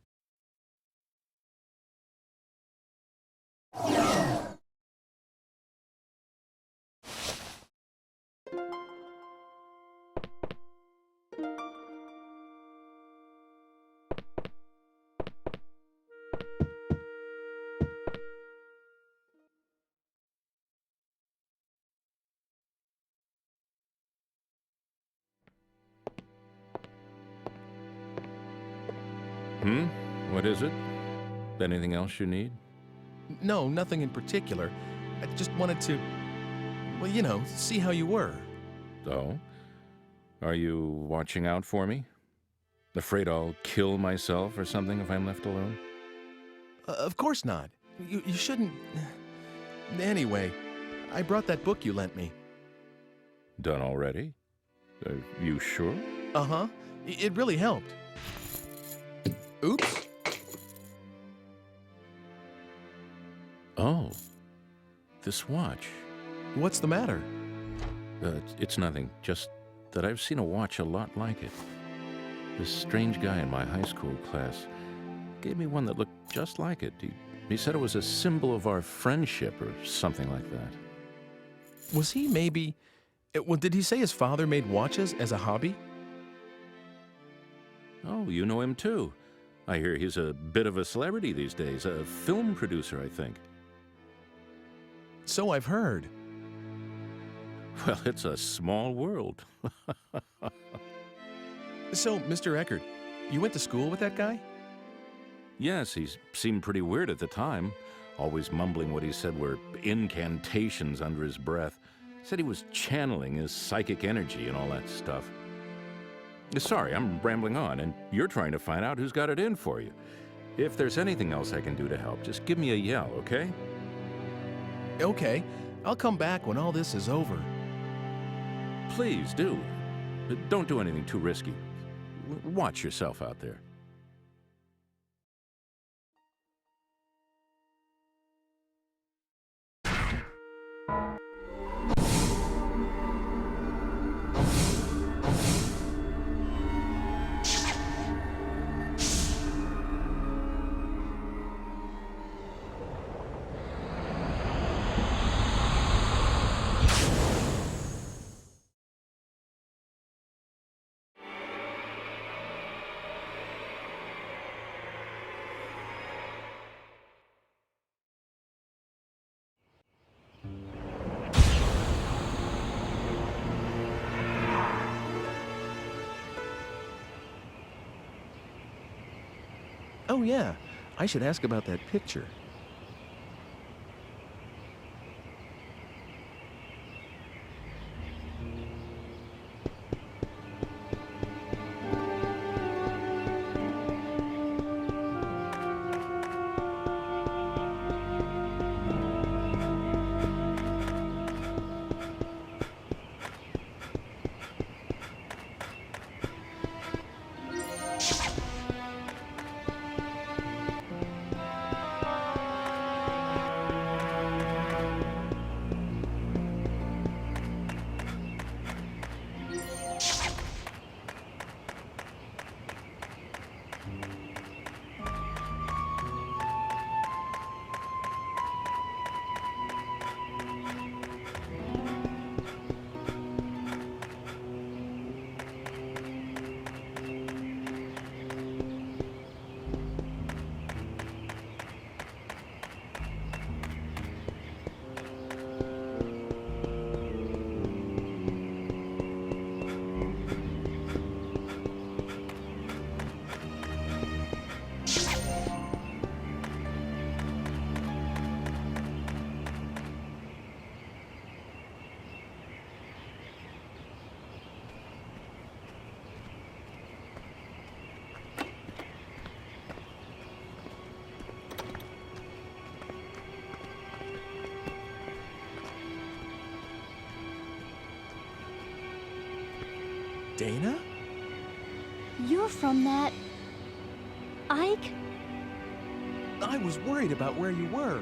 Speaker 12: What is it? Anything else you need?
Speaker 1: No, nothing in particular. I just wanted to, well, you know, see how you were.
Speaker 12: Oh? Are you watching out for me? Afraid I'll kill myself or something if I'm left alone?
Speaker 1: Of course not. You shouldn't... Anyway, I brought that book you lent me.
Speaker 12: Done already? You sure?
Speaker 1: Uh-huh. It really helped. Oops.
Speaker 12: Oh. This watch.
Speaker 1: What's the matter?
Speaker 12: It's nothing. Just that I've seen a watch a lot like it. This strange guy in my high school class gave me one that looked just like it. He said it was a symbol of our friendship or something like that.
Speaker 1: Was he maybe... Well, did he say his father made watches as a hobby?
Speaker 12: Oh, you know him too. I hear he's a bit of a celebrity these days. A film producer, I think.
Speaker 1: So I've heard.
Speaker 12: Well, it's a small world.
Speaker 1: So, Mr. Eckert, you went to school with that guy?
Speaker 12: Yes, he seemed pretty weird at the time, always mumbling what he said were incantations under his breath. Said he was channeling his psychic energy and all that stuff. Sorry, I'm rambling on, and you're trying to find out who's got it in for you. If there's anything else I can do to help, just give me a yell, okay?
Speaker 1: Okay, I'll come back when all this is over.
Speaker 12: Please do. Don't do anything too risky. Watch yourself out there.
Speaker 1: Oh, yeah. I should ask about that picture. Dana?
Speaker 3: You're from that... Ike?
Speaker 1: I was worried about where you were.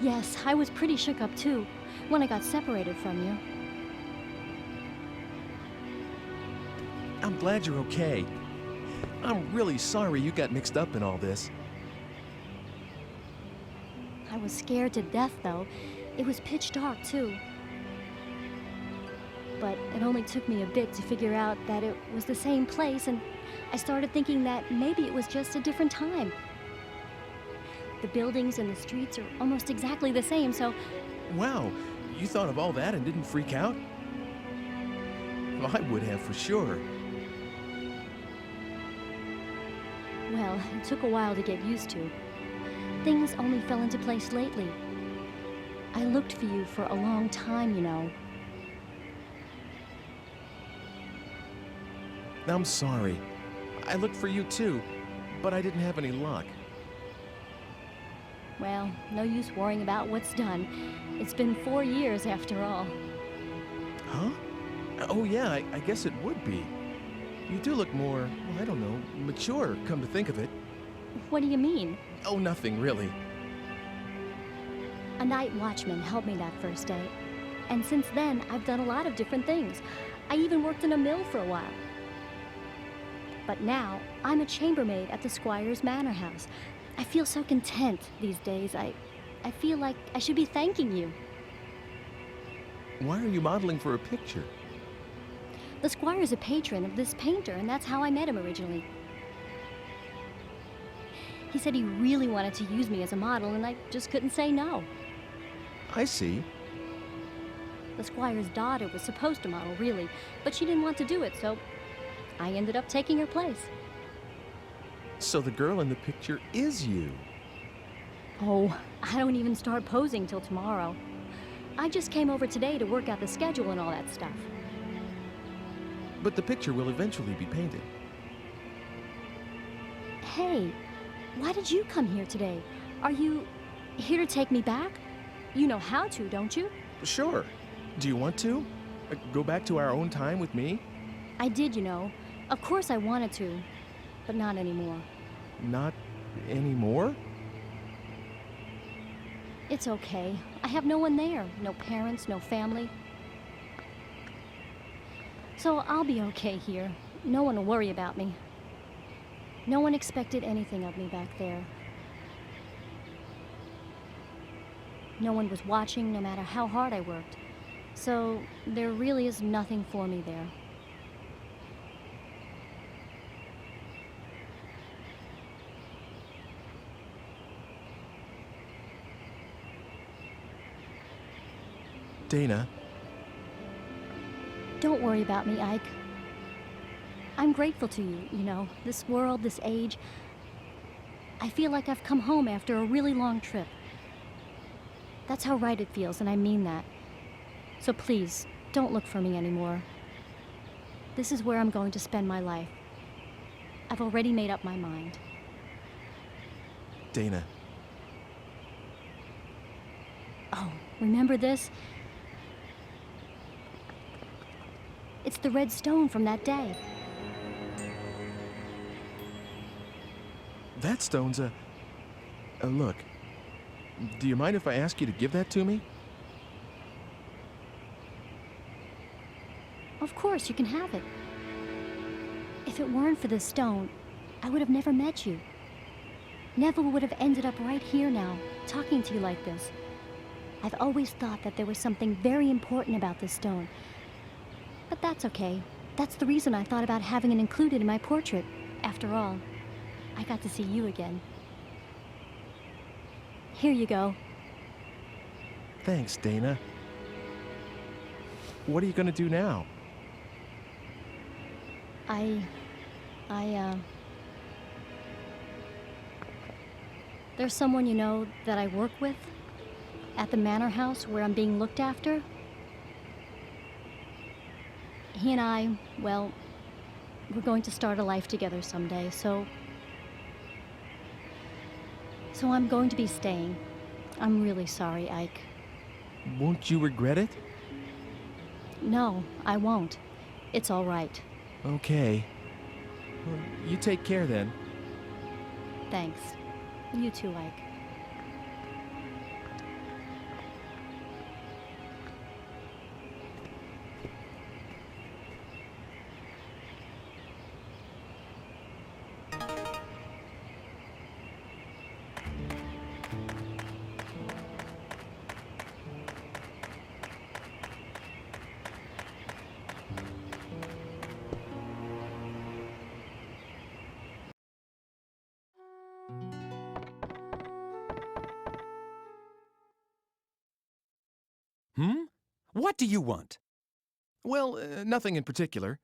Speaker 3: Yes, I was pretty shook up too, when I got separated from you.
Speaker 1: I'm glad you're okay. I'm really sorry you got mixed up in all this.
Speaker 3: I was scared to death, though. It was pitch dark, too. But it only took me a bit to figure out that it was the same place, and I started thinking that maybe it was just a different time. The buildings and the streets are almost exactly the same, so...
Speaker 1: Wow, you thought of all that and didn't freak out? Well, I would have for sure.
Speaker 3: Well, it took a while to get used to. Things only fell into place lately. I looked for you for a long time, you know.
Speaker 1: I'm sorry. I looked for you too, but I didn't have any luck.
Speaker 3: Well, no use worrying about what's done. It's been 4 years after all.
Speaker 1: Huh? Oh yeah, I guess it would be. You do look more, well, I don't know, mature, come to think of it.
Speaker 3: What do you mean?
Speaker 1: Oh, nothing really.
Speaker 3: A night watchman helped me that first day. And since then, I've done a lot of different things. I even worked in a mill for a while. But now, I'm a chambermaid at the Squire's manor house. I feel so content these days. I feel like I should be thanking you.
Speaker 1: Why are you modeling for a picture?
Speaker 3: The Squire's a patron of this painter, and that's how I met him originally. He said he really wanted to use me as a model, and I just couldn't say no.
Speaker 1: I see.
Speaker 3: The Squire's daughter was supposed to model, really, but she didn't want to do it, so I ended up taking her place.
Speaker 1: So the girl in the picture is you.
Speaker 3: Oh, I don't even start posing till tomorrow. I just came over today to work out the schedule and all that stuff.
Speaker 1: But the picture will eventually be painted.
Speaker 3: Hey, why did you come here today? Are you here to take me back? You know how to, don't you?
Speaker 1: Sure. Do you want to? Go back to our own time with me?
Speaker 3: I did, you know. Of course I wanted to, but not anymore.
Speaker 1: Not anymore?
Speaker 3: It's okay. I have no one there. No parents, no family. So I'll be okay here. No one will worry about me. No one expected anything of me back there. No one was watching, no matter how hard I worked. So there really is nothing for me there.
Speaker 1: Dana.
Speaker 3: Don't worry about me, Ike. I'm grateful to you, you know, this world, this age. I feel like I've come home after a really long trip. That's how right it feels, and I mean that. So please, don't look for me anymore. This is where I'm going to spend my life. I've already made up my mind.
Speaker 1: Dana.
Speaker 3: Oh, remember this? It's the red stone from that day.
Speaker 1: That stone's a look. Do you mind if I ask you to give that to me?
Speaker 3: Of course, you can have it. If it weren't for this stone, I would have never met you. Never would have ended up right here now, talking to you like this. I've always thought that there was something very important about this stone. But that's okay. That's the reason I thought about having it included in my portrait. After all, I got to see you again. Here you go.
Speaker 1: Thanks, Dana. What are you gonna do now?
Speaker 3: There's someone you know that I work with at the manor house where I'm being looked after. He and I, well, we're going to start a life together someday, so I'm going to be staying. I'm really sorry, Ike.
Speaker 1: Won't you regret it?
Speaker 3: No, I won't. It's all right.
Speaker 1: Okay. Well, you take care then.
Speaker 3: Thanks. You too, Ike.
Speaker 20: Hmm? What do you want?
Speaker 1: Well, nothing in particular.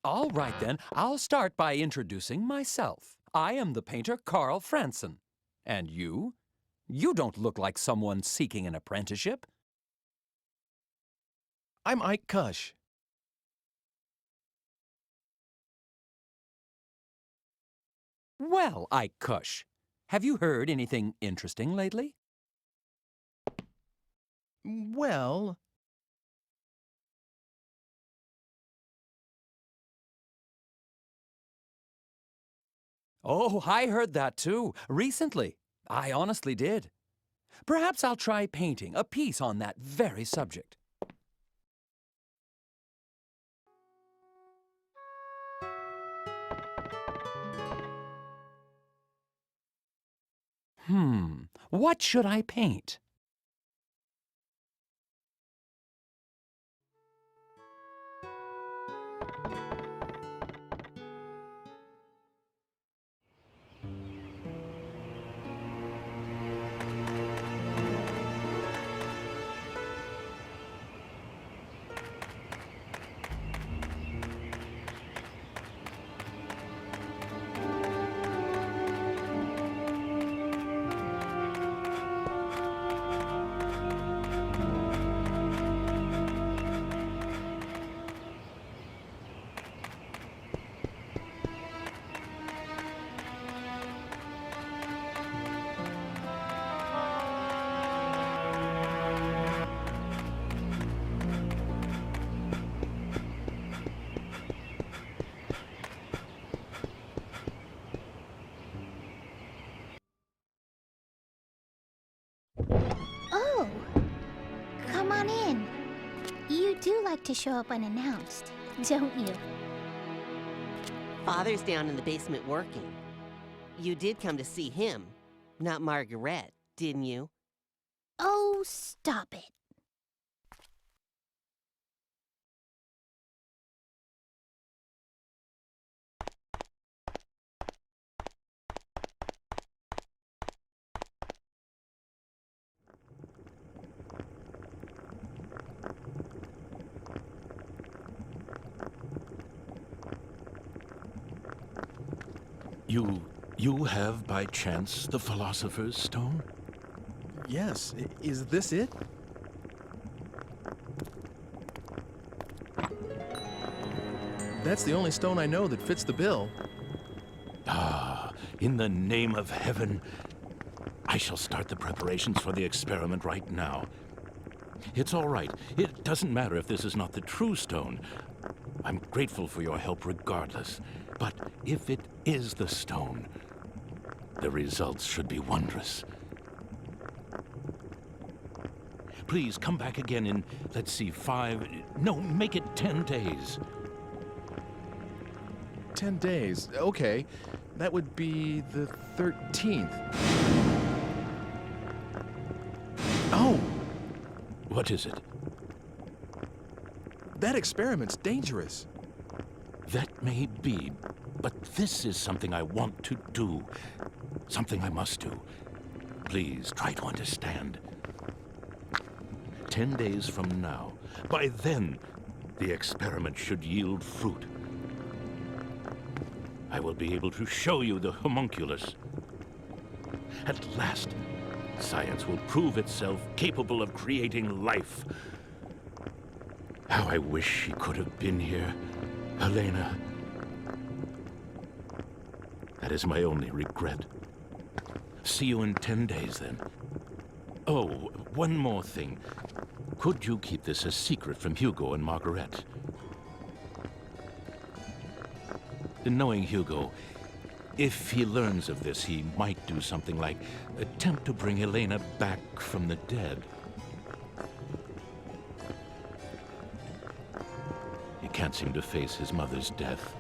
Speaker 20: All right, then. I'll start by introducing myself. I am the painter Carl Franson. And you? You don't look like someone seeking an apprenticeship.
Speaker 1: I'm Ike Kush.
Speaker 20: Well, Ike Kush, have you heard anything interesting lately?
Speaker 1: Well...
Speaker 20: Oh, I heard that too, recently. I honestly did. Perhaps I'll try painting a piece on that very subject. What should I paint?
Speaker 7: Oh! Come on in. You do like to show up unannounced, don't you?
Speaker 10: Father's down in the basement working. You did come to see him, not Margaret, didn't you?
Speaker 7: Oh, stop it.
Speaker 12: You have, by chance, the Philosopher's Stone?
Speaker 1: Yes. Is this it? That's the only stone I know that fits the bill.
Speaker 12: Ah, in the name of heaven, I shall start the preparations for the experiment right now. It's all right. It doesn't matter if this is not the true stone. I'm grateful for your help regardless. But if it is the stone, the results should be wondrous. Please come back again in, let's see, make it 10 days.
Speaker 1: 10 days. Okay. That would be the 13th. Oh!
Speaker 12: What is it?
Speaker 1: That experiment's dangerous.
Speaker 12: That may be, but this is something I want to do. Something I must do. Please, try to understand. 10 days from now, by then, the experiment should yield fruit. I will be able to show you the homunculus. At last, science will prove itself capable of creating life. How I wish she could have been here, Helena. That is my only regret. See you in 10 days, then. Oh, one more thing. Could you keep this a secret from Hugo and Margaret? Knowing Hugo, if he learns of this, he might do something like attempt to bring Elena back from the dead. He can't seem to face his mother's death.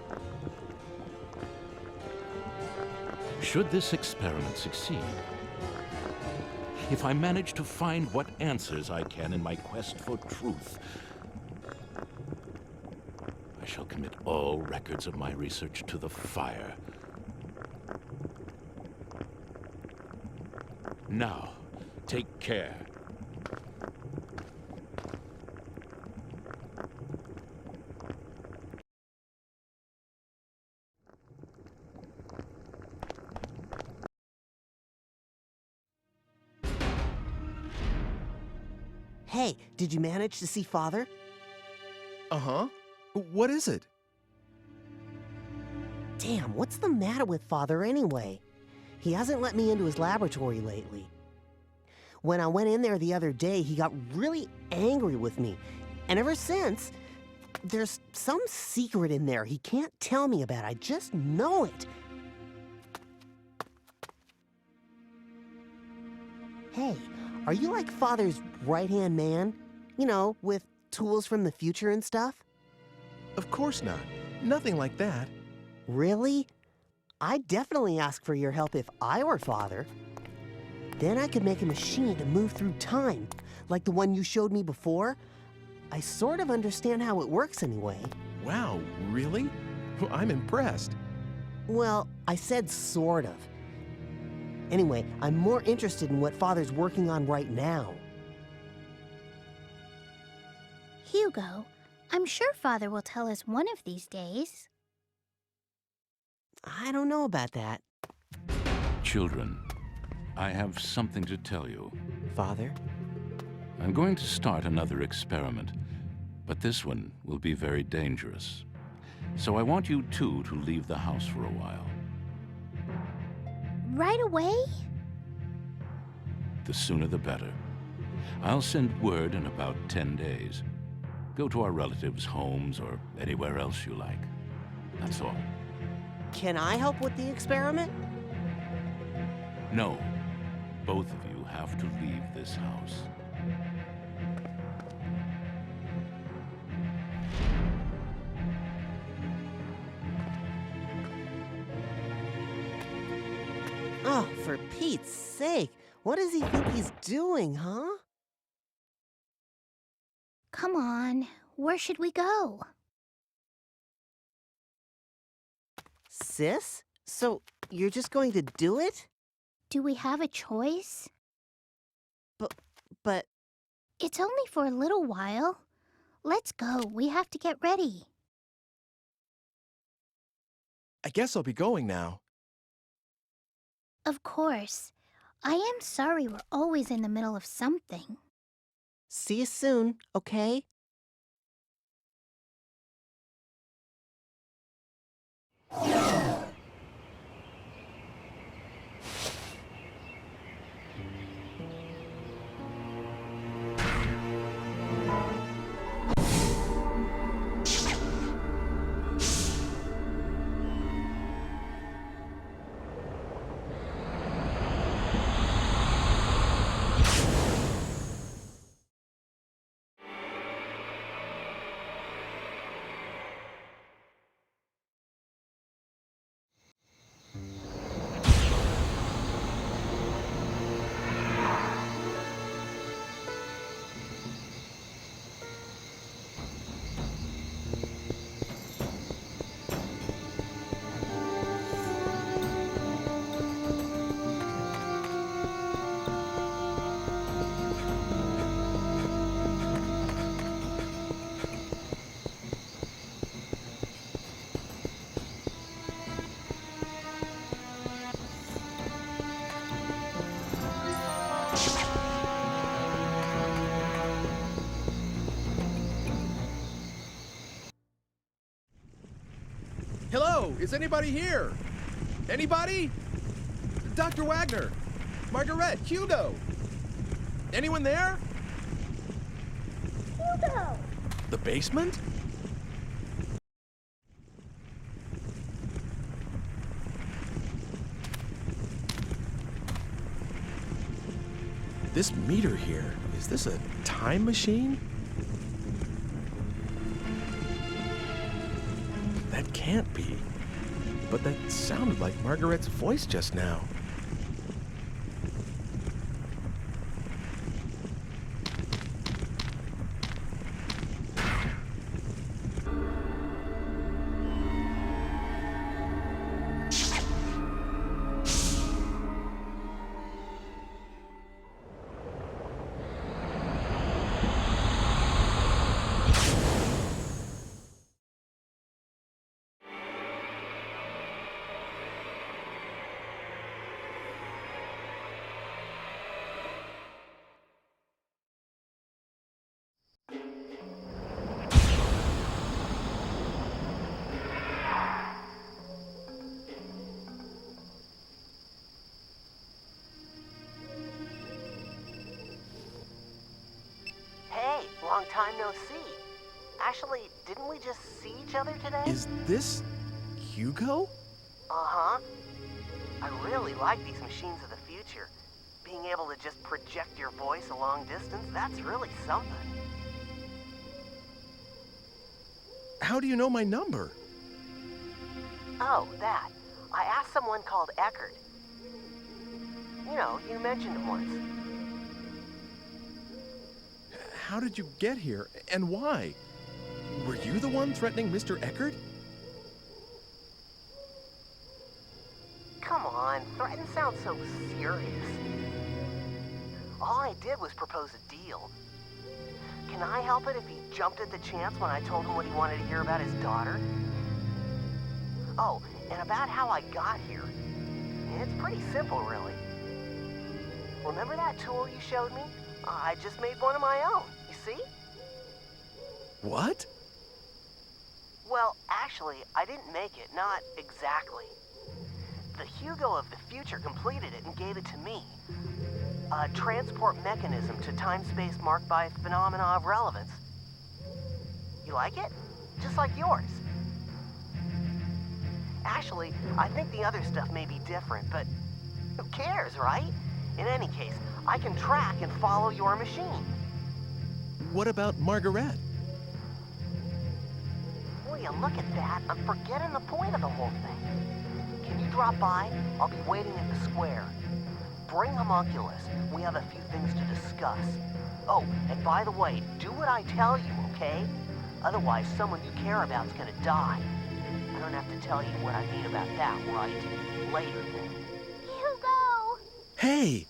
Speaker 12: Should this experiment succeed, if I manage to find what answers I can in my quest for truth, I shall commit all records of my research to the fire. Now, take care.
Speaker 10: Hey, did you manage to see Father?
Speaker 1: Uh-huh. What is it?
Speaker 10: Damn, what's the matter with Father anyway? He hasn't let me into his laboratory lately. When I went in there the other day, he got really angry with me. And ever since, there's some secret in there he can't tell me about. I just know it. Hey, are you like Father's right-hand man? You know, with tools from the future and stuff?
Speaker 1: Of course not. Nothing like that.
Speaker 10: Really? I'd definitely ask for your help if I were Father. Then I could make a machine to move through time, like the one you showed me before. I sort of understand how it works anyway.
Speaker 1: Wow, really? I'm impressed.
Speaker 10: Well, I said sort of. Anyway, I'm more interested in what Father's working on right now.
Speaker 3: Hugo, I'm sure Father will tell us one of these days.
Speaker 10: I don't know about that.
Speaker 12: Children, I have something to tell you.
Speaker 10: Father?
Speaker 12: I'm going to start another experiment, but this one will be very dangerous. So I want you two to leave the house for a while.
Speaker 3: Right away?
Speaker 12: The sooner the better. I'll send word in about 10 days. Go to our relatives' homes or anywhere else you like. That's all.
Speaker 10: Can I help with the experiment?
Speaker 12: No. Both of you have to leave this house.
Speaker 10: Oh, for Pete's sake. What does he think he's doing, huh?
Speaker 3: Come on, where should we go?
Speaker 10: Sis? So, you're just going to do it?
Speaker 3: Do we have a choice?
Speaker 10: But...
Speaker 3: It's only for a little while. Let's go, we have to get ready.
Speaker 1: I guess I'll be going now.
Speaker 3: Of course. I am sorry we're always in the middle of something.
Speaker 10: See you soon, okay?
Speaker 1: Hello, is anybody here? Anybody? Dr. Wagner, Margaret, Hugo. Anyone there?
Speaker 7: Hugo!
Speaker 1: The basement? This meter here, is this a time machine? That can't be. But that sounded like Margaret's voice just now.
Speaker 10: Hey, long time no see. Actually, didn't we just see each other today?
Speaker 1: Is this Hugo?
Speaker 10: Uh-huh. I really like these machines of the future. Being able to just project your voice a long distance, that's really something.
Speaker 1: How do you know my number?
Speaker 10: Oh, that. I asked someone called Eckert. You know, you mentioned him once.
Speaker 1: How did you get here, and why? Were you the one threatening Mr. Eckert?
Speaker 10: Come on, threaten sounds so serious. All I did was propose a deal. Can I help it if he jumped at the chance when I told him what he wanted to hear about his daughter? Oh, and about how I got here. It's pretty simple, really. Remember that tool you showed me? I just made one of my own, you see?
Speaker 1: What?
Speaker 10: Well, actually, I didn't make it, not exactly. The Hugo of the future completed it and gave it to me. A transport mechanism to time-space marked by phenomena of relevance. You like it? Just like yours. Actually, I think the other stuff may be different, but who cares, right? In any case, I can track and follow your machine.
Speaker 1: What about Margaret?
Speaker 10: Will you look at that? I'm forgetting the point of the whole thing. Can you drop by? I'll be waiting at the square. Bring homunculus. We have a few things to discuss. Oh, and by the way, do what I tell you, okay? Otherwise, someone you care about is gonna die. I don't have to tell you what I mean about that, right? Later, then.
Speaker 7: Hugo!
Speaker 1: Hey!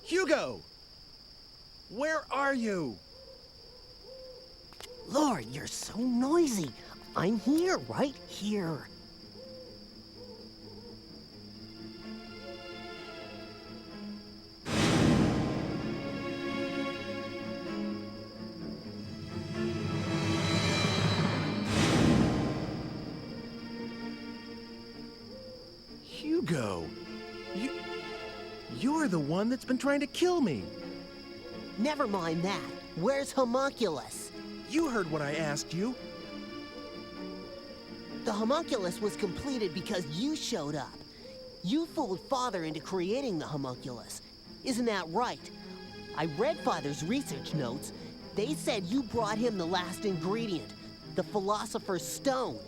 Speaker 1: Hugo! Where are you?
Speaker 10: Lord, you're so noisy. I'm here, right here.
Speaker 1: Hugo! You're the one that's been trying to kill me.
Speaker 10: Never mind that. Where's Homunculus?
Speaker 1: You heard what I asked you.
Speaker 10: The Homunculus was completed because you showed up. You fooled Father into creating the Homunculus. Isn't that right? I read Father's research notes. They said you brought him the last ingredient, the Philosopher's Stone.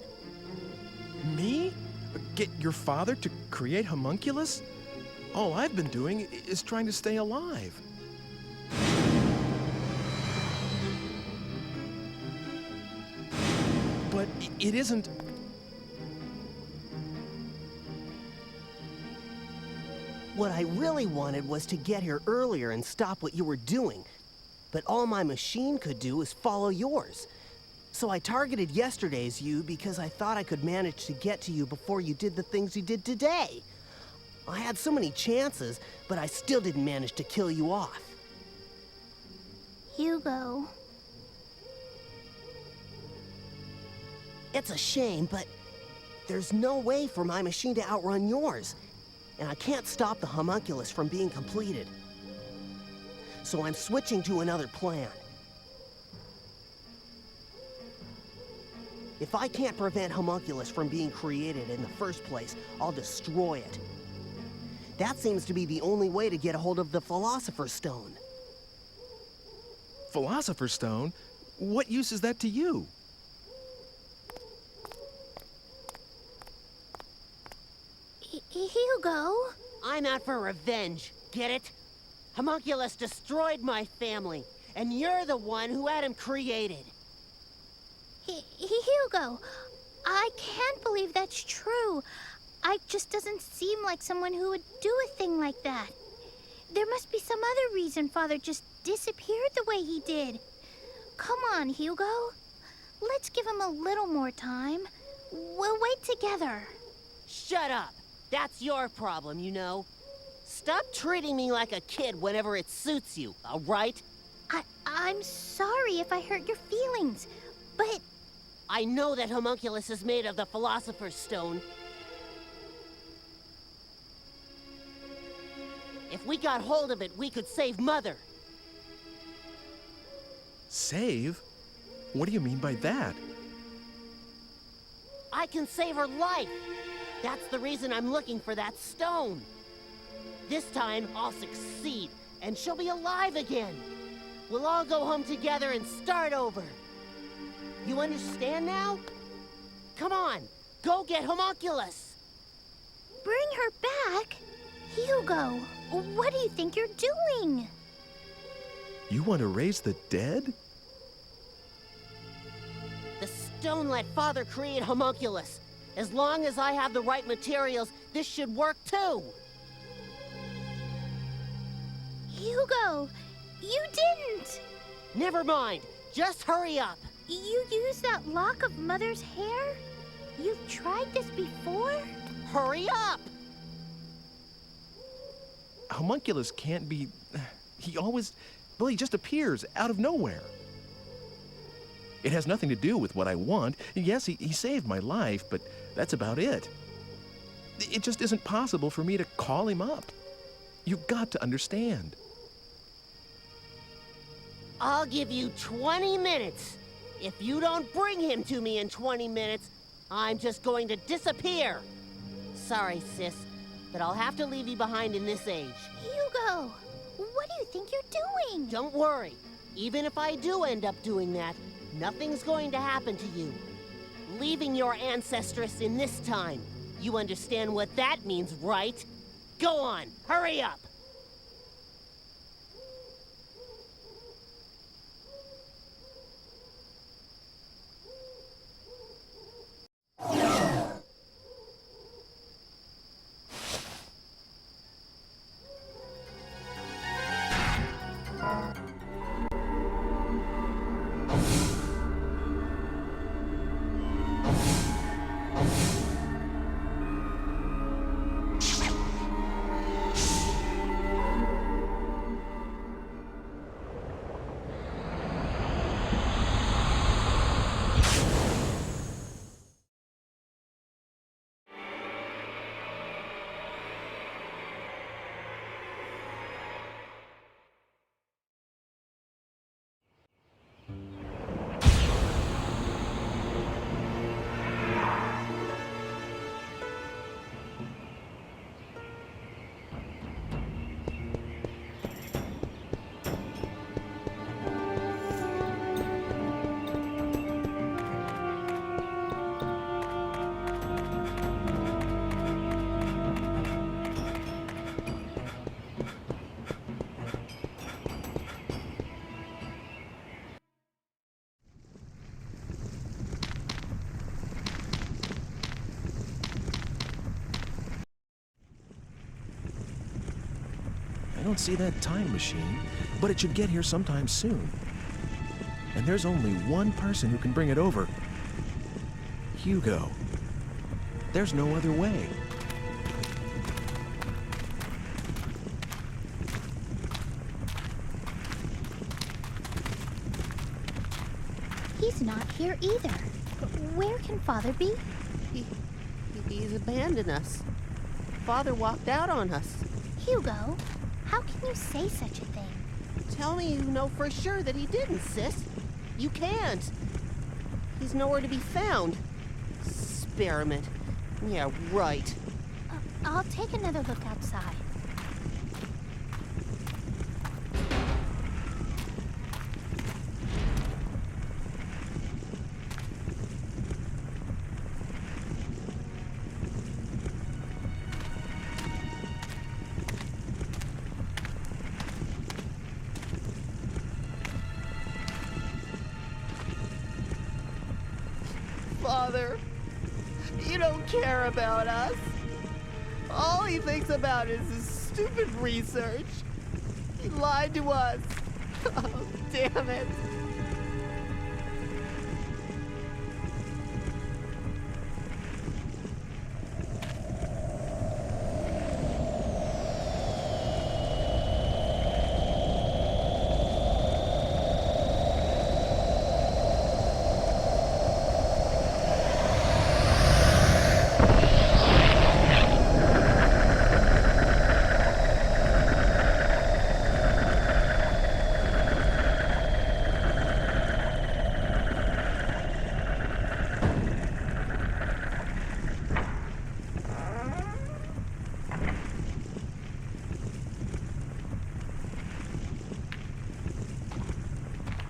Speaker 1: Me? Get your father to create homunculus? All I've been doing is trying to stay alive. But it isn't...
Speaker 10: What I really wanted was to get here earlier and stop what you were doing. But all my machine could do was follow yours. So I targeted yesterday's you because I thought I could manage to get to you before you did the things you did today. I had so many chances, but I still didn't manage to kill you off.
Speaker 7: Hugo.
Speaker 10: It's a shame, but there's no way for my machine to outrun yours. And I can't stop the homunculus from being completed. So I'm switching to another plan. If I can't prevent homunculus from being created in the first place, I'll destroy it. That seems to be the only way to get a hold of the Philosopher's Stone.
Speaker 1: Philosopher's Stone? What use is that to you?
Speaker 7: Hugo?
Speaker 10: I'm out for revenge, get it? Homunculus destroyed my family, and you're the one who had him created.
Speaker 7: Hugo, I can't believe that's true. Ike just doesn't seem like someone who would do a thing like that. There must be some other reason Father just disappeared the way he did. Come on, Hugo. Let's give him a little more time. We'll wait together.
Speaker 10: Shut up. That's your problem, you know. Stop treating me like a kid whenever it suits you, all right?
Speaker 7: I'm sorry if I hurt your feelings, but...
Speaker 10: I know that homunculus is made of the Philosopher's Stone. If we got hold of it, we could save Mother.
Speaker 1: Save? What do you mean by that?
Speaker 10: I can save her life. That's the reason I'm looking for that stone. This time, I'll succeed, and she'll be alive again. We'll all go home together and start over. You understand now? Come on, go get homunculus.
Speaker 7: Bring her back? Hugo, what do you think you're doing?
Speaker 1: You want to raise the dead?
Speaker 10: The stone let Father create homunculus. As long as I have the right materials, this should work too.
Speaker 7: Hugo, you didn't.
Speaker 10: Never mind. Just hurry up.
Speaker 7: You used that lock of Mother's hair? You've tried this before?
Speaker 10: Hurry up!
Speaker 1: Homunculus can't be... He always... Well, he just appears out of nowhere. It has nothing to do with what I want. Yes, he saved my life, but that's about it. It just isn't possible for me to call him up. You've got to understand.
Speaker 10: I'll give you 20 minutes. If you don't bring him to me in 20 minutes, I'm just going to disappear. Sorry, sis, but I'll have to leave you behind in this age.
Speaker 7: Hugo, what do you think you're doing?
Speaker 10: Don't worry. Even if I do end up doing that, nothing's going to happen to you. Leaving your ancestress in this time. You understand what that means, right? Go on, hurry up!
Speaker 1: don't see that time machine, but it should get here sometime soon. And there's only one person who can bring it over. Hugo. There's no other way.
Speaker 9: He's not here either. Where can Father be?
Speaker 10: He's abandoned us. Father walked out on us.
Speaker 9: Hugo, how can you say such a thing?
Speaker 10: Tell me you know for sure that he didn't, sis. You can't. He's nowhere to be found. Experiment. Yeah, right.
Speaker 9: I'll take another look outside.
Speaker 10: Father, you don't care about us. All he thinks about is his stupid research. He lied to us. Oh, damn it.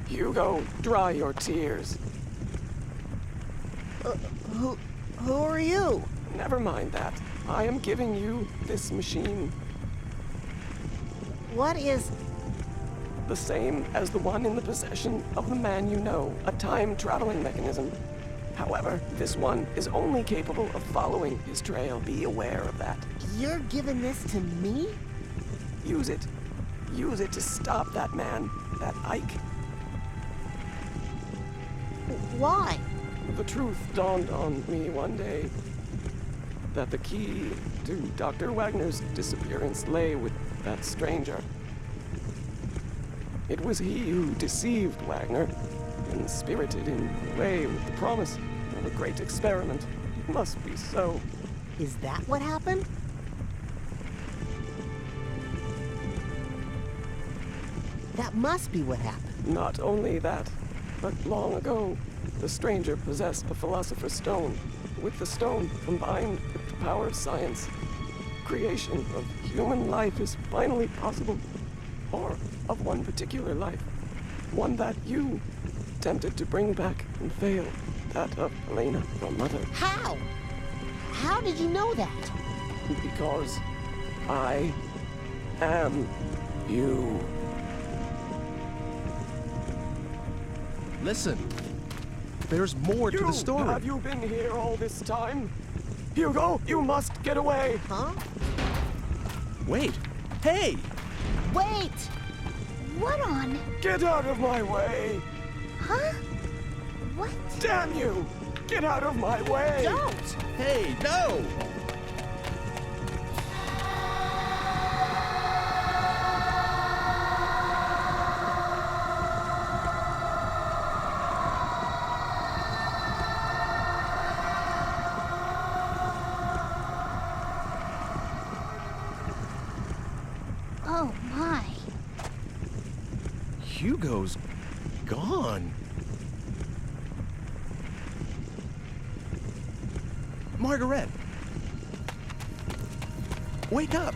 Speaker 21: Hugo, dry your tears.
Speaker 10: Who are you?
Speaker 21: Never mind that. I am giving you this machine.
Speaker 10: What is...
Speaker 21: The same as the one in the possession of the man you know, a time-traveling mechanism. However, this one is only capable of following his trail. Be aware of that.
Speaker 10: You're giving this to me?
Speaker 21: Use it. Use it to stop that man, that Ike.
Speaker 10: Why?
Speaker 21: The truth dawned on me one day that the key to Dr. Wagner's disappearance lay with that stranger. It was he who deceived Wagner and spirited him away with the promise of a great experiment. It must be so.
Speaker 10: Is that what happened? That must be what happened.
Speaker 21: Not only that, but long ago, the stranger possessed the Philosopher's Stone. With the stone combined with the power of science, creation of human life is finally possible. Or of one particular life. One that you attempted to bring back and failed. That of Elena, your mother.
Speaker 10: How? How did you know that?
Speaker 21: Because I am you.
Speaker 1: Listen. There's more to the story.
Speaker 21: Have you been here all this time? Hugo, you must get away.
Speaker 10: Huh?
Speaker 1: Wait. Hey!
Speaker 10: Wait!
Speaker 9: What on?
Speaker 21: Get out of my way!
Speaker 9: Huh? What?
Speaker 21: Damn you! Get out of my way!
Speaker 10: Don't!
Speaker 1: Hey, no!
Speaker 9: Oh my.
Speaker 1: Hugo's gone. Margaret! Wake up!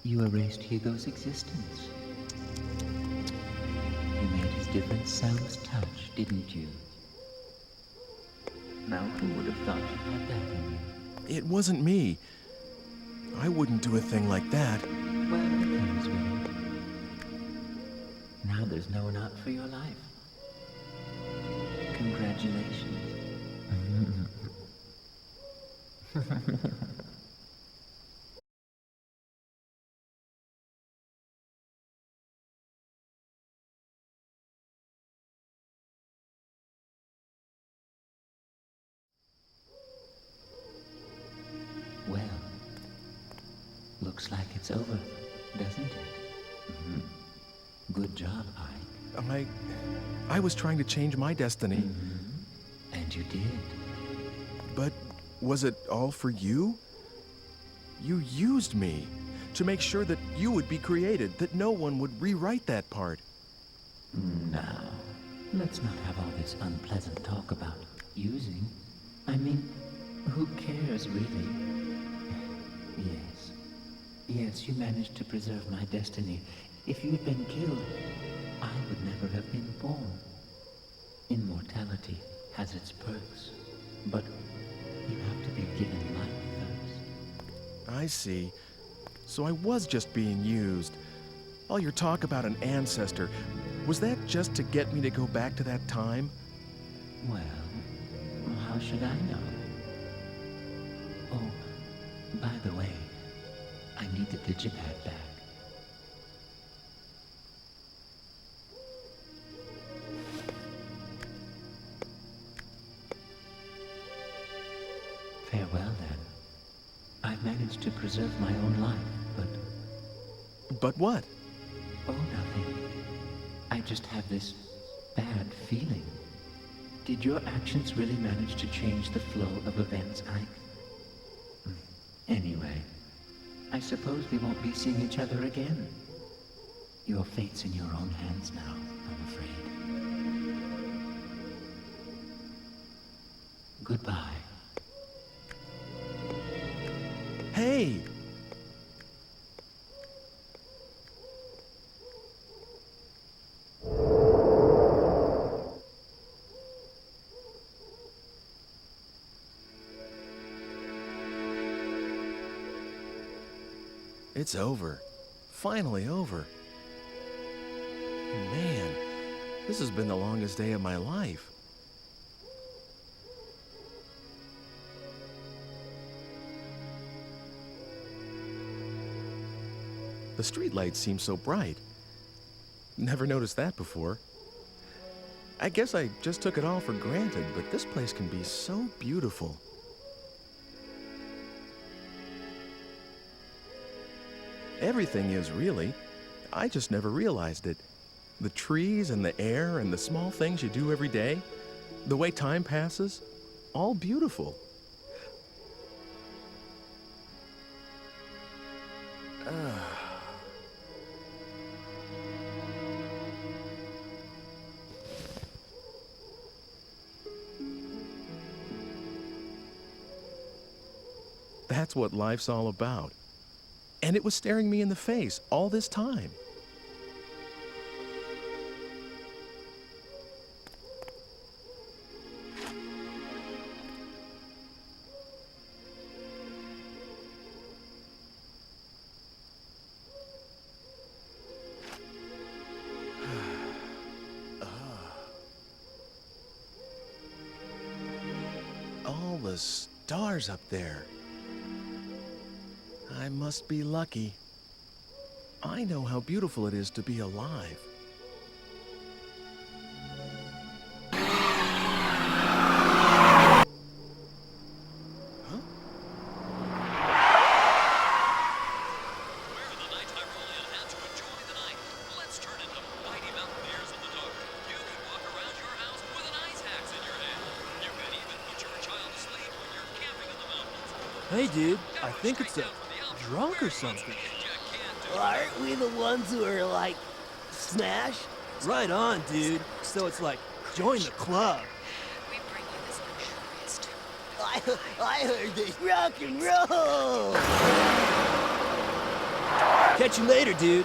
Speaker 2: You erased Hugo's existence. You made his different selves touch, didn't you? Now who would have thought you had that in you?
Speaker 1: It wasn't me. I wouldn't do a thing like that.
Speaker 2: Well, it depends, really. Now there's no one out for your life. Congratulations. Well, looks like it's over, doesn't it? Good job, Ike.
Speaker 1: I was trying to change my destiny.
Speaker 2: And you did.
Speaker 1: But was it all for you? You used me to make sure that you would be created, that no one would rewrite that part.
Speaker 2: Now, let's not have all this unpleasant talk about using. I mean, who cares, really? Yes, you managed to preserve my destiny. If you'd been killed, I would never have been born. Immortality has its perks, but you have to be given life first.
Speaker 1: I see. So I was just being used. All your talk about an ancestor, was that just to get me to go back to that time?
Speaker 2: Well, how should I know? Oh, by the way, I need the digipad back. Farewell, then. I've managed to preserve my own life, but...
Speaker 1: But what?
Speaker 2: Oh, nothing. I just have this bad feeling. Did your actions really manage to change the flow of events, Ike? Anyway, I suppose we won't be seeing each other again. Your fate's in your own hands now, I'm afraid. Goodbye.
Speaker 1: Hey! It's over. Finally over. Man, this has been the longest day of my life. The streetlights seem so bright. Never noticed that before. I guess I just took it all for granted, but this place can be so beautiful. Everything is, really. I just never realized it. The trees and the air and the small things you do every day, the way time passes, all beautiful. That's what life's all about. And it was staring me in the face all this time. All the stars up there. I must be lucky. I know how beautiful it is to be alive.
Speaker 18: Hey, dude, I think it's a drunk or something.
Speaker 6: Aren't we the ones who are like, smash?
Speaker 18: Right on, dude. So it's like, join the club.
Speaker 6: We bring you this luxurious tour. I heard this rock and roll!
Speaker 18: Catch you later, dude.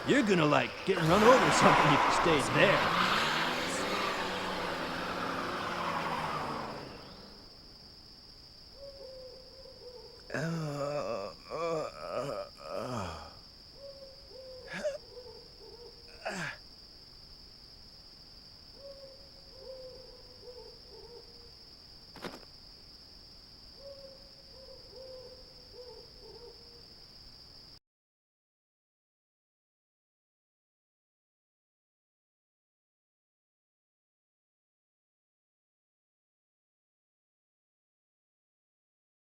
Speaker 18: You're gonna, like, get run over or something if you stay there.